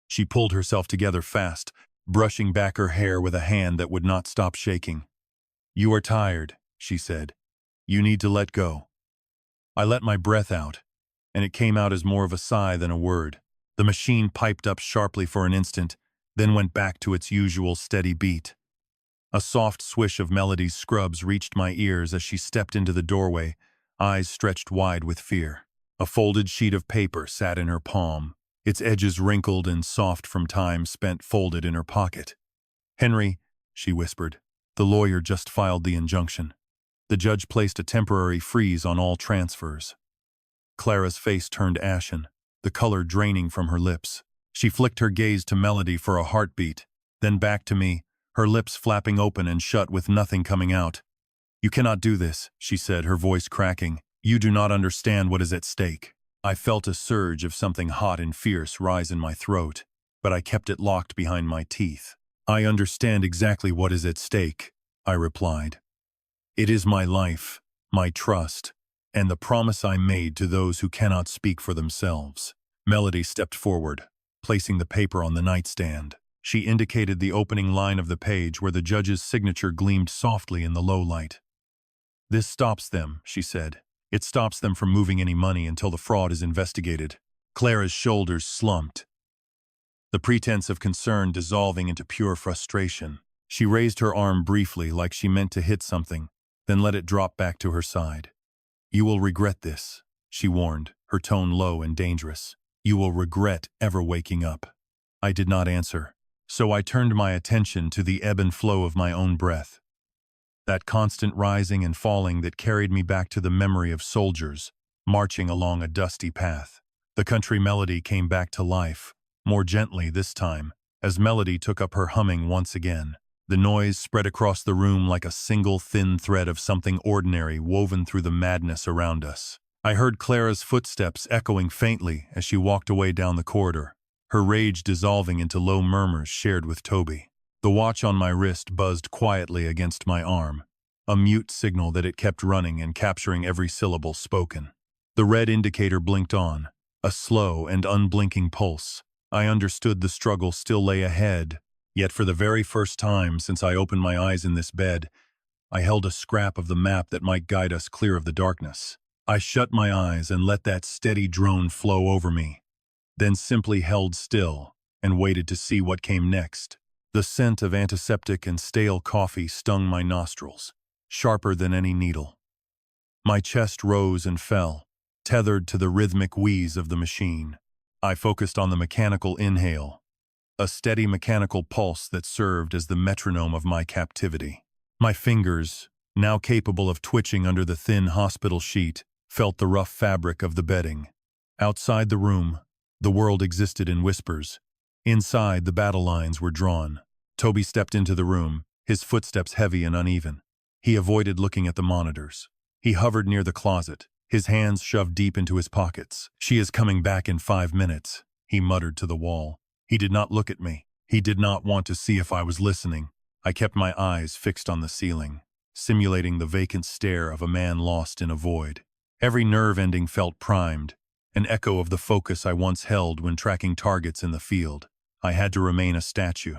She pulled herself together fast, brushing back her hair with a hand that would not stop shaking. "You are tired," she said. "You need to let go." I let my breath out, and it came out as more of a sigh than a word. The machine piped up sharply for an instant, then went back to its usual steady beat. A soft swish of Melody's scrubs reached my ears as she stepped into the doorway, eyes stretched wide with fear. A folded sheet of paper sat in her palm, its edges wrinkled and soft from time spent folded in her pocket. "Henry," she whispered, "the lawyer just filed the injunction. The judge placed a temporary freeze on all transfers." Clara's face turned ashen, the color draining from her lips. She flicked her gaze to Melody for a heartbeat, then back to me, her lips flapping open and shut with nothing coming out. "You cannot do this," she said, her voice cracking. "You do not understand what is at stake." I felt a surge of something hot and fierce rise in my throat, but I kept it locked behind my teeth. "I understand exactly what is at stake," I replied. "It is my life, my trust, and the promise I made to those who cannot speak for themselves." Melody stepped forward, placing the paper on the nightstand. She indicated the opening line of the page where the judge's signature gleamed softly in the low light. "This stops them," she said. "It stops them from moving any money until the fraud is investigated." Clara's shoulders slumped, the pretense of concern dissolving into pure frustration. She raised her arm briefly like she meant to hit something, then let it drop back to her side. "You will regret this," she warned, her tone low and dangerous. "You will regret ever waking up." I did not answer, so I turned my attention to the ebb and flow of my own breath. That constant rising and falling that carried me back to the memory of soldiers marching along a dusty path. The country melody came back to life, more gently this time, as Melody took up her humming once again. The noise spread across the room like a single thin thread of something ordinary woven through the madness around us. I heard Clara's footsteps echoing faintly as she walked away down the corridor, her rage dissolving into low murmurs shared with Toby. The watch on my wrist buzzed quietly against my arm, a mute signal that it kept running and capturing every syllable spoken. The red indicator blinked on, a slow and unblinking pulse. I understood the struggle still lay ahead, yet for the very first time since I opened my eyes in this bed, I held a scrap of the map that might guide us clear of the darkness. I shut my eyes and let that steady drone flow over me, then simply held still and waited to see what came next. The scent of antiseptic and stale coffee stung my nostrils, sharper than any needle. My chest rose and fell, tethered to the rhythmic wheeze of the machine. I focused on the mechanical inhale, a steady mechanical pulse that served as the metronome of my captivity. My fingers, now capable of twitching under the thin hospital sheet, felt the rough fabric of the bedding. Outside the room, the world existed in whispers. Inside, the battle lines were drawn. Toby stepped into the room, his footsteps heavy and uneven. He avoided looking at the monitors. He hovered near the closet, his hands shoved deep into his pockets. "She is coming back in 5 minutes," he muttered to the wall. He did not look at me. He did not want to see if I was listening. I kept my eyes fixed on the ceiling, simulating the vacant stare of a man lost in a void. Every nerve ending felt primed, an echo of the focus I once held when tracking targets in the field. I had to remain a statue.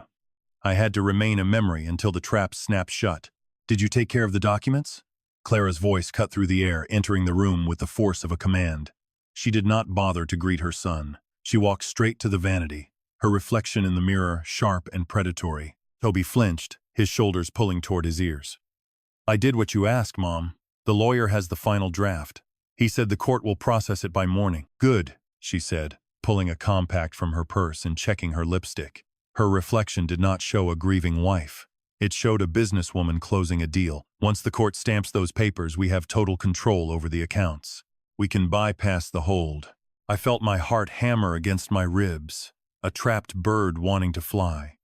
I had to remain a memory until the trap snapped shut. "Did you take care of the documents?" Clara's voice cut through the air, entering the room with the force of a command. She did not bother to greet her son. She walked straight to the vanity, her reflection in the mirror sharp and predatory. Toby flinched, his shoulders pulling toward his ears. "I did what you asked, Mom. The lawyer has the final draft. He said the court will process it by morning." "Good," she said, pulling a compact from her purse and checking her lipstick. Her reflection did not show a grieving wife. It showed a businesswoman closing a deal. "Once the court stamps those papers, we have total control over the accounts. We can bypass the hold." I felt my heart hammer against my ribs, a trapped bird wanting to fly.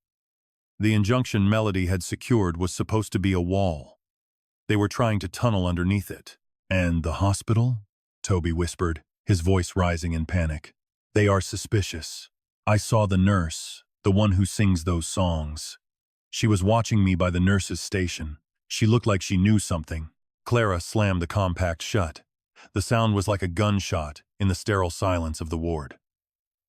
The injunction Melody had secured was supposed to be a wall. They were trying to tunnel underneath it. "And the hospital?" Toby whispered, his voice rising in panic. "They are suspicious. I saw the nurse, the one who sings those songs. She was watching me by the nurse's station. She looked like she knew something." Clara slammed the compact shut. The sound was like a gunshot in the sterile silence of the ward.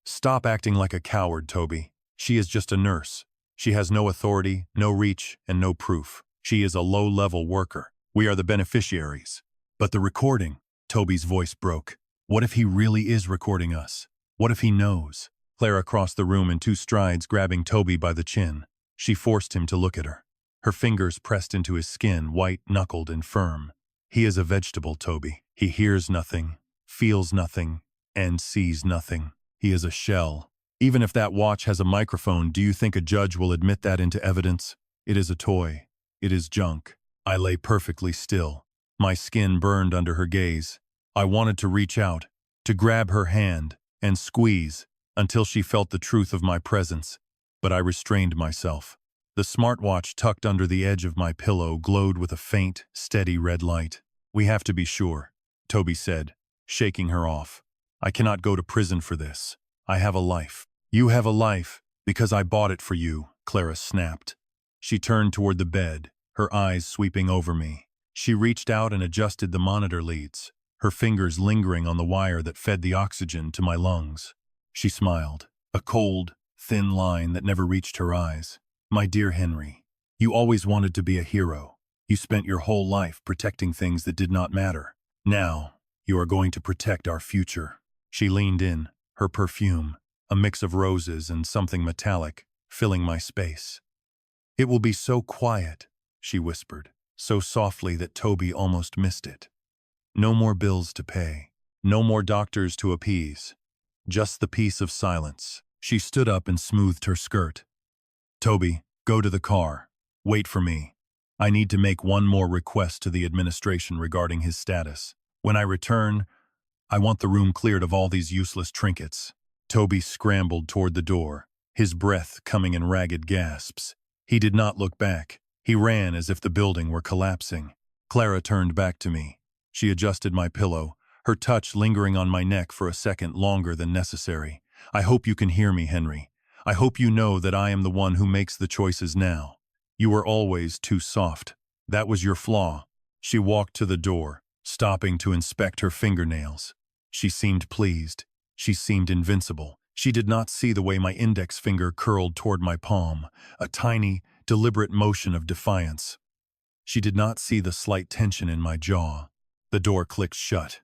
"Stop acting like a coward, Toby. She is just a nurse. She has no authority, no reach, and no proof. She is a low-level worker. We are the beneficiaries." "But the recording," Toby's voice broke. "What if he really is recording us? What if he knows?" Clara crossed the room in 2 strides, grabbing Toby by the chin. She forced him to look at her. Her fingers pressed into his skin, white-knuckled and firm. "He is a vegetable, Toby. He hears nothing, feels nothing, and sees nothing. He is a shell. Even if that watch has a microphone, do you think a judge will admit that into evidence? It is a toy. It is junk." I lay perfectly still. My skin burned under her gaze. I wanted to reach out, to grab her hand, and squeeze, until she felt the truth of my presence. But I restrained myself. The smartwatch tucked under the edge of my pillow glowed with a faint, steady red light. "We have to be sure," Toby said, shaking her off. "I cannot go to prison for this. I have a life." "You have a life because I bought it for you," Clara snapped. She turned toward the bed, her eyes sweeping over me. She reached out and adjusted the monitor leads, her fingers lingering on the wire that fed the oxygen to my lungs. She smiled, a cold, thin line that never reached her eyes. "My dear Henry, you always wanted to be a hero. You spent your whole life protecting things that did not matter. Now, you are going to protect our future." She leaned in, her perfume, a mix of roses and something metallic, filling my space. "It will be so quiet," she whispered. so softly that Toby almost missed it. No more bills to pay. No more doctors to appease. Just the peace of silence. She stood up and smoothed her skirt. Toby, go to the car. Wait for me. I need to make one more request to the administration regarding his status. When I return, I want the room cleared of all these useless trinkets. Toby scrambled toward the door, his breath coming in ragged gasps. He did not look back. He ran as if the building were collapsing. Clara turned back to me. She adjusted my pillow, her touch lingering on my neck for a second longer than necessary. I hope you can hear me, Henry. I hope you know that I am the one who makes the choices now. You were always too soft. That was your flaw. She walked to the door, stopping to inspect her fingernails. She seemed pleased. She seemed invincible. She did not see the way my index finger curled toward my palm, a tiny, deliberate motion of defiance. She did not see the slight tension in my jaw. The door clicked shut.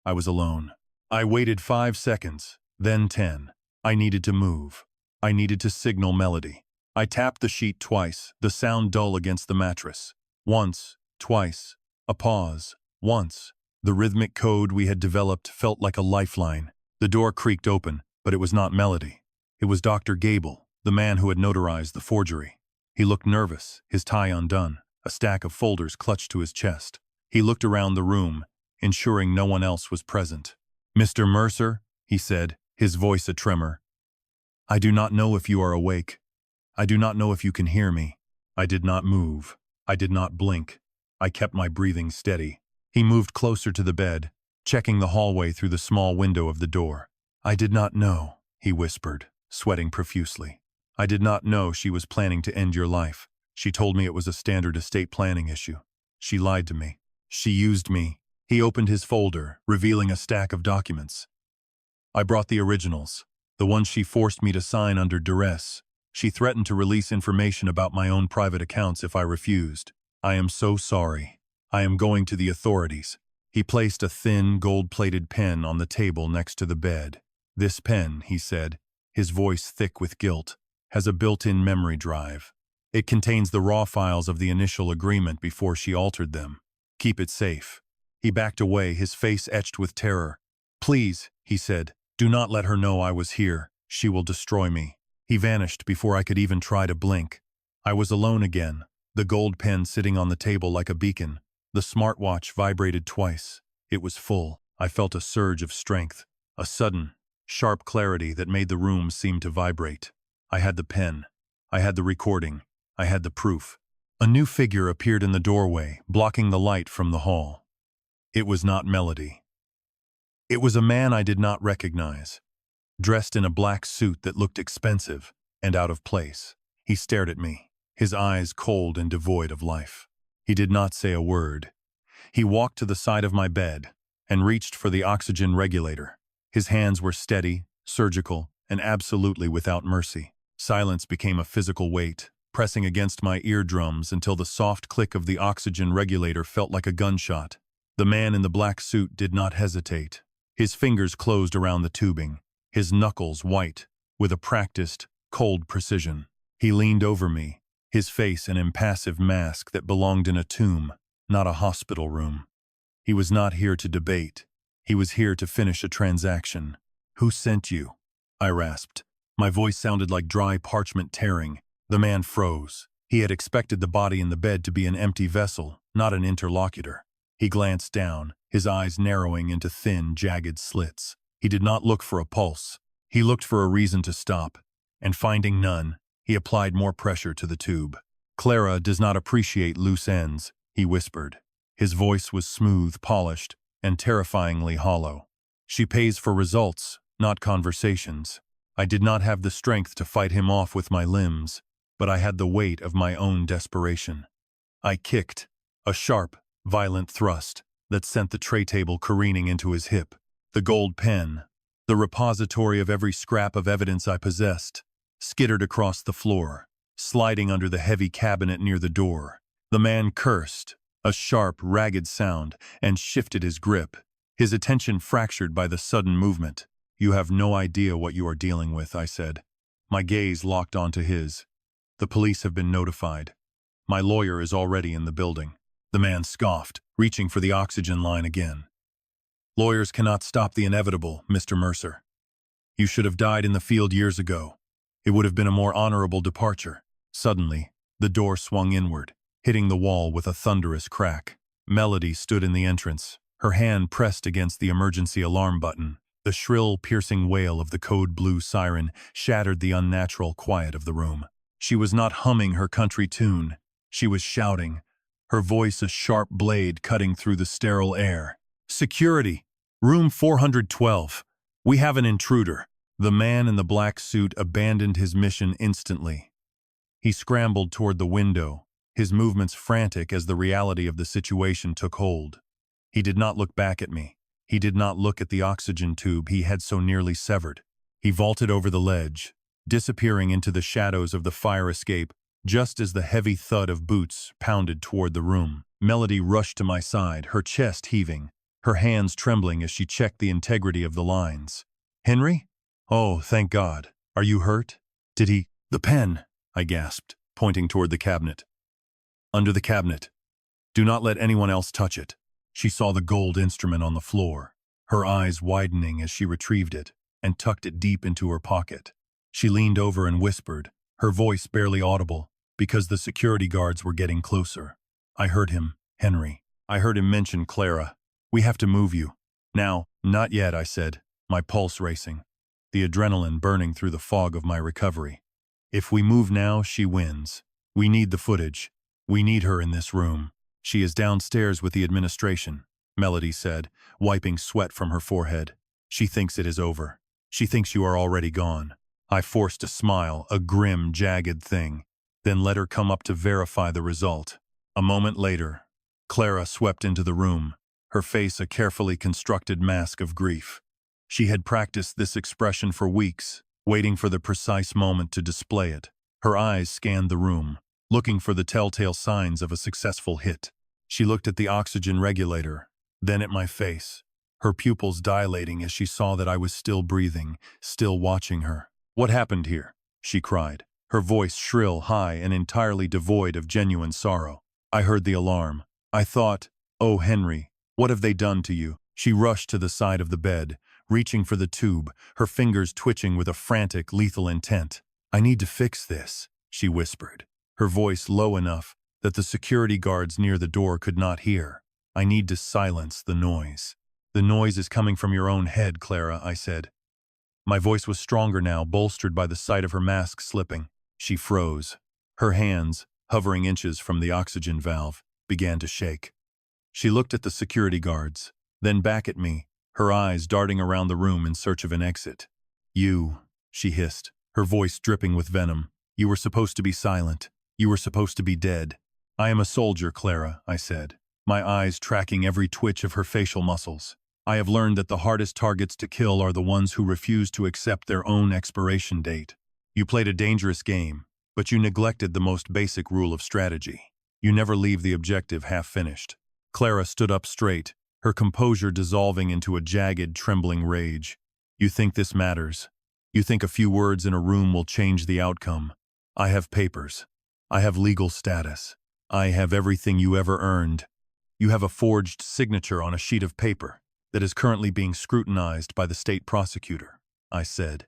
I was alone. I waited 5 seconds, then 10. I needed to move. I needed to signal Melody. I tapped the sheet twice, the sound dull against the mattress. Once, twice, a pause, once. The rhythmic code we had developed felt like a lifeline. The door creaked open, but it was not Melody. It was Dr. Gable, the man who had notarized the forgery. He looked nervous, his tie undone, a stack of folders clutched to his chest. He looked around the room, ensuring no one else was present. "Mr. Mercer," he said, his voice a tremor. "I do not know if you are awake. I do not know if you can hear me." I did not move. I did not blink. I kept my breathing steady. He moved closer to the bed, checking the hallway through the small window of the door. "I did not know," he whispered, sweating profusely. "I did not know she was planning to end your life. She told me it was a standard estate planning issue. She lied to me. She used me." He opened his folder, revealing a stack of documents. "I brought the originals, the ones she forced me to sign under duress. She threatened to release information about my own private accounts if I refused. I am so sorry. I am going to the authorities." He placed a thin, gold-plated pen on the table next to the bed. "This pen," he said, his voice thick with guilt, "has a built-in memory drive. It contains the raw files of the initial agreement before she altered them. Keep it safe." He backed away, his face etched with terror. "Please," he said, "do not let her know I was here. She will destroy me." He vanished before I could even try to blink. I was alone again, the gold pen sitting on the table like a beacon. The smartwatch vibrated twice. It was full. I felt a surge of strength, a sudden, sharp clarity that made the room seem to vibrate. I had the pen. I had the recording. I had the proof. A new figure appeared in the doorway, blocking the light from the hall. It was not Melody. It was a man I did not recognize, dressed in a black suit that looked expensive and out of place. He stared at me, his eyes cold and devoid of life. He did not say a word. He walked to the side of my bed and reached for the oxygen regulator. His hands were steady, surgical, and absolutely without mercy. Silence became a physical weight, pressing against my eardrums until the soft click of the oxygen regulator felt like a gunshot. The man in the black suit did not hesitate. His fingers closed around the tubing, his knuckles white, with a practiced, cold precision. He leaned over me, his face an impassive mask that belonged in a tomb, not a hospital room. He was not here to debate. He was here to finish a transaction. "Who sent you?" I rasped. My voice sounded like dry parchment tearing. The man froze. He had expected the body in the bed to be an empty vessel, not an interlocutor. He glanced down, his eyes narrowing into thin, jagged slits. He did not look for a pulse. He looked for a reason to stop, and finding none, he applied more pressure to the tube. "Clara does not appreciate loose ends," he whispered. His voice was smooth, polished, and terrifyingly hollow. "She pays for results, not conversations." I did not have the strength to fight him off with my limbs, but I had the weight of my own desperation. I kicked, a sharp, violent thrust that sent the tray table careening into his hip. The gold pen, the repository of every scrap of evidence I possessed, skittered across the floor, sliding under the heavy cabinet near the door. The man cursed, a sharp, ragged sound, and shifted his grip, his attention fractured by the sudden movement. "You have no idea what you are dealing with," I said. My gaze locked onto his. "The police have been notified. My lawyer is already in the building." The man scoffed, reaching for the oxygen line again. Lawyers cannot stop the inevitable, Mr. Mercer. You should have died in the field years ago. It would have been a more honorable departure. Suddenly, the door swung inward, hitting the wall with a thunderous crack. Melody stood in the entrance, her hand pressed against the emergency alarm button. The shrill, piercing wail of the code blue siren shattered the unnatural quiet of the room. She was not humming her country tune. She was shouting, her voice a sharp blade cutting through the sterile air. "Security! Room 412. We have an intruder." The man in the black suit abandoned his mission instantly. He scrambled toward the window, his movements frantic as the reality of the situation took hold. He did not look back at me. He did not look at the oxygen tube he had so nearly severed. He vaulted over the ledge, disappearing into the shadows of the fire escape just as the heavy thud of boots pounded toward the room. Melody rushed to my side, her chest heaving, her hands trembling as she checked the integrity of the lines. "Henry? Oh, thank God. Are you hurt? Did he—" "The pen," I gasped, pointing toward the cabinet. "Under the cabinet. Do not let anyone else touch it." She saw the gold instrument on the floor, her eyes widening as she retrieved it and tucked it deep into her pocket. She leaned over and whispered, her voice barely audible, because the security guards were getting closer. "I heard him, Henry. I heard him mention Clara. We have to move you." "Now." "Not yet," I said, my pulse racing, the adrenaline burning through the fog of my recovery. "If we move now, she wins. We need the footage. We need her in this room." "She is downstairs with the administration," Melody said, wiping sweat from her forehead. "She thinks it is over. She thinks you are already gone." I forced a smile, a grim, jagged thing, then let her come up to verify the result. A moment later, Clara swept into the room, her face a carefully constructed mask of grief. She had practiced this expression for weeks, waiting for the precise moment to display it. Her eyes scanned the room, looking for the telltale signs of a successful hit. She looked at the oxygen regulator, then at my face, her pupils dilating as she saw that I was still breathing, still watching her. "What happened here?" she cried, her voice shrill, high, and entirely devoid of genuine sorrow. "I heard the alarm. I thought, oh, Henry, what have they done to you?" She rushed to the side of the bed, reaching for the tube, her fingers twitching with a frantic, lethal intent. "I need to fix this," she whispered, her voice low enough that the security guards near the door could not hear. "I need to silence the noise." "The noise is coming from your own head, Clara," I said. My voice was stronger now, bolstered by the sight of her mask slipping. She froze. Her hands, hovering inches from the oxygen valve, began to shake. She looked at the security guards, then back at me, her eyes darting around the room in search of an exit. "You," she hissed, her voice dripping with venom. "You were supposed to be silent. You were supposed to be dead." "I am a soldier, Clara," I said, my eyes tracking every twitch of her facial muscles. "I have learned that the hardest targets to kill are the ones who refuse to accept their own expiration date. You played a dangerous game, but you neglected the most basic rule of strategy. You never leave the objective half-finished." Clara stood up straight, her composure dissolving into a jagged, trembling rage. "You think this matters? You think a few words in a room will change the outcome? I have papers. I have legal status. I have everything you ever earned. You have a forged signature on a sheet of paper that is currently being scrutinized by the state prosecutor," I said.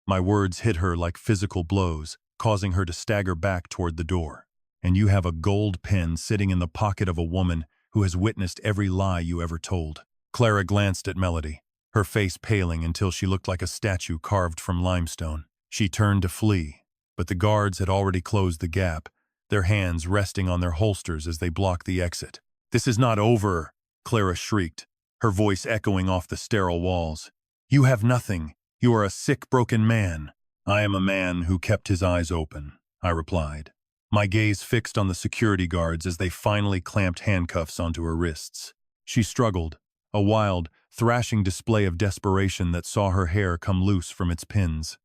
My words hit her like physical blows, causing her to stagger back toward the door. "And you have a gold pen sitting in the pocket of a woman who has witnessed every lie you ever told." Clara glanced at Melody, her face paling until she looked like a statue carved from limestone. She turned to flee, but the guards had already closed the gap, their hands resting on their holsters as they blocked the exit. "This is not over," Clara shrieked, her voice echoing off the sterile walls. "You have nothing. You are a sick, broken man." "I am a man who kept his eyes open," I replied, my gaze fixed on the security guards as they finally clamped handcuffs onto her wrists. She struggled, a wild, thrashing display of desperation that saw her hair come loose from its pins.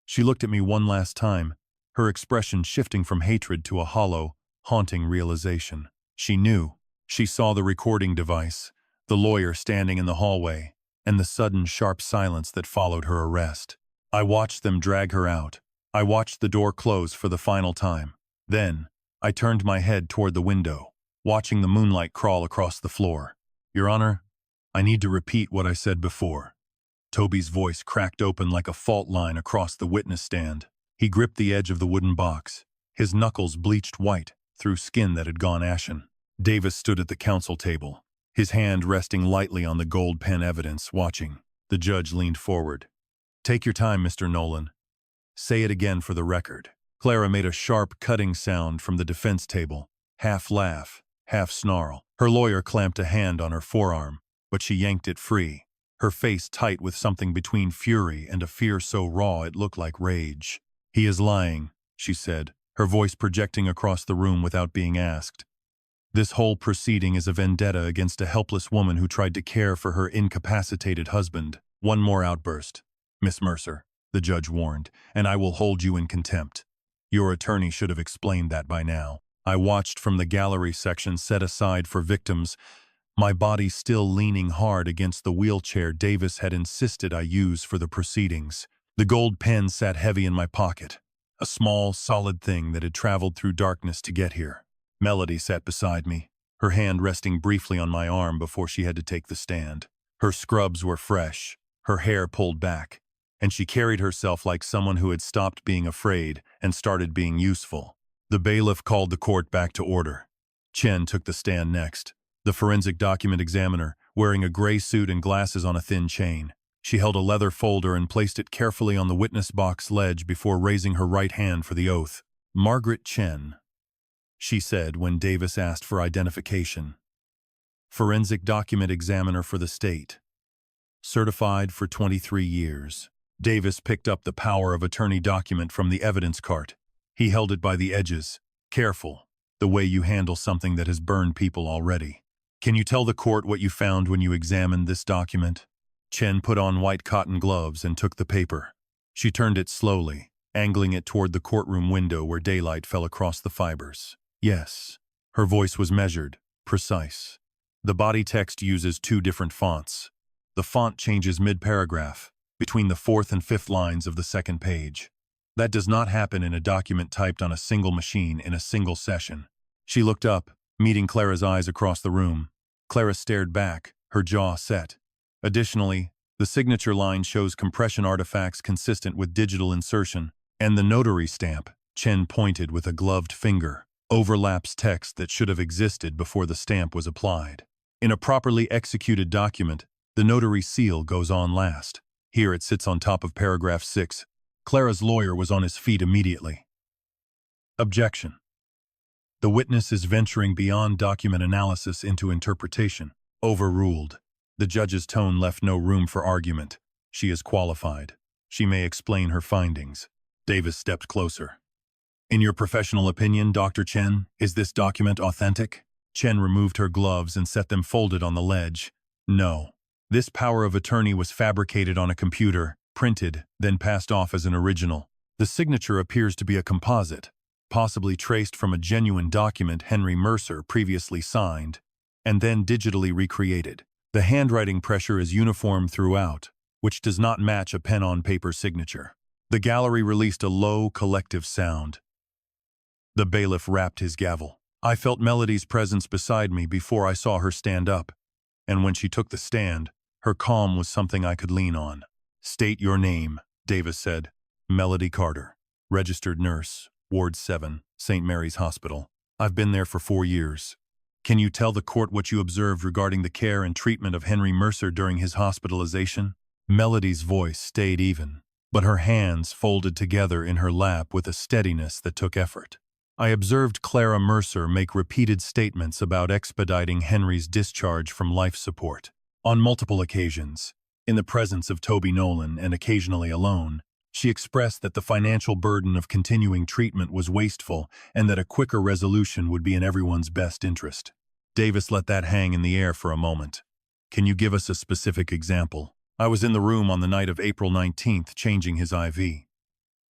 She looked at me one last time, her expression shifting from hatred to a hollow, haunting realization. She knew. She saw the recording device, the lawyer standing in the hallway, and the sudden, sharp silence that followed her arrest. I watched them drag her out. I watched the door close for the final time. Then, I turned my head toward the window. watching the moonlight crawl across the floor. Your Honor, I need to repeat what I said before. Toby's voice cracked open like a fault line across the witness stand. He gripped the edge of the wooden box, his knuckles bleached white through skin that had gone ashen. Davis stood at the counsel table, his hand resting lightly on the gold pen evidence, watching. The judge leaned forward. Take your time, Mr. Nolan. Say it again for the record. Clara made a sharp, cutting sound from the defense table, half laugh, half snarl. Her lawyer clamped a hand on her forearm, but she yanked it free, her face tight with something between fury and a fear so raw it looked like rage. He is lying, she said, her voice projecting across the room without being asked. This whole proceeding is a vendetta against a helpless woman who tried to care for her incapacitated husband. One more outburst, Miss Mercer, the judge warned, and I will hold you in contempt. Your attorney should have explained that by now. I watched from the gallery section set aside for victims, my body still leaning hard against the wheelchair Davis had insisted I use for the proceedings. The gold pen sat heavy in my pocket, a small, solid thing that had traveled through darkness to get here. Melody sat beside me, her hand resting briefly on my arm before she had to take the stand. Her scrubs were fresh, her hair pulled back, and she carried herself like someone who had stopped being afraid and started being useful. The bailiff called the court back to order. Chen took the stand next, the forensic document examiner, wearing a gray suit and glasses on a thin chain. She held a leather folder and placed it carefully on the witness box ledge before raising her right hand for the oath. Margaret Chen, she said when Davis asked for identification. Forensic document examiner for the state. Certified for 23 years. Davis picked up the power of attorney document from the evidence cart. He held it by the edges, careful, the way you handle something that has burned people already. Can you tell the court what you found when you examined this document? Chen put on white cotton gloves and took the paper. She turned it slowly, angling it toward the courtroom window where daylight fell across the fibers. Yes. Her voice was measured, precise. The body text uses 2 different fonts. The font changes mid-paragraph, between the 4th and 5th lines of the 2nd page. That does not happen in a document typed on a single machine in a single session. She looked up, meeting Clara's eyes across the room. Clara stared back, her jaw set. Additionally, the signature line shows compression artifacts consistent with digital insertion, and the notary stamp, Chen pointed with a gloved finger, overlaps text that should have existed before the stamp was applied. In a properly executed document, the notary seal goes on last. Here it sits on top of paragraph 6. Clara's lawyer was on his feet immediately. Objection. The witness is venturing beyond document analysis into interpretation. Overruled. The judge's tone left no room for argument. She is qualified. She may explain her findings. Davis stepped closer. In your professional opinion, Dr. Chen, is this document authentic? Chen removed her gloves and set them folded on the ledge. No. This power of attorney was fabricated on a computer, printed, then passed off as an original. The signature appears to be a composite, possibly traced from a genuine document Henry Mercer previously signed, and then digitally recreated. The handwriting pressure is uniform throughout, which does not match a pen-on-paper signature. The gallery released a low, collective sound. The bailiff rapped his gavel. I felt Melody's presence beside me before I saw her stand up, and when she took the stand, her calm was something I could lean on. State your name, Davis said. Melody Carter, registered nurse, Ward 7, St. Mary's Hospital. I've been there for 4 years. Can you tell the court what you observed regarding the care and treatment of Henry Mercer during his hospitalization? Melody's voice stayed even, but her hands folded together in her lap with a steadiness that took effort. I observed Clara Mercer make repeated statements about expediting Henry's discharge from life support. On multiple occasions, in the presence of Toby Nolan and occasionally alone, she expressed that the financial burden of continuing treatment was wasteful and that a quicker resolution would be in everyone's best interest. Davis let that hang in the air for a moment. Can you give us a specific example? I was in the room on the night of April 19th changing his IV.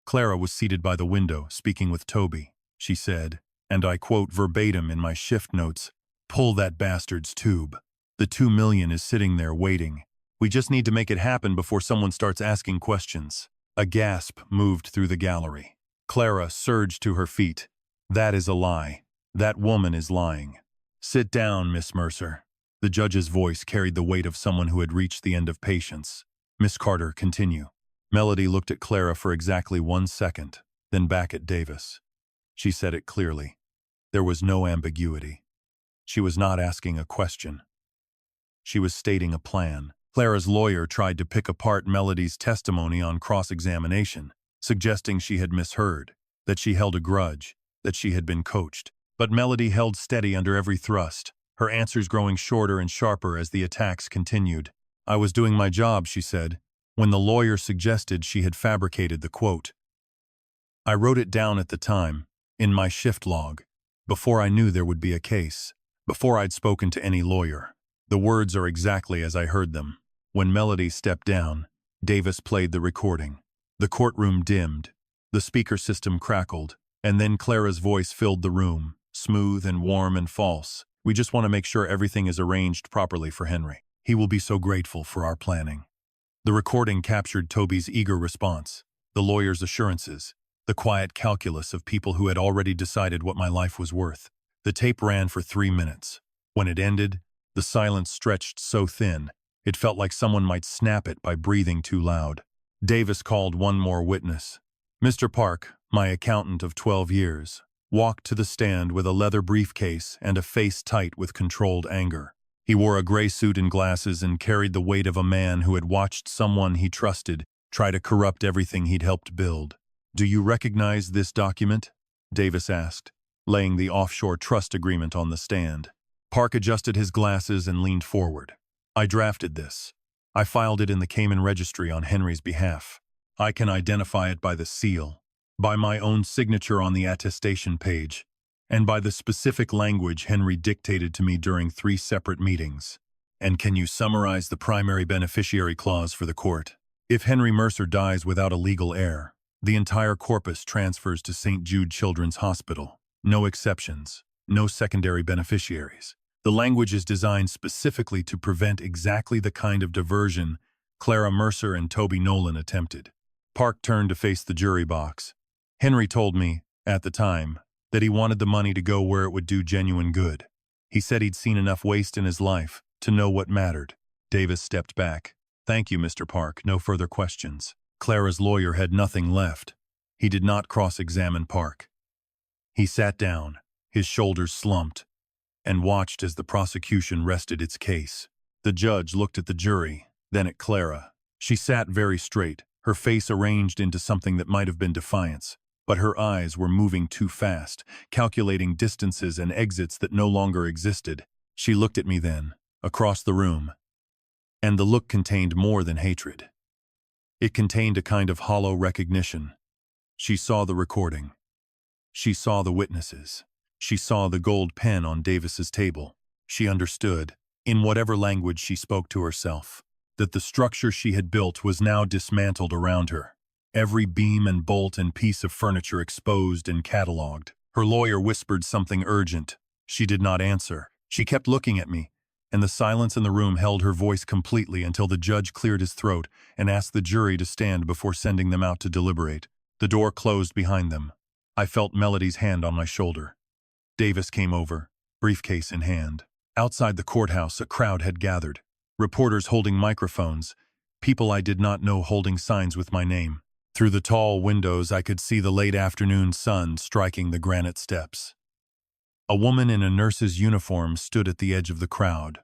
Clara was seated by the window, speaking with Toby. She said, and I quote verbatim in my shift notes, "Pull that bastard's tube. The 2 million is sitting there waiting. We just need to make it happen before someone starts asking questions." A gasp moved through the gallery. Clara surged to her feet. That is a lie. That woman is lying. "Sit down, Miss Mercer." The judge's voice carried the weight of someone who had reached the end of patience. "Miss Carter, continue." Melody looked at Clara for exactly 1 second, then back at Davis. She said it clearly. There was no ambiguity. She was not asking a question. She was stating a plan. Clara's lawyer tried to pick apart Melody's testimony on cross-examination, suggesting she had misheard, that she held a grudge, that she had been coached. But Melody held steady under every thrust, her answers growing shorter and sharper as the attacks continued. "I was doing my job," she said, when the lawyer suggested she had fabricated the quote. "I wrote it down at the time, in my shift log, before I knew there would be a case, before I'd spoken to any lawyer. The words are exactly as I heard them." When Melody stepped down, Davis played the recording. The courtroom dimmed, the speaker system crackled, and then Clara's voice filled the room, smooth and warm and false. "We just want to make sure everything is arranged properly for Henry. He will be so grateful for our planning." The recording captured Toby's eager response, the lawyer's assurances, the quiet calculus of people who had already decided what my life was worth. The tape ran for 3 minutes. When it ended, the silence stretched so thin, it felt like someone might snap it by breathing too loud. Davis called one more witness. Mr. Park, my accountant of 12 years, walked to the stand with a leather briefcase and a face tight with controlled anger. He wore a gray suit and glasses and carried the weight of a man who had watched someone he trusted try to corrupt everything he'd helped build. "Do you recognize this document?" Davis asked, laying the offshore trust agreement on the stand. Park adjusted his glasses and leaned forward. "I drafted this. I filed it in the Cayman registry on Henry's behalf. I can identify it by the seal, by my own signature on the attestation page, and by the specific language Henry dictated to me during 3 separate meetings. And can you summarize the primary beneficiary clause for the court? If Henry Mercer dies without a legal heir, the entire corpus transfers to St. Jude Children's Hospital. No exceptions, no secondary beneficiaries. The language is designed specifically to prevent exactly the kind of diversion Clara Mercer and Toby Nolan attempted." Park turned to face the jury box. "Henry told me, at the time, that he wanted the money to go where it would do genuine good. He said he'd seen enough waste in his life to know what mattered." Davis stepped back. "Thank you, Mr. Park. No further questions." Clara's lawyer had nothing left. He did not cross-examine Park. He sat down, his shoulders slumped, and watched as the prosecution rested its case. The judge looked at the jury, then at Clara. She sat very straight, her face arranged into something that might have been defiance, but her eyes were moving too fast, calculating distances and exits that no longer existed. She looked at me then, across the room, and the look contained more than hatred. It contained a kind of hollow recognition. She saw the recording. She saw the witnesses. She saw the gold pen on Davis's table. She understood, in whatever language she spoke to herself, that the structure she had built was now dismantled around her. Every beam and bolt and piece of furniture exposed and catalogued. Her lawyer whispered something urgent. She did not answer. She kept looking at me, and the silence in the room held her voice completely until the judge cleared his throat and asked the jury to stand before sending them out to deliberate. The door closed behind them. I felt Melody's hand on my shoulder. Davis came over, briefcase in hand. Outside the courthouse, a crowd had gathered. Reporters holding microphones, people I did not know holding signs with my name. Through the tall windows, I could see the late afternoon sun striking the granite steps. A woman in a nurse's uniform stood at the edge of the crowd,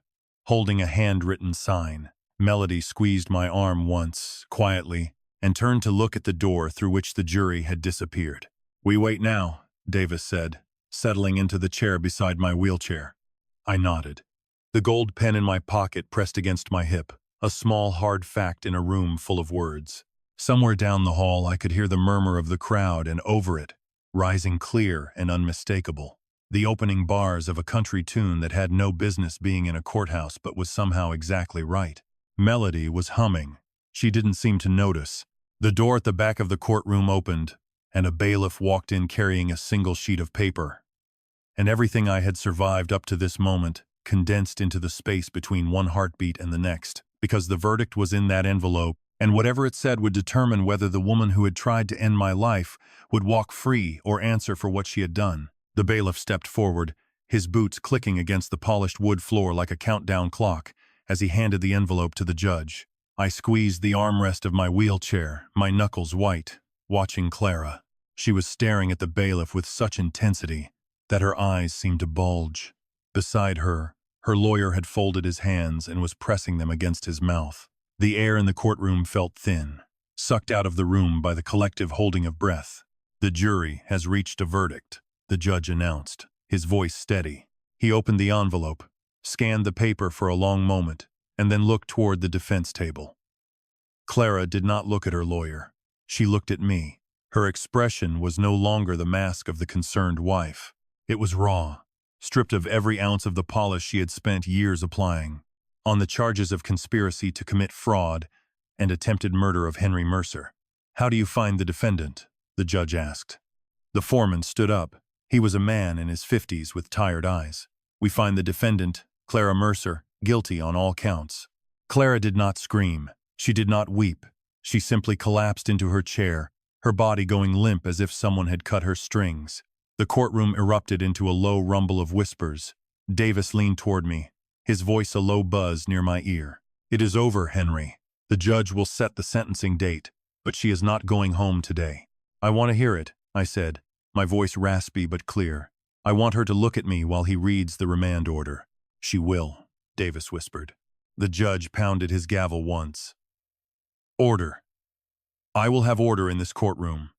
holding a handwritten sign. Melody squeezed my arm once, quietly, and turned to look at the door through which the jury had disappeared. "We wait now," Davis said, settling into the chair beside my wheelchair. I nodded. The gold pen in my pocket pressed against my hip, a small hard fact in a room full of words. Somewhere down the hall I could hear the murmur of the crowd, and over it, rising clear and unmistakable, the opening bars of a country tune that had no business being in a courthouse but was somehow exactly right. Melody was humming. She didn't seem to notice. The door at the back of the courtroom opened, and a bailiff walked in carrying a single sheet of paper. And everything I had survived up to this moment condensed into the space between one heartbeat and the next, because the verdict was in that envelope, and whatever it said would determine whether the woman who had tried to end my life would walk free or answer for what she had done. The bailiff stepped forward, his boots clicking against the polished wood floor like a countdown clock as he handed the envelope to the judge. I squeezed the armrest of my wheelchair, my knuckles white, watching Clara. She was staring at the bailiff with such intensity that her eyes seemed to bulge. Beside her, her lawyer had folded his hands and was pressing them against his mouth. The air in the courtroom felt thin, sucked out of the room by the collective holding of breath. "The jury has reached a verdict," the judge announced, his voice steady. He opened the envelope, scanned the paper for a long moment, and then looked toward the defense table. Clara did not look at her lawyer. She looked at me. Her expression was no longer the mask of the concerned wife. It was raw, stripped of every ounce of the polish she had spent years applying. On the charges of conspiracy to commit fraud and attempted murder of Henry Mercer. "How do you find the defendant?" the judge asked. The foreman stood up. He was a man in his 50s with tired eyes. "We find the defendant, Clara Mercer, guilty on all counts." Clara did not scream. She did not weep. She simply collapsed into her chair, her body going limp as if someone had cut her strings. The courtroom erupted into a low rumble of whispers. Davis leaned toward me, his voice a low buzz near my ear. "It is over, Henry. The judge will set the sentencing date, but she is not going home today." "I want to hear it," I said, my voice raspy but clear. "I want her to look at me while he reads the remand order." "She will," Davis whispered. The judge pounded his gavel once. "Order. I will have order in this courtroom.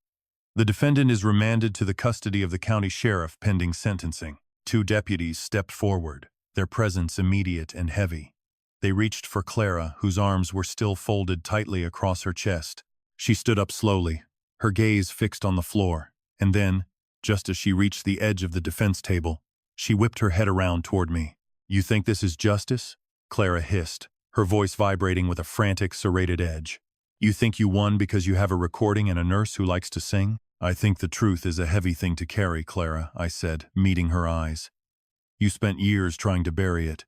The defendant is remanded to the custody of the county sheriff pending sentencing." Two deputies stepped forward, their presence immediate and heavy. They reached for Clara, whose arms were still folded tightly across her chest. She stood up slowly, her gaze fixed on the floor, and then, just as she reached the edge of the defense table, she whipped her head around toward me. "You think this is justice?" Clara hissed, her voice vibrating with a frantic, serrated edge. "You think you won because you have a recording and a nurse who likes to sing?" "I think the truth is a heavy thing to carry, Clara," I said, meeting her eyes. "You spent years trying to bury it.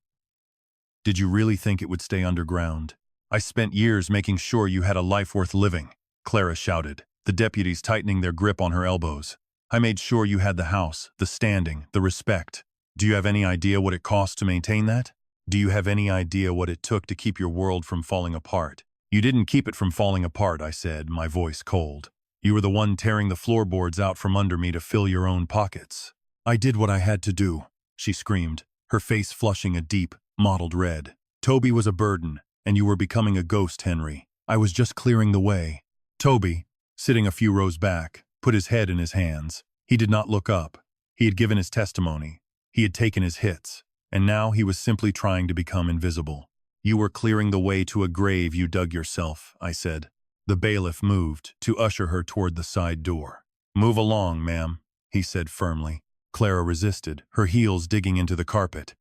Did you really think it would stay underground?" "I spent years making sure you had a life worth living," Clara shouted, the deputies tightening their grip on her elbows. "I made sure you had the house, the standing, the respect. Do you have any idea what it cost to maintain that? Do you have any idea what it took to keep your world from falling apart?" "You didn't keep it from falling apart," I said, my voice cold. "You were the one tearing the floorboards out from under me to fill your own pockets." "I did what I had to do," she screamed, her face flushing a deep, mottled red. "Toby was a burden, and you were becoming a ghost, Henry. I was just clearing the way." Toby, sitting a few rows back, put his head in his hands. He did not look up. He had given his testimony. He had taken his hits, and now he was simply trying to become invisible. "You were clearing the way to a grave you dug yourself," I said. The bailiff moved to usher her toward the side door. "Move along, ma'am," he said firmly. Clara resisted, her heels digging into the carpet.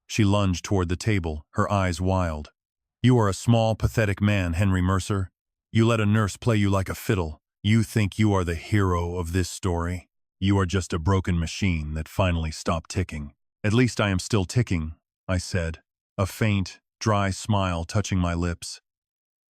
She lunged toward the table, her eyes wild. "You are a small, pathetic man, Henry Mercer. You let a nurse play you like a fiddle. You think you are the hero of this story. You are just a broken machine that finally stopped ticking." "At least I am still ticking," I said, a faint, dry smile touching my lips.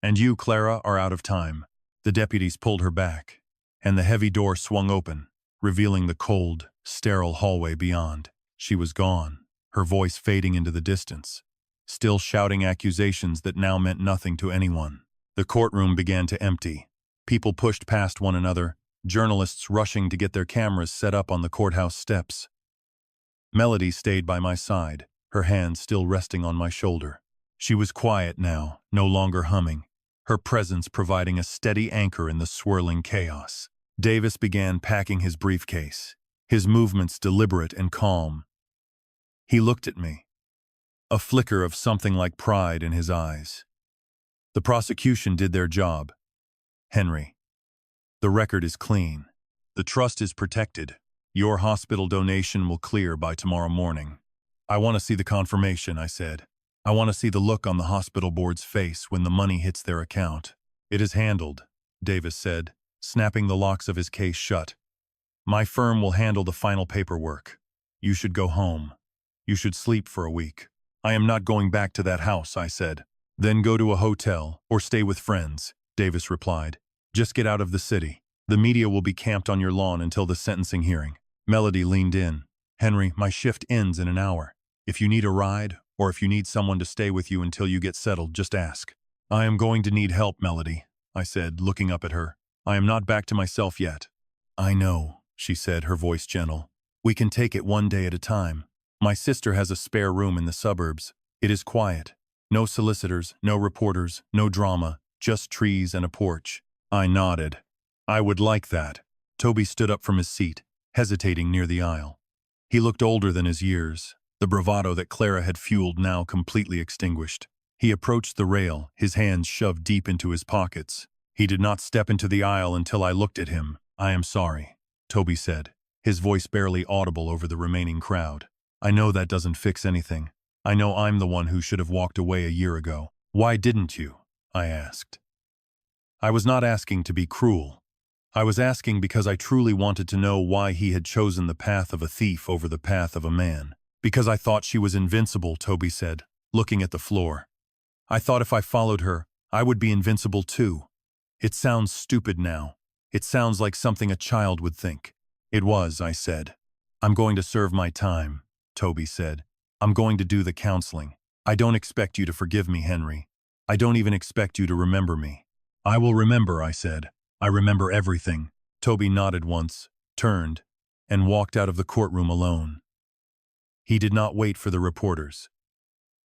"And you, Clara, are out of time." The deputies pulled her back, and the heavy door swung open, revealing the cold, sterile hallway beyond. She was gone, her voice fading into the distance, still shouting accusations that now meant nothing to anyone. The courtroom began to empty. People pushed past one another, journalists rushing to get their cameras set up on the courthouse steps. Melody stayed by my side, her hand still resting on my shoulder. She was quiet now, no longer humming, her presence providing a steady anchor in the swirling chaos. Davis began packing his briefcase, his movements deliberate and calm. He looked at me, a flicker of something like pride in his eyes. "The prosecution did their job, Henry. The record is clean. The trust is protected. Your hospital donation will clear by tomorrow morning." "I want to see the confirmation," I said. "I want to see the look on the hospital board's face when the money hits their account." "It is handled," Davis said, snapping the locks of his case shut. "My firm will handle the final paperwork. You should go home. You should sleep for a week." "I am not going back to that house," I said. "Then go to a hotel or stay with friends," Davis replied. "Just get out of the city. The media will be camped on your lawn until the sentencing hearing." Melody leaned in. Henry, my shift ends in an hour. If you need a ride, or if you need someone to stay with you until you get settled, just ask. I am going to need help, Melody, I said, looking up at her. I am not back to myself yet. I know, she said, her voice gentle. We can take it one day at a time. My sister has a spare room in the suburbs. It is quiet. No solicitors, no reporters, no drama, just trees and a porch. I nodded. I would like that. Toby stood up from his seat, hesitating near the aisle. He looked older than his years, the bravado that Clara had fueled now completely extinguished. He approached the rail, his hands shoved deep into his pockets. He did not step into the aisle until I looked at him. I am sorry, Toby said, his voice barely audible over the remaining crowd. I know that doesn't fix anything. I know I'm the one who should have walked away a year ago. Why didn't you? I asked. I was not asking to be cruel. I was asking because I truly wanted to know why he had chosen the path of a thief over the path of a man. Because I thought she was invincible, Toby said, looking at the floor. I thought if I followed her, I would be invincible too. It sounds stupid now. It sounds like something a child would think. It was, I said. I'm going to serve my time, Toby said. I'm going to do the counseling. I don't expect you to forgive me, Henry. I don't even expect you to remember me. I will remember, I said. I remember everything. Toby nodded once, turned, and walked out of the courtroom alone. He did not wait for the reporters.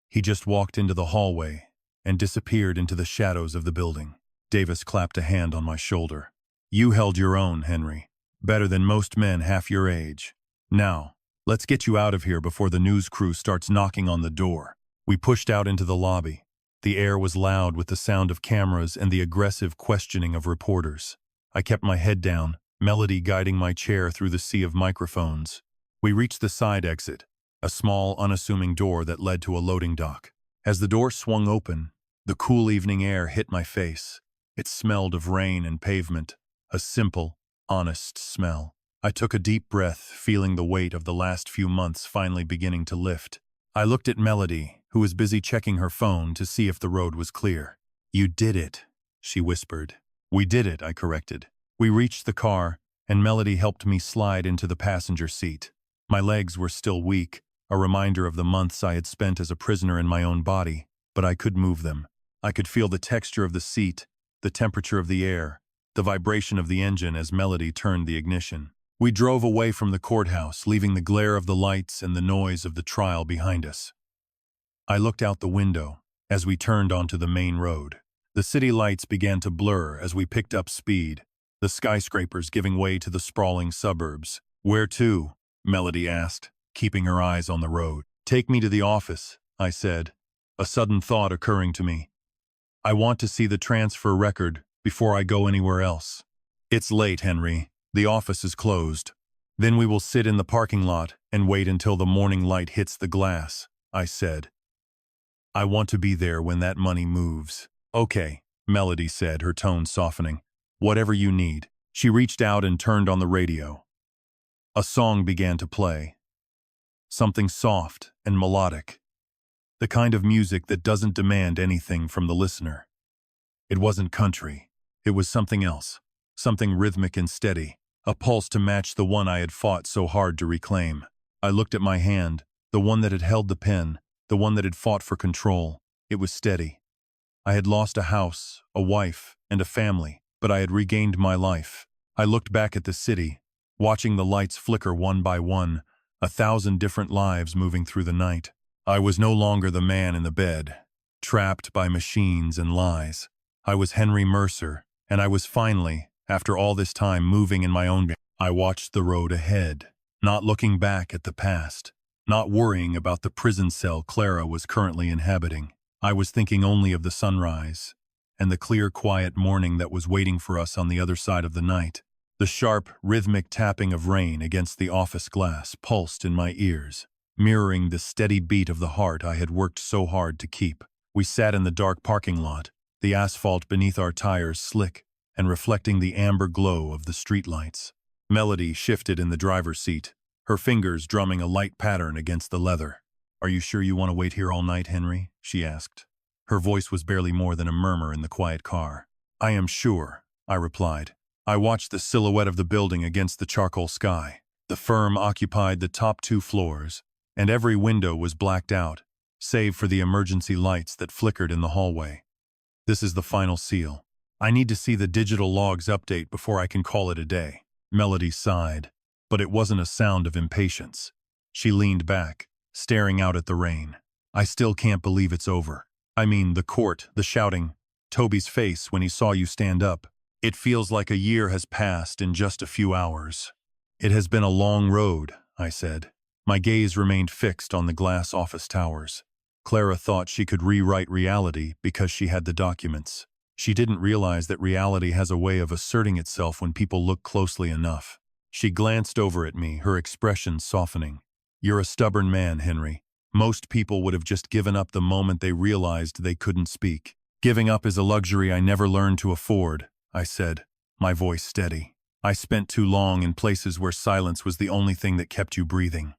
He just walked into the hallway and disappeared into the shadows of the building. Davis clapped a hand on my shoulder. You held your own, Henry. Better than most men half your age. Now, let's get you out of here before the news crew starts knocking on the door. We pushed out into the lobby. The air was loud with the sound of cameras and the aggressive questioning of reporters. I kept my head down, Melody guiding my chair through the sea of microphones. We reached the side exit, a small, unassuming door that led to a loading dock. As the door swung open, the cool evening air hit my face. It smelled of rain and pavement, a simple, honest smell. I took a deep breath, feeling the weight of the last few months finally beginning to lift. I looked at Melody, who was busy checking her phone to see if the road was clear. You did it, she whispered. We did it, I corrected. We reached the car, and Melody helped me slide into the passenger seat. My legs were still weak, a reminder of the months I had spent as a prisoner in my own body, but I could move them. I could feel the texture of the seat, the temperature of the air, the vibration of the engine as Melody turned the ignition. We drove away from the courthouse, leaving the glare of the lights and the noise of the trial behind us. I looked out the window as we turned onto the main road. The city lights began to blur as we picked up speed, the skyscrapers giving way to the sprawling suburbs. Where to? Melody asked, keeping her eyes on the road. Take me to the office, I said, a sudden thought occurring to me. I want to see the transfer record before I go anywhere else. It's late, Henry. The office is closed. Then we will sit in the parking lot and wait until the morning light hits the glass, I said. I want to be there when that money moves. Okay, Melody said, her tone softening. Whatever you need. She reached out and turned on the radio. A song began to play. Something soft and melodic. The kind of music that doesn't demand anything from the listener. It wasn't country. It was something else. Something rhythmic and steady. A pulse to match the one I had fought so hard to reclaim. I looked at my hand, the one that had held the pen, the one that had fought for control. It was steady. I had lost a house, a wife, and a family, but I had regained my life. I looked back at the city, watching the lights flicker one by one, 1,000 different lives moving through the night. I was no longer the man in the bed, trapped by machines and lies. I was Henry Mercer, and I was finally, after all this time, moving in my own. I watched the road ahead, not looking back at the past, not worrying about the prison cell Clara was currently inhabiting. I was thinking only of the sunrise and the clear, quiet morning that was waiting for us on the other side of the night. The sharp, rhythmic tapping of rain against the office glass pulsed in my ears, mirroring the steady beat of the heart I had worked so hard to keep. We sat in the dark parking lot, the asphalt beneath our tires slick and reflecting the amber glow of the streetlights. Melody shifted in the driver's seat, her fingers drumming a light pattern against the leather. Are you sure you want to wait here all night, Henry? She asked. Her voice was barely more than a murmur in the quiet car. I am sure, I replied. I watched the silhouette of the building against the charcoal sky. The firm occupied the top 2 floors, and every window was blacked out, save for the emergency lights that flickered in the hallway. This is the final seal. I need to see the digital logs update before I can call it a day. Melody sighed, but it wasn't a sound of impatience. She leaned back, staring out at the rain. I still can't believe it's over. I mean, the court, the shouting, Toby's face when he saw you stand up. It feels like a year has passed in just a few hours. It has been a long road, I said. My gaze remained fixed on the glass office towers. Clara thought she could rewrite reality because she had the documents. She didn't realize that reality has a way of asserting itself when people look closely enough. She glanced over at me, her expression softening. You're a stubborn man, Henry. Most people would have just given up the moment they realized they couldn't speak. Giving up is a luxury I never learned to afford, I said, my voice steady. I spent too long in places where silence was the only thing that kept you breathing.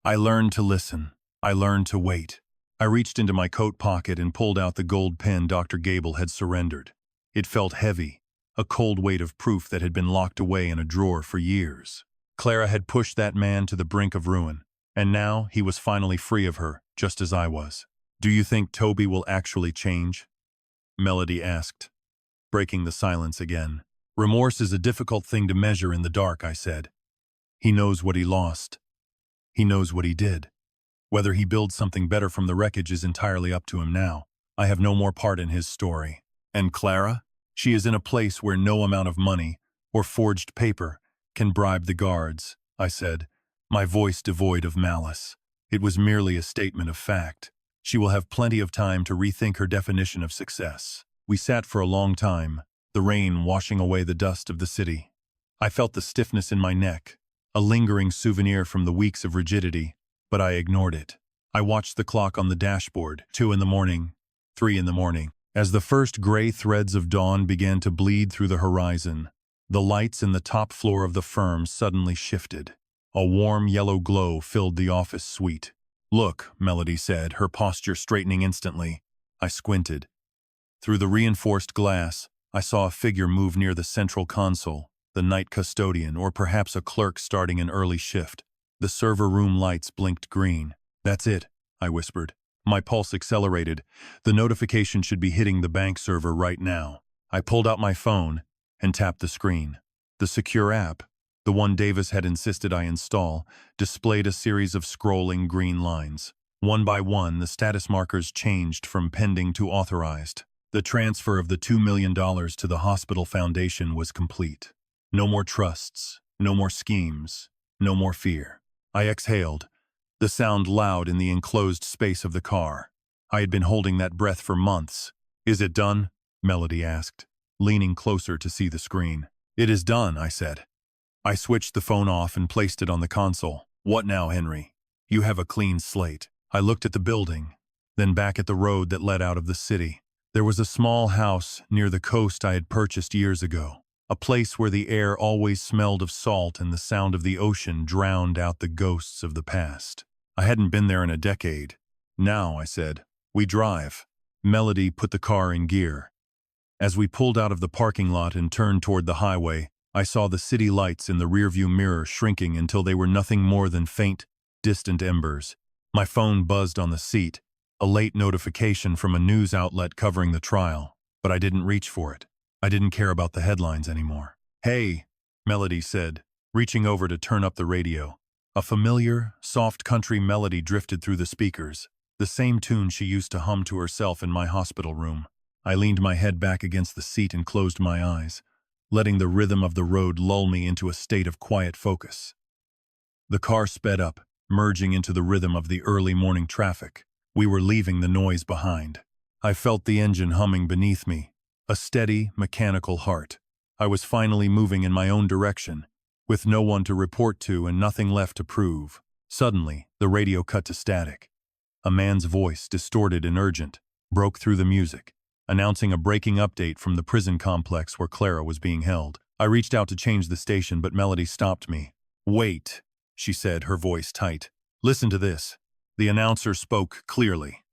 I learned to listen. I learned to wait. I reached into my coat pocket and pulled out the gold pen Dr. Gable had surrendered. It felt heavy, a cold weight of proof that had been locked away in a drawer for years. Clara had pushed that man to the brink of ruin, and now he was finally free of her, just as I was. Do you think Toby will actually change? Melody asked, breaking the silence again. Remorse is a difficult thing to measure in the dark, I said. He knows what he lost. He knows what he did. Whether he builds something better from the wreckage is entirely up to him now. I have no more part in his story. And Clara? She is in a place where no amount of money or forged paper can bribe the guards, I said, my voice devoid of malice. It was merely a statement of fact. She will have plenty of time to rethink her definition of success. We sat for a long time, the rain washing away the dust of the city. I felt the stiffness in my neck, a lingering souvenir from the weeks of rigidity, but I ignored it. I watched the clock on the dashboard, 2 in the morning, 3 in the morning. As the first gray threads of dawn began to bleed through the horizon, the lights in the top floor of the firm suddenly shifted. A warm yellow glow filled the office suite. Look, Melody said, her posture straightening instantly. I squinted. Through the reinforced glass, I saw a figure move near the central console, the night custodian, or perhaps a clerk starting an early shift. The server room lights blinked green. That's it, I whispered. My pulse accelerated. The notification should be hitting the bank server right now. I pulled out my phone and tapped the screen. The secure app, the one Davis had insisted I install, displayed a series of scrolling green lines. One by one, the status markers changed from pending to authorized. The transfer of the $2 million to the hospital foundation was complete. No more trusts, no more schemes, no more fear. I exhaled, the sound loud in the enclosed space of the car. I had been holding that breath for months. Is it done? Melody asked, leaning closer to see the screen. It is done, I said. I switched the phone off and placed it on the console. What now, Henry? You have a clean slate. I looked at the building, then back at the road that led out of the city. There was a small house near the coast I had purchased years ago. A place where the air always smelled of salt and the sound of the ocean drowned out the ghosts of the past. I hadn't been there in a decade. Now, I said, we drive. Melody put the car in gear. As we pulled out of the parking lot and turned toward the highway, I saw the city lights in the rearview mirror shrinking until they were nothing more than faint, distant embers. My phone buzzed on the seat, a late notification from a news outlet covering the trial, but I didn't reach for it. I didn't care about the headlines anymore. Hey, Melody said, reaching over to turn up the radio. A familiar, soft country melody drifted through the speakers, the same tune she used to hum to herself in my hospital room. I leaned my head back against the seat and closed my eyes, letting the rhythm of the road lull me into a state of quiet focus. The car sped up, merging into the rhythm of the early morning traffic. We were leaving the noise behind. I felt the engine humming beneath me, a steady, mechanical heart. I was finally moving in my own direction, with no one to report to and nothing left to prove. Suddenly, the radio cut to static. A man's voice, distorted and urgent, broke through the music, announcing a breaking update from the prison complex where Clara was being held. I reached out to change the station, but Melody stopped me. Wait, she said, her voice tight. Listen to this. The announcer spoke clearly.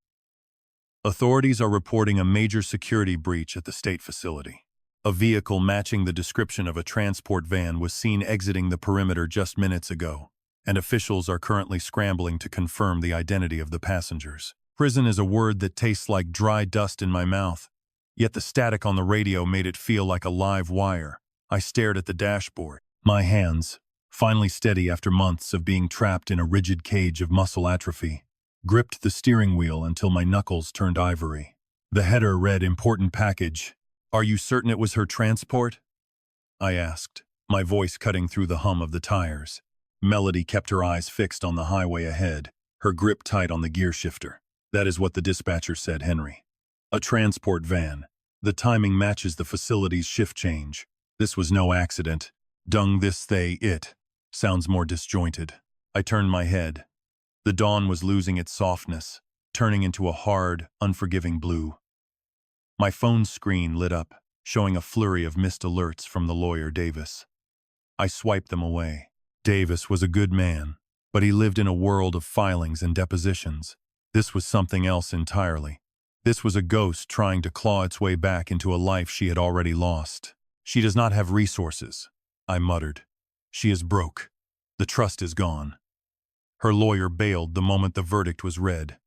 Authorities are reporting a major security breach at the state facility. A vehicle matching the description of a transport van was seen exiting the perimeter just minutes ago, and officials are currently scrambling to confirm the identity of the passengers. Prison is a word that tastes like dry dust in my mouth, yet the static on the radio made it feel like a live wire. I stared at the dashboard, my hands, finally steady after months of being trapped in a rigid cage of muscle atrophy, gripped the steering wheel until my knuckles turned ivory. The header read "Important package." "Are you certain it was her transport?" I asked, my voice cutting through the hum of the tires. Melody kept her eyes fixed on the highway ahead, her grip tight on the gear shifter. "That is what the dispatcher said, Henry. A transport van. The timing matches the facility's shift change. This was no accident. Dung this they it. Sounds more disjointed." I turned my head. The dawn was losing its softness, turning into a hard, unforgiving blue. My phone's screen lit up, showing a flurry of missed alerts from the lawyer Davis. I swiped them away. Davis was a good man, but he lived in a world of filings and depositions. This was something else entirely. This was a ghost trying to claw its way back into a life she had already lost. "She does not have resources," I muttered. "She is broke. The trust is gone." Her lawyer bailed the moment the verdict was read.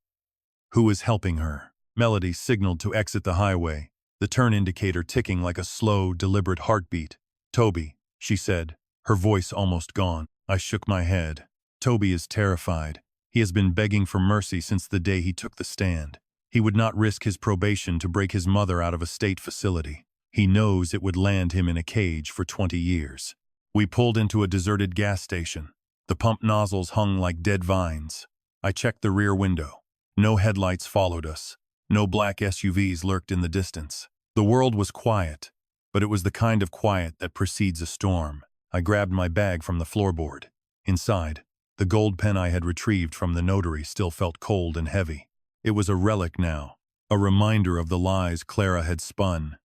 "Who is helping her?" Melody signaled to exit the highway, the turn indicator ticking like a slow, deliberate heartbeat. "Toby," she said, her voice almost gone. I shook my head. "Toby is terrified. He has been begging for mercy since the day he took the stand. He would not risk his probation to break his mother out of a state facility. He knows it would land him in a cage for 20 years. We pulled into a deserted gas station. The pump nozzles hung like dead vines. I checked the rear window. No headlights followed us. No black SUVs lurked in the distance. The world was quiet, but it was the kind of quiet that precedes a storm. I grabbed my bag from the floorboard. Inside, the gold pen I had retrieved from the notary still felt cold and heavy. It was a relic now, a reminder of the lies Clara had spun,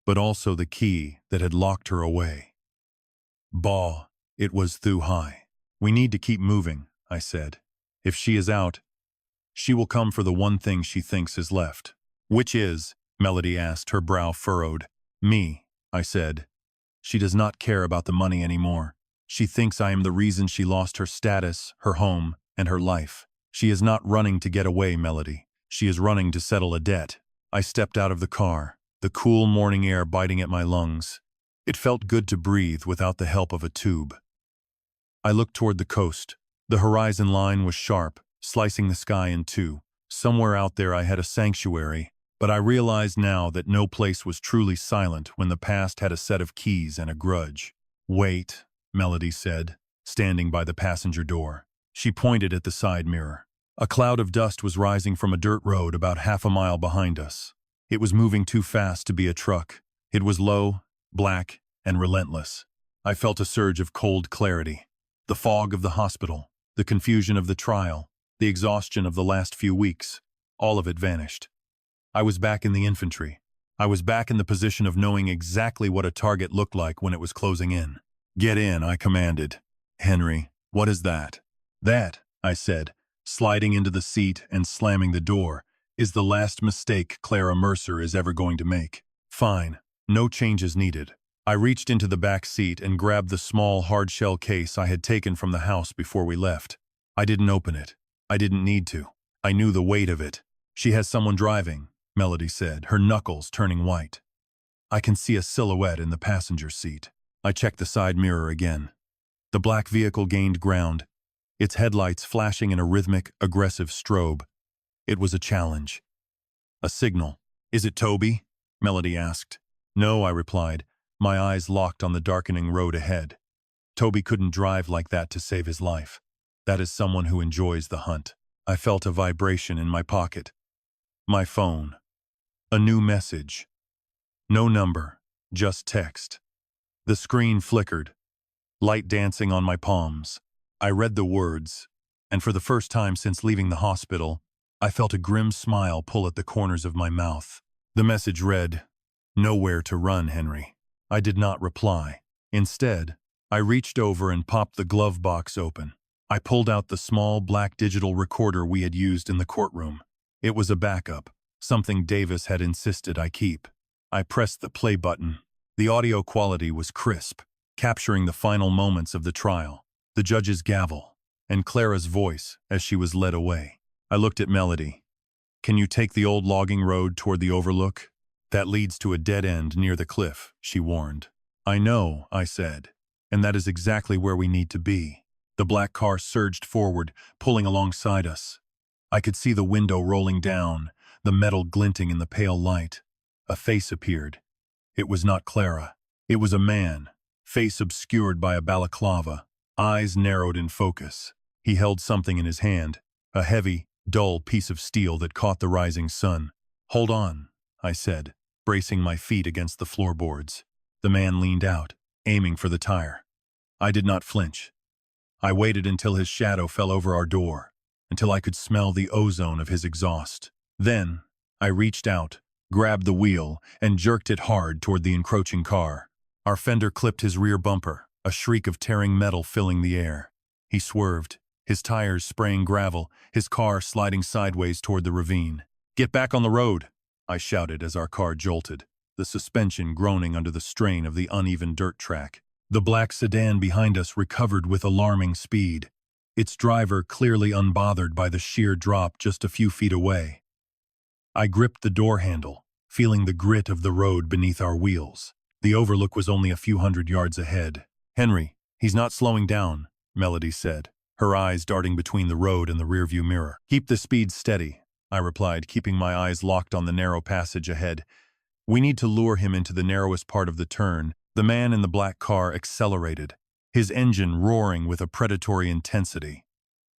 but also the key that had locked her away. "Bah, it was too high. We need to keep moving," I said. "If she is out, she will come for the one thing she thinks is left." "Which is?" Melody asked, her brow furrowed. "Me," I said. "She does not care about the money anymore. She thinks I am the reason she lost her status, her home, and her life. She is not running to get away, Melody. She is running to settle a debt." I stepped out of the car, the cool morning air biting at my lungs. It felt good to breathe without the help of a tube. I looked toward the coast. The horizon line was sharp, slicing the sky in two. Somewhere out there I had a sanctuary, but I realized now that no place was truly silent when the past had a set of keys and a grudge. "Wait," Melody said, standing by the passenger door. She pointed at the side mirror. A cloud of dust was rising from a dirt road about half a mile behind us. It was moving too fast to be a truck. It was low, black, and relentless. I felt a surge of cold clarity. The fog of the hospital, the confusion of the trial, the exhaustion of the last few weeks, all of it vanished. I was back in the infantry. I was back in the position of knowing exactly what a target looked like when it was closing in. "Get in," I commanded. "Henry, what is that?" "That," I said, sliding into the seat and slamming the door, "is the last mistake Clara Mercer is ever going to make." "Fine. No changes needed." I reached into the back seat and grabbed the small hard-shell case I had taken from the house before we left. I didn't open it. I didn't need to. I knew the weight of it. "She has someone driving," Melody said, her knuckles turning white. "I can see a silhouette in the passenger seat." I checked the side mirror again. The black vehicle gained ground, its headlights flashing in a rhythmic, aggressive strobe. It was a challenge. A signal. "Is it Toby?" Melody asked. "No," I replied, my eyes locked on the darkening road ahead. "Toby couldn't drive like that to save his life. That is someone who enjoys the hunt." I felt a vibration in my pocket. My phone. A new message. No number, just text. The screen flickered, light dancing on my palms. I read the words, and for the first time since leaving the hospital, I felt a grim smile pull at the corners of my mouth. The message read, "Nowhere to run, Henry." I did not reply. Instead, I reached over and popped the glove box open. I pulled out the small black digital recorder we had used in the courtroom. It was a backup, something Davis had insisted I keep. I pressed the play button. The audio quality was crisp, capturing the final moments of the trial, the judge's gavel, and Clara's voice as she was led away. I looked at Melody. "Can you take the old logging road toward the overlook? That leads to a dead end near the cliff," she warned. "I know," I said, "and that is exactly where we need to be." The black car surged forward, pulling alongside us. I could see the window rolling down, the metal glinting in the pale light. A face appeared. It was not Clara. It was a man, face obscured by a balaclava, eyes narrowed in focus. He held something in his hand, a heavy, dull piece of steel that caught the rising sun. "Hold on," I said, bracing my feet against the floorboards. The man leaned out, aiming for the tire. I did not flinch. I waited until his shadow fell over our door, until I could smell the ozone of his exhaust. Then, I reached out, grabbed the wheel, and jerked it hard toward the encroaching car. Our fender clipped his rear bumper, a shriek of tearing metal filling the air. He swerved, his tires spraying gravel, his car sliding sideways toward the ravine. "Get back on the road," I shouted as our car jolted, the suspension groaning under the strain of the uneven dirt track. The black sedan behind us recovered with alarming speed, its driver clearly unbothered by the sheer drop just a few feet away. I gripped the door handle, feeling the grit of the road beneath our wheels. The overlook was only a few hundred yards ahead. "Henry, he's not slowing down," Melody said, her eyes darting between the road and the rearview mirror. "Keep the speed steady," I replied, keeping my eyes locked on the narrow passage ahead. "We need to lure him into the narrowest part of the turn." The man in the black car accelerated, his engine roaring with a predatory intensity.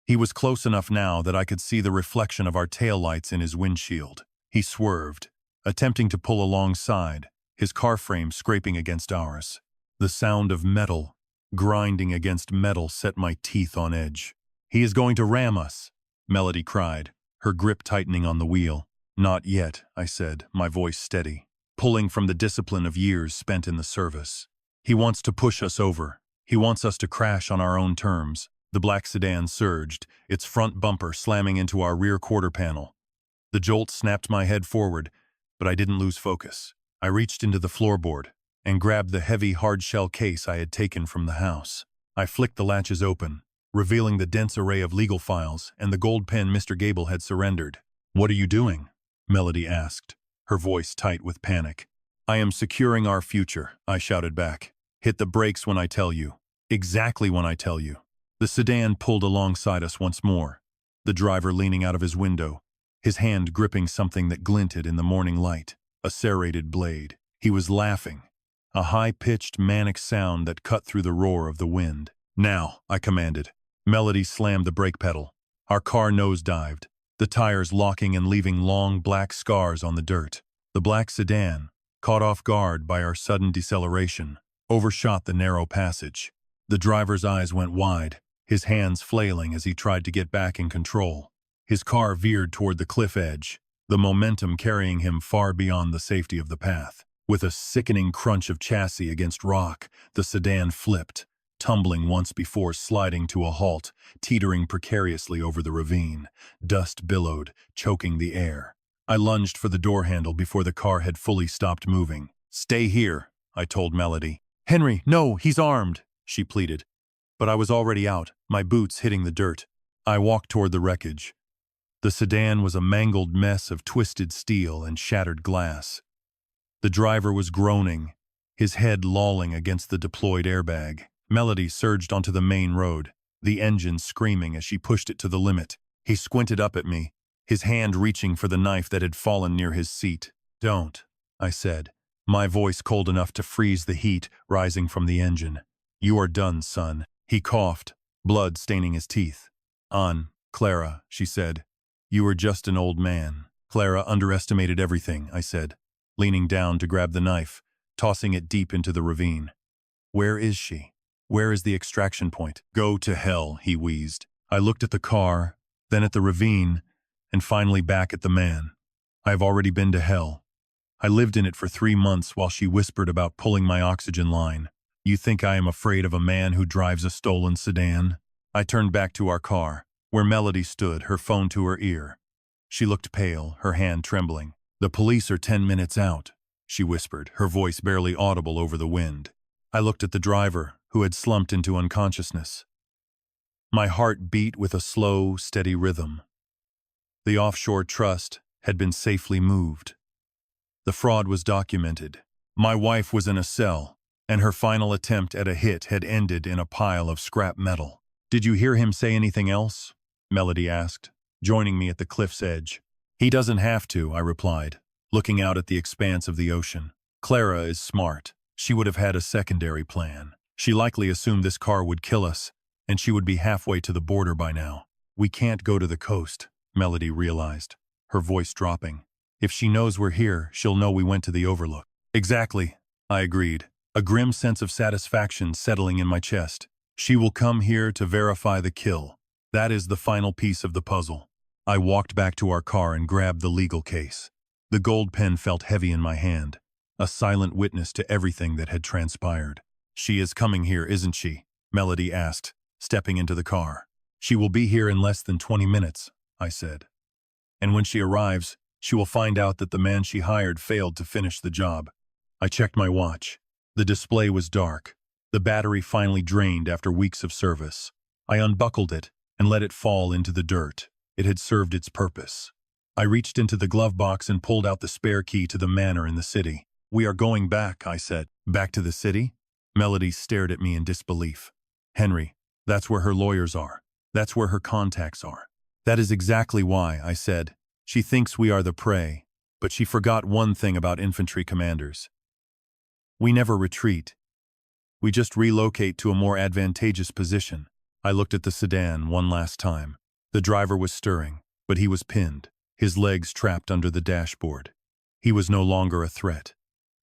He was close enough now that I could see the reflection of our taillights in his windshield. He swerved, attempting to pull alongside, his car frame scraping against ours. The sound of metal grinding against metal set my teeth on edge. "He is going to ram us," Melody cried, her grip tightening on the wheel. "Not yet," I said, my voice steady, pulling from the discipline of years spent in the service. "He wants to push us over. He wants us to crash on our own terms." The black sedan surged, its front bumper slamming into our rear quarter panel. The jolt snapped my head forward, but I didn't lose focus. I reached into the floorboard and grabbed the heavy hard-shell case I had taken from the house. I flicked the latches open, revealing the dense array of legal files and the gold pen Mr. Gable had surrendered. "What are you doing?" Melody asked, her voice tight with panic. "I am securing our future," I shouted back. "Hit the brakes when I tell you. Exactly when I tell you." The sedan pulled alongside us once more, the driver leaning out of his window, his hand gripping something that glinted in the morning light, a serrated blade. He was laughing, a high-pitched, manic sound that cut through the roar of the wind. "Now," I commanded. Melody slammed the brake pedal. Our car nosedived, the tires locking and leaving long black scars on the dirt. The black sedan, caught off guard by our sudden deceleration, overshot the narrow passage. The driver's eyes went wide, his hands flailing as he tried to get back in control. His car veered toward the cliff edge, the momentum carrying him far beyond the safety of the path. With a sickening crunch of chassis against rock, the sedan flipped, tumbling once before sliding to a halt, teetering precariously over the ravine. Dust billowed, choking the air. I lunged for the door handle before the car had fully stopped moving. "Stay here," I told Melody. "Henry, no, he's armed," she pleaded. But I was already out, my boots hitting the dirt. I walked toward the wreckage. The sedan was a mangled mess of twisted steel and shattered glass. The driver was groaning, his head lolling against the deployed airbag. Melody surged onto the main road, the engine screaming as she pushed it to the limit. He squinted up at me, his hand reaching for the knife that had fallen near his seat. "Don't," I said, my voice cold enough to freeze the heat rising from the engine. "You are done, son." He coughed, blood staining his teeth. Clara," she said. "You are just an old man." "Clara underestimated everything," I said, leaning down to grab the knife, tossing it deep into the ravine. "Where is she? Where is the extraction point?" "Go to hell," he wheezed. I looked at the car, then at the ravine, and finally back at the man. "I have already been to hell. I lived in it for 3 months while she whispered about pulling my oxygen line. You think I am afraid of a man who drives a stolen sedan?" I turned back to our car, where Melody stood, her phone to her ear. She looked pale, her hand trembling. "The police are 10 minutes out," she whispered, her voice barely audible over the wind. I looked at the driver, who had slumped into unconsciousness. My heart beat with a slow, steady rhythm. The offshore trust had been safely moved. The fraud was documented. My wife was in a cell, and her final attempt at a hit had ended in a pile of scrap metal. Did you hear him say anything else? Melody asked, joining me at the cliff's edge. He doesn't have to, I replied, looking out at the expanse of the ocean. Clara is smart. She would have had a secondary plan. She likely assumed this car would kill us, and she would be halfway to the border by now. We can't go to the coast, Melody realized, her voice dropping. If she knows we're here, she'll know we went to the overlook. Exactly, I agreed, a grim sense of satisfaction settling in my chest. She will come here to verify the kill. That is the final piece of the puzzle. I walked back to our car and grabbed the legal case. The gold pen felt heavy in my hand, a silent witness to everything that had transpired. She is coming here, isn't she? Melody asked, stepping into the car. She will be here in less than 20 minutes, I said. And when she arrives, she will find out that the man she hired failed to finish the job. I checked my watch. The display was dark. The battery finally drained after weeks of service. I unbuckled it and let it fall into the dirt. It had served its purpose. I reached into the glove box and pulled out the spare key to the manor in the city. We are going back, I said. Back to the city? Melody stared at me in disbelief. Henry, that's where her lawyers are. That's where her contacts are. That is exactly why, I said. She thinks we are the prey, but she forgot one thing about infantry commanders. We never retreat. We just relocate to a more advantageous position. I looked at the sedan one last time. The driver was stirring, but he was pinned, his legs trapped under the dashboard. He was no longer a threat.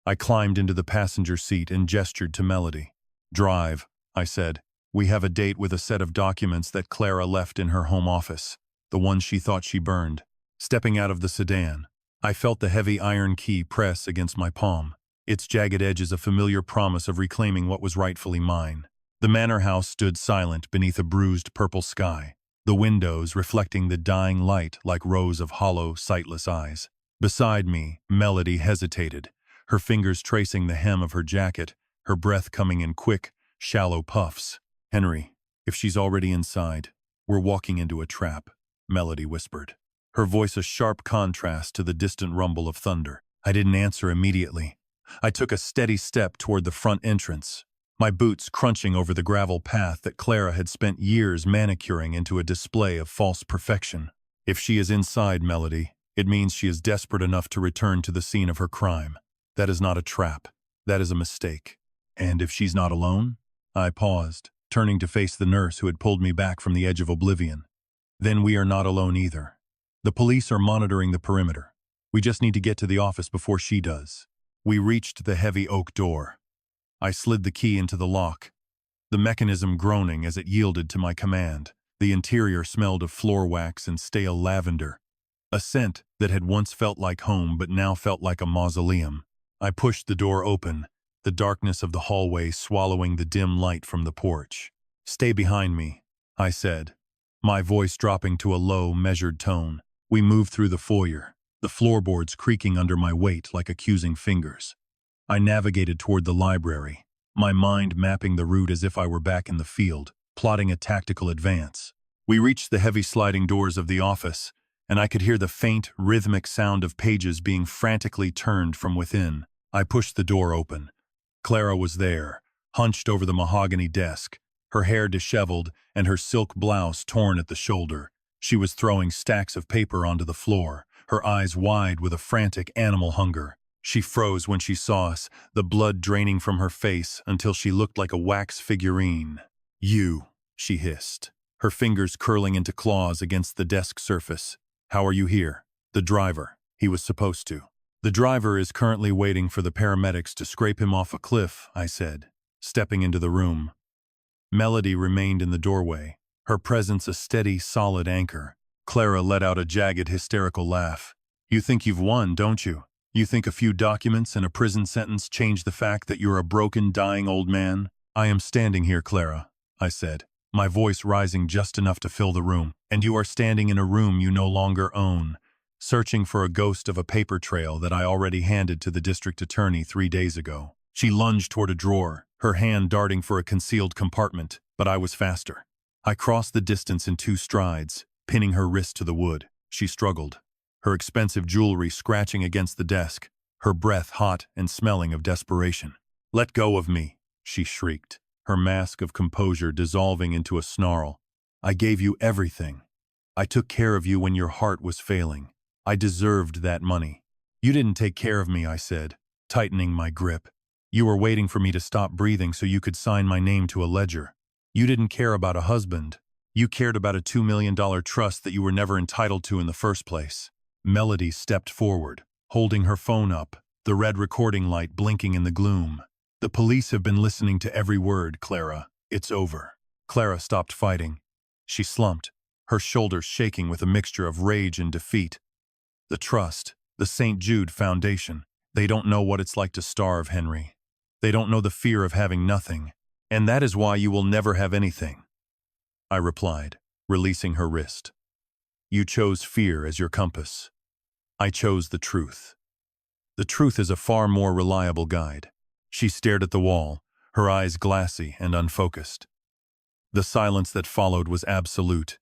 I climbed into the passenger seat and gestured to Melody. Drive, I said. We have a date with a set of documents that Clara left in her home office, the ones she thought she burned. Stepping out of the sedan, I felt the heavy iron key press against my palm. Its jagged edges a familiar promise of reclaiming what was rightfully mine. The manor house stood silent beneath a bruised purple sky, the windows reflecting the dying light like rows of hollow, sightless eyes. Beside me, Melody hesitated, her fingers tracing the hem of her jacket, her breath coming in quick, shallow puffs. Henry, if she's already inside, we're walking into a trap, Melody whispered, her voice a sharp contrast to the distant rumble of thunder. I didn't answer immediately. I took a steady step toward the front entrance, my boots crunching over the gravel path that Clara had spent years manicuring into a display of false perfection. If she is inside, Melody, it means she is desperate enough to return to the scene of her crime. That is not a trap. That is a mistake. And if she's not alone? I paused, turning to face the nurse who had pulled me back from the edge of oblivion. Then we are not alone either. The police are monitoring the perimeter. We just need to get to the office before she does. We reached the heavy oak door. I slid the key into the lock, the mechanism groaning as it yielded to my command. The interior smelled of floor wax and stale lavender, a scent that had once felt like home but now felt like a mausoleum. I pushed the door open, the darkness of the hallway swallowing the dim light from the porch. Stay behind me, I said, my voice dropping to a low, measured tone. We moved through the foyer, the floorboards creaking under my weight like accusing fingers. I navigated toward the library, my mind mapping the route as if I were back in the field, plotting a tactical advance. We reached the heavy sliding doors of the office, and I could hear the faint, rhythmic sound of pages being frantically turned from within. I pushed the door open. Clara was there, hunched over the mahogany desk, her hair disheveled and her silk blouse torn at the shoulder. She was throwing stacks of paper onto the floor, her eyes wide with a frantic animal hunger. She froze when she saw us, the blood draining from her face until she looked like a wax figurine. You, she hissed, her fingers curling into claws against the desk surface. How are you here? The driver. He was supposed to. The driver is currently waiting for the paramedics to scrape him off a cliff, I said, stepping into the room. Melody remained in the doorway, her presence a steady, solid anchor. Clara let out a jagged, hysterical laugh. You think you've won, don't you? You think a few documents and a prison sentence change the fact that you're a broken, dying old man? I am standing here, Clara, I said, my voice rising just enough to fill the room. And you are standing in a room you no longer own. searching for a ghost of a paper trail that I already handed to the district attorney 3 days ago. She lunged toward a drawer, her hand darting for a concealed compartment, but I was faster. I crossed the distance in 2 strides, pinning her wrist to the wood. She struggled, her expensive jewelry scratching against the desk, her breath hot and smelling of desperation. "Let go of me," she shrieked, her mask of composure dissolving into a snarl. "I gave you everything. I took care of you when your heart was failing. I deserved that money." "You didn't take care of me," I said, tightening my grip. "You were waiting for me to stop breathing so you could sign my name to a ledger. You didn't care about a husband. You cared about a $2 million trust that you were never entitled to in the first place." Melody stepped forward, holding her phone up, the red recording light blinking in the gloom. "The police have been listening to every word, Clara. It's over." Clara stopped fighting. She slumped, her shoulders shaking with a mixture of rage and defeat. "The trust, the St. Jude Foundation, they don't know what it's like to starve, Henry. They don't know the fear of having nothing. And that is why you will never have anything," I replied, releasing her wrist. "You chose fear as your compass. I chose the truth. The truth is a far more reliable guide." She stared at the wall, her eyes glassy and unfocused. The silence that followed was absolute,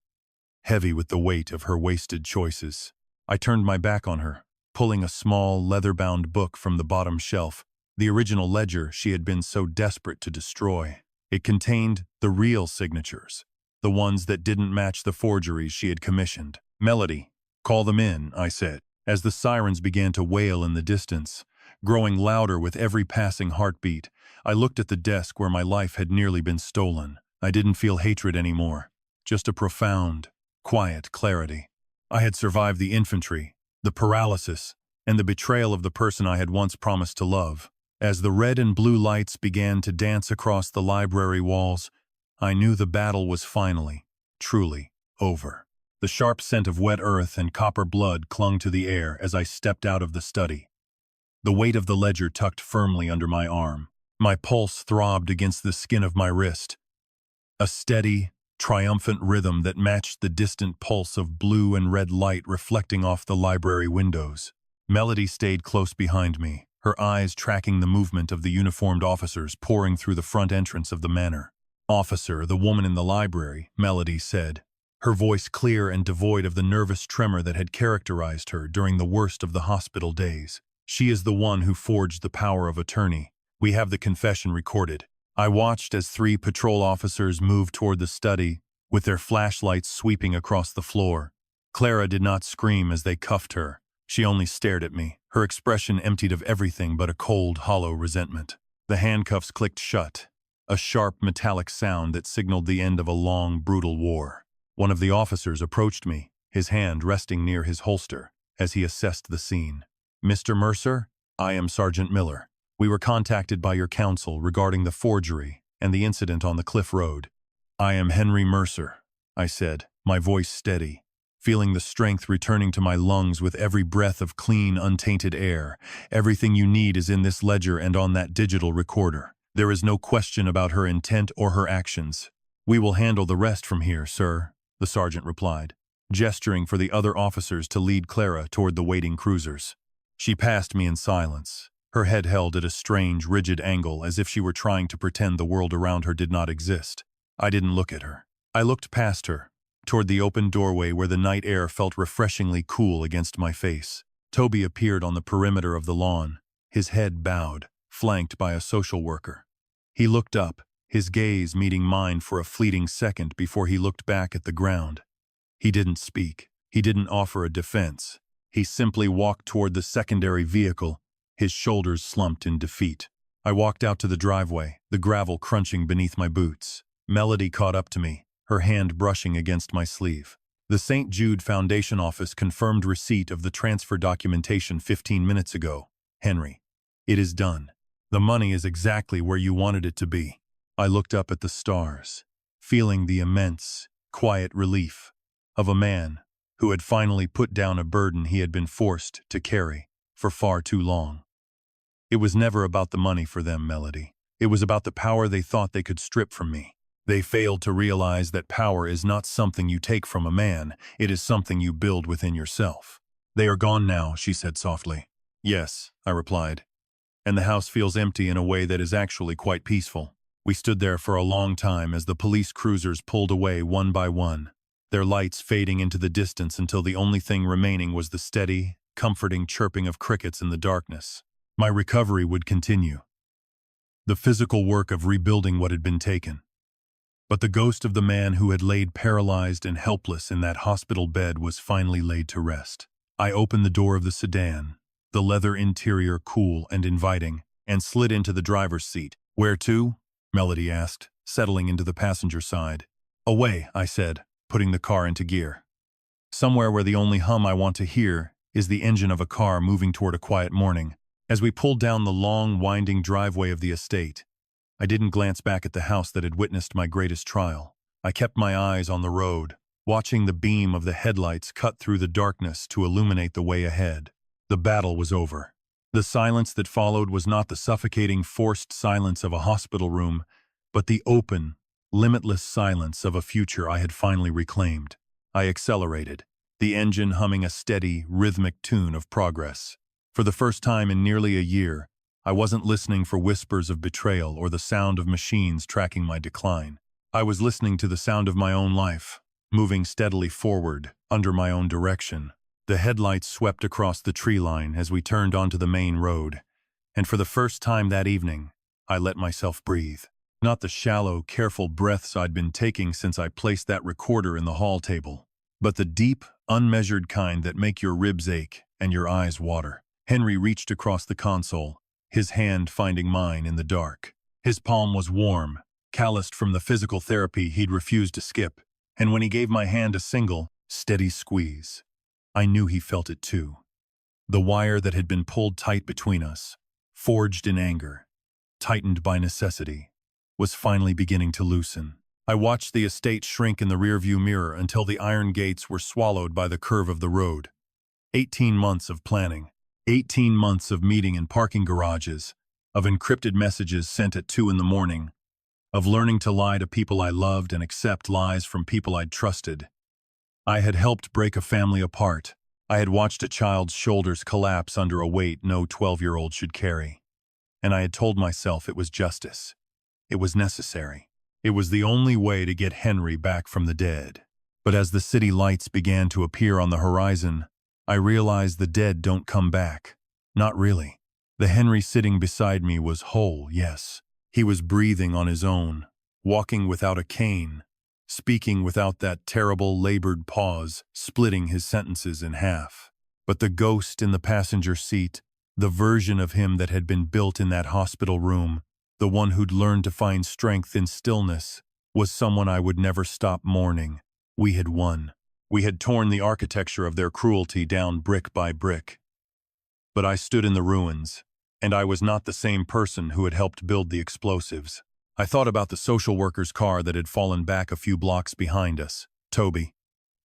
heavy with the weight of her wasted choices. I turned my back on her, pulling a small, leather-bound book from the bottom shelf, the original ledger she had been so desperate to destroy. It contained the real signatures, the ones that didn't match the forgeries she had commissioned. "Melody, call them in," I said, as the sirens began to wail in the distance, growing louder with every passing heartbeat. I looked at the desk where my life had nearly been stolen. I didn't feel hatred anymore, just a profound, quiet clarity. I had survived the infantry, the paralysis, and the betrayal of the person I had once promised to love. As the red and blue lights began to dance across the library walls, I knew the battle was finally, truly, over. The sharp scent of wet earth and copper blood clung to the air as I stepped out of the study. The weight of the ledger tucked firmly under my arm. My pulse throbbed against the skin of my wrist, a steady, triumphant rhythm that matched the distant pulse of blue and red light reflecting off the library windows. Melody stayed close behind me, her eyes tracking the movement of the uniformed officers pouring through the front entrance of the manor. "Officer, the woman in the library," Melody said, her voice clear and devoid of the nervous tremor that had characterized her during the worst of the hospital days. "She is the one who forged the power of attorney. We have the confession recorded." I watched as 3 patrol officers moved toward the study, with their flashlights sweeping across the floor. Clara did not scream as they cuffed her. She only stared at me, her expression emptied of everything but a cold, hollow resentment. The handcuffs clicked shut, a sharp metallic sound that signaled the end of a long, brutal war. One of the officers approached me, his hand resting near his holster, as he assessed the scene. "Mr. Mercer, I am Sergeant Miller. We were contacted by your counsel regarding the forgery and the incident on the Cliff Road." "I am Henry Mercer," I said, my voice steady, feeling the strength returning to my lungs with every breath of clean, untainted air. "Everything you need is in this ledger and on that digital recorder. There is no question about her intent or her actions." "We will handle the rest from here, sir," the sergeant replied, gesturing for the other officers to lead Clara toward the waiting cruisers. She passed me in silence, her head held at a strange, rigid angle as if she were trying to pretend the world around her did not exist. I didn't look at her. I looked past her, toward the open doorway where the night air felt refreshingly cool against my face. Toby appeared on the perimeter of the lawn, his head bowed, flanked by a social worker. He looked up, his gaze meeting mine for a fleeting second before he looked back at the ground. He didn't speak. He didn't offer a defense. He simply walked toward the secondary vehicle, his shoulders slumped in defeat. I walked out to the driveway, the gravel crunching beneath my boots. Melody caught up to me, her hand brushing against my sleeve. "The St. Jude Foundation office confirmed receipt of the transfer documentation 15 minutes ago, Henry. It is done. The money is exactly where you wanted it to be." I looked up at the stars, feeling the immense, quiet relief of a man who had finally put down a burden he had been forced to carry for far too long. It was never about the money for them, Melody. It was about the power they thought they could strip from me. They failed to realize that power is not something you take from a man, it is something you build within yourself. "They are gone now," she said softly. "Yes," I replied, "and the house feels empty in a way that is actually quite peaceful." We stood there for a long time as the police cruisers pulled away one by one, their lights fading into the distance until the only thing remaining was the steady, comforting chirping of crickets in the darkness. My recovery would continue, the physical work of rebuilding what had been taken. But the ghost of the man who had laid paralyzed and helpless in that hospital bed was finally laid to rest. I opened the door of the sedan, the leather interior cool and inviting, and slid into the driver's seat. "Where to?" Melody asked, settling into the passenger side. "Away," I said, putting the car into gear. "Somewhere where the only hum I want to hear is the engine of a car moving toward a quiet morning." As we pulled down the long, winding driveway of the estate, I didn't glance back at the house that had witnessed my greatest trial. I kept my eyes on the road, watching the beam of the headlights cut through the darkness to illuminate the way ahead. The battle was over. The silence that followed was not the suffocating, forced silence of a hospital room, but the open, limitless silence of a future I had finally reclaimed. I accelerated, the engine humming a steady, rhythmic tune of progress. For the first time in nearly a year, I wasn't listening for whispers of betrayal or the sound of machines tracking my decline. I was listening to the sound of my own life, moving steadily forward, under my own direction. The headlights swept across the tree line as we turned onto the main road, and for the first time that evening, I let myself breathe. Not the shallow, careful breaths I'd been taking since I placed that recorder in the hall table, but the deep, unmeasured kind that make your ribs ache and your eyes water. Henry reached across the console, his hand finding mine in the dark. His palm was warm, calloused from the physical therapy he'd refused to skip, and when he gave my hand a single, steady squeeze, I knew he felt it too. The wire that had been pulled tight between us, forged in anger, tightened by necessity, was finally beginning to loosen. I watched the estate shrink in the rearview mirror until the iron gates were swallowed by the curve of the road. 18 months of planning. 18 months of meeting in parking garages, of encrypted messages sent at 2 in the morning, of learning to lie to people I loved and accept lies from people I'd trusted. I had helped break a family apart. I had watched a child's shoulders collapse under a weight no 12-year-old should carry. And I had told myself it was justice. It was necessary. It was the only way to get Henry back from the dead. But as the city lights began to appear on the horizon, I realized the dead don't come back. Not really. The Henry sitting beside me was whole, yes. He was breathing on his own, walking without a cane, speaking without that terrible labored pause, splitting his sentences in half. But the ghost in the passenger seat, the version of him that had been built in that hospital room, the one who'd learned to find strength in stillness, was someone I would never stop mourning. We had won. We had torn the architecture of their cruelty down brick by brick. But I stood in the ruins, and I was not the same person who had helped build the explosives. I thought about the social worker's car that had fallen back a few blocks behind us. Toby.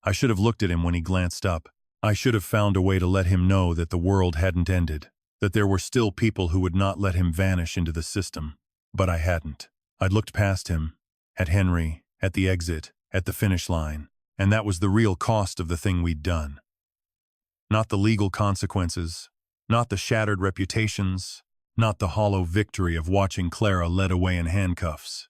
I should have looked at him when he glanced up. I should have found a way to let him know that the world hadn't ended, that there were still people who would not let him vanish into the system. But I hadn't. I'd looked past him, at Henry, at the exit, at the finish line. And that was the real cost of the thing we'd done. Not the legal consequences, not the shattered reputations, not the hollow victory of watching Clara led away in handcuffs.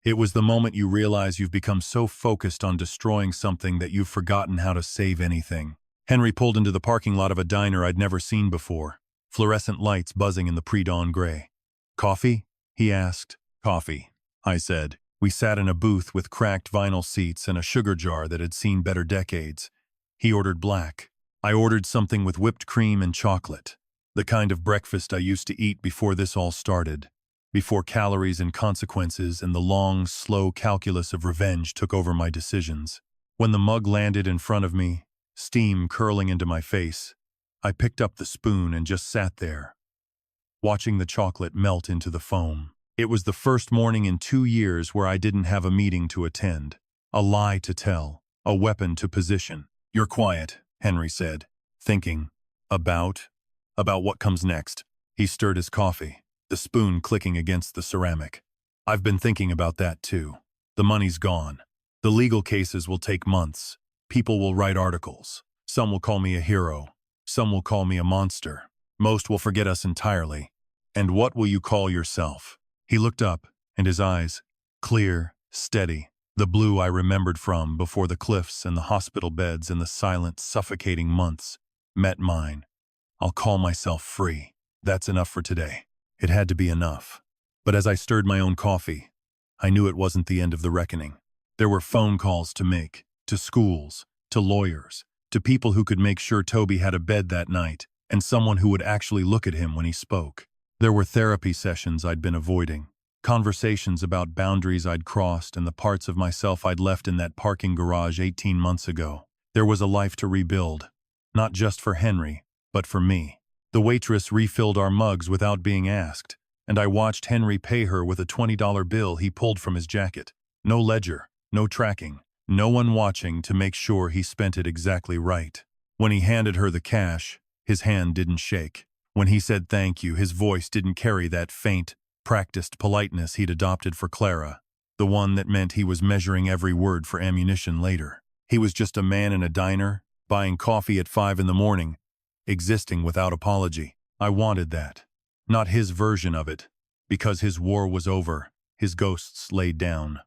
It was the moment you realize you've become so focused on destroying something that you've forgotten how to save anything. Henry pulled into the parking lot of a diner I'd never seen before, fluorescent lights buzzing in the pre-dawn gray. "Coffee?" he asked. "Coffee," I said. We sat in a booth with cracked vinyl seats and a sugar jar that had seen better decades. He ordered black. I ordered something with whipped cream and chocolate. The kind of breakfast I used to eat before this all started. Before calories and consequences and the long, slow calculus of revenge took over my decisions. When the mug landed in front of me, steam curling into my face, I picked up the spoon and just sat there, watching the chocolate melt into the foam. It was the first morning in 2 years where I didn't have a meeting to attend, a lie to tell, a weapon to position. "You're quiet," Henry said, thinking. About what comes next." He stirred his coffee, the spoon clicking against the ceramic. "I've been thinking about that too. The money's gone. The legal cases will take months. People will write articles. Some will call me a hero. Some will call me a monster. Most will forget us entirely. And what will you call yourself? He looked up, and his eyes, clear, steady, the blue I remembered from before the cliffs and the hospital beds and the silent, suffocating months, met mine. I'll call myself free. That's enough for today. It had to be enough. But as I stirred my own coffee, I knew it wasn't the end of the reckoning. There were phone calls to make, to schools, to lawyers, to people who could make sure Toby had a bed that night, and someone who would actually look at him when he spoke. There were therapy sessions I'd been avoiding, conversations about boundaries I'd crossed and the parts of myself I'd left in that parking garage 18 months ago. There was a life to rebuild, not just for Henry, but for me. The waitress refilled our mugs without being asked, and I watched Henry pay her with a $20 bill he pulled from his jacket. No ledger, no tracking, no one watching to make sure he spent it exactly right. When he handed her the cash, his hand didn't shake. When he said thank you, his voice didn't carry that faint, practiced politeness he'd adopted for Clara, the one that meant he was measuring every word for ammunition later. He was just a man in a diner, buying coffee at 5 in the morning, existing without apology. I wanted that. Not his version of it, because his war was over, his ghosts laid down.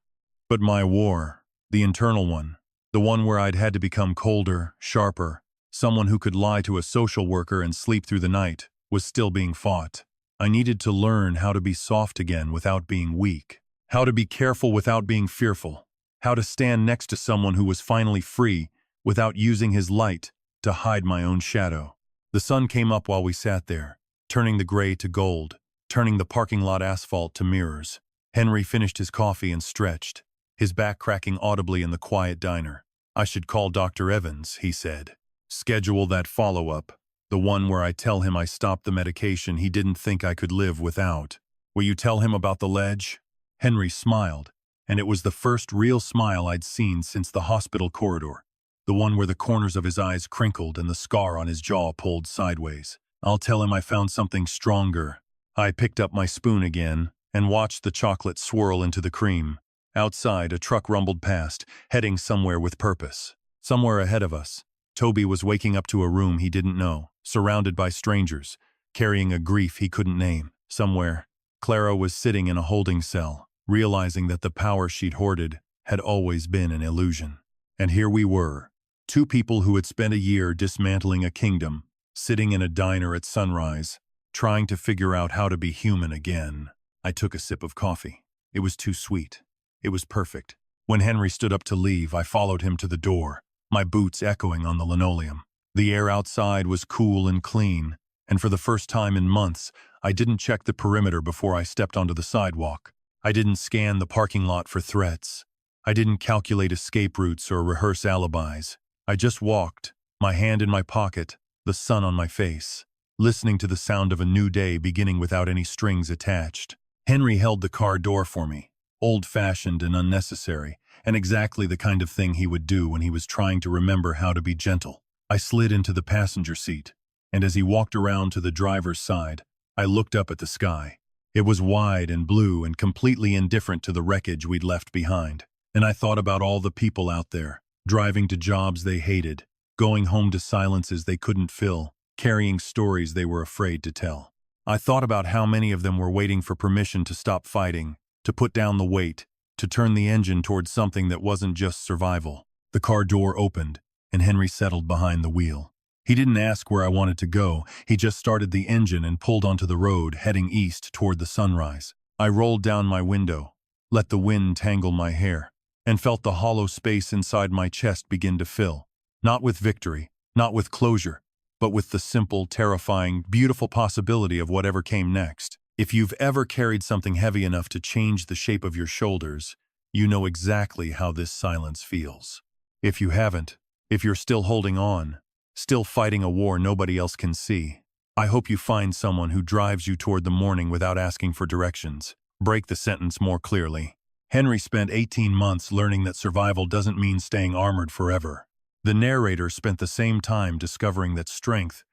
But my war, the internal one, the one where I'd had to become colder, sharper, someone who could lie to a social worker and sleep through the night, was still being fought. I needed to learn how to be soft again without being weak, how to be careful without being fearful, how to stand next to someone who was finally free without using his light to hide my own shadow. The sun came up while we sat there, turning the gray to gold, turning the parking lot asphalt to mirrors. Henry finished his coffee and stretched, his back cracking audibly in the quiet diner. I should call Dr. Evans, he said. Schedule that follow-up. The one where I tell him I stopped the medication he didn't think I could live without. Will you tell him about the ledge? Henry smiled, and it was the first real smile I'd seen since the hospital corridor, the one where the corners of his eyes crinkled and the scar on his jaw pulled sideways. I'll tell him I found something stronger. I picked up my spoon again and watched the chocolate swirl into the cream. Outside, a truck rumbled past, heading somewhere with purpose. Somewhere ahead of us, Toby was waking up to a room he didn't know, surrounded by strangers, carrying a grief he couldn't name. Somewhere, Clara was sitting in a holding cell, realizing that the power she'd hoarded had always been an illusion. And here we were, two people who had spent a year dismantling a kingdom, sitting in a diner at sunrise, trying to figure out how to be human again. I took a sip of coffee. It was too sweet. It was perfect. When Henry stood up to leave, I followed him to the door, my boots echoing on the linoleum. The air outside was cool and clean, and for the first time in months, I didn't check the perimeter before I stepped onto the sidewalk. I didn't scan the parking lot for threats. I didn't calculate escape routes or rehearse alibis. I just walked, my hand in my pocket, the sun on my face, listening to the sound of a new day beginning without any strings attached. Henry held the car door for me, old-fashioned and unnecessary, and exactly the kind of thing he would do when he was trying to remember how to be gentle. I slid into the passenger seat, and as he walked around to the driver's side, I looked up at the sky. It was wide and blue and completely indifferent to the wreckage we'd left behind. And I thought about all the people out there, driving to jobs they hated, going home to silences they couldn't fill, carrying stories they were afraid to tell. I thought about how many of them were waiting for permission to stop fighting, to put down the weight, to turn the engine towards something that wasn't just survival. The car door opened, and Henry settled behind the wheel. He didn't ask where I wanted to go, he just started the engine and pulled onto the road, heading east toward the sunrise. I rolled down my window, let the wind tangle my hair, and felt the hollow space inside my chest begin to fill. Not with victory, not with closure, but with the simple, terrifying, beautiful possibility of whatever came next. If you've ever carried something heavy enough to change the shape of your shoulders, you know exactly how this silence feels. If you haven't, if you're still holding on, still fighting a war nobody else can see, I hope you find someone who drives you toward the morning without asking for directions. Break the sentence more clearly. Henry spent 18 months learning that survival doesn't mean staying armored forever. The narrator spent the same time discovering that strength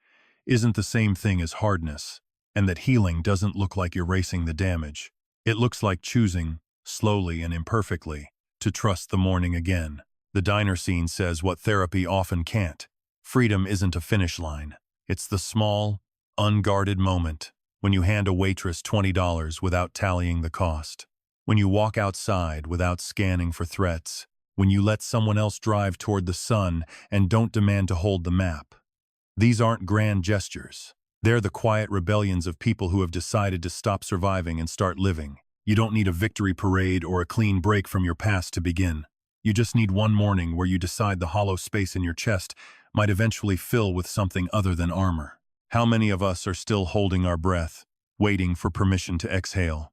isn't the same thing as hardness, and that healing doesn't look like erasing the damage. It looks like choosing, slowly and imperfectly, to trust the morning again. The diner scene says what therapy often can't. Freedom isn't a finish line. It's the small, unguarded moment when you hand a waitress $20 without tallying the cost, when you walk outside without scanning for threats, when you let someone else drive toward the sun and don't demand to hold the map. These aren't grand gestures. They're the quiet rebellions of people who have decided to stop surviving and start living. You don't need a victory parade or a clean break from your past to begin. You just need one morning where you decide the hollow space in your chest might eventually fill with something other than armor. How many of us are still holding our breath, waiting for permission to exhale?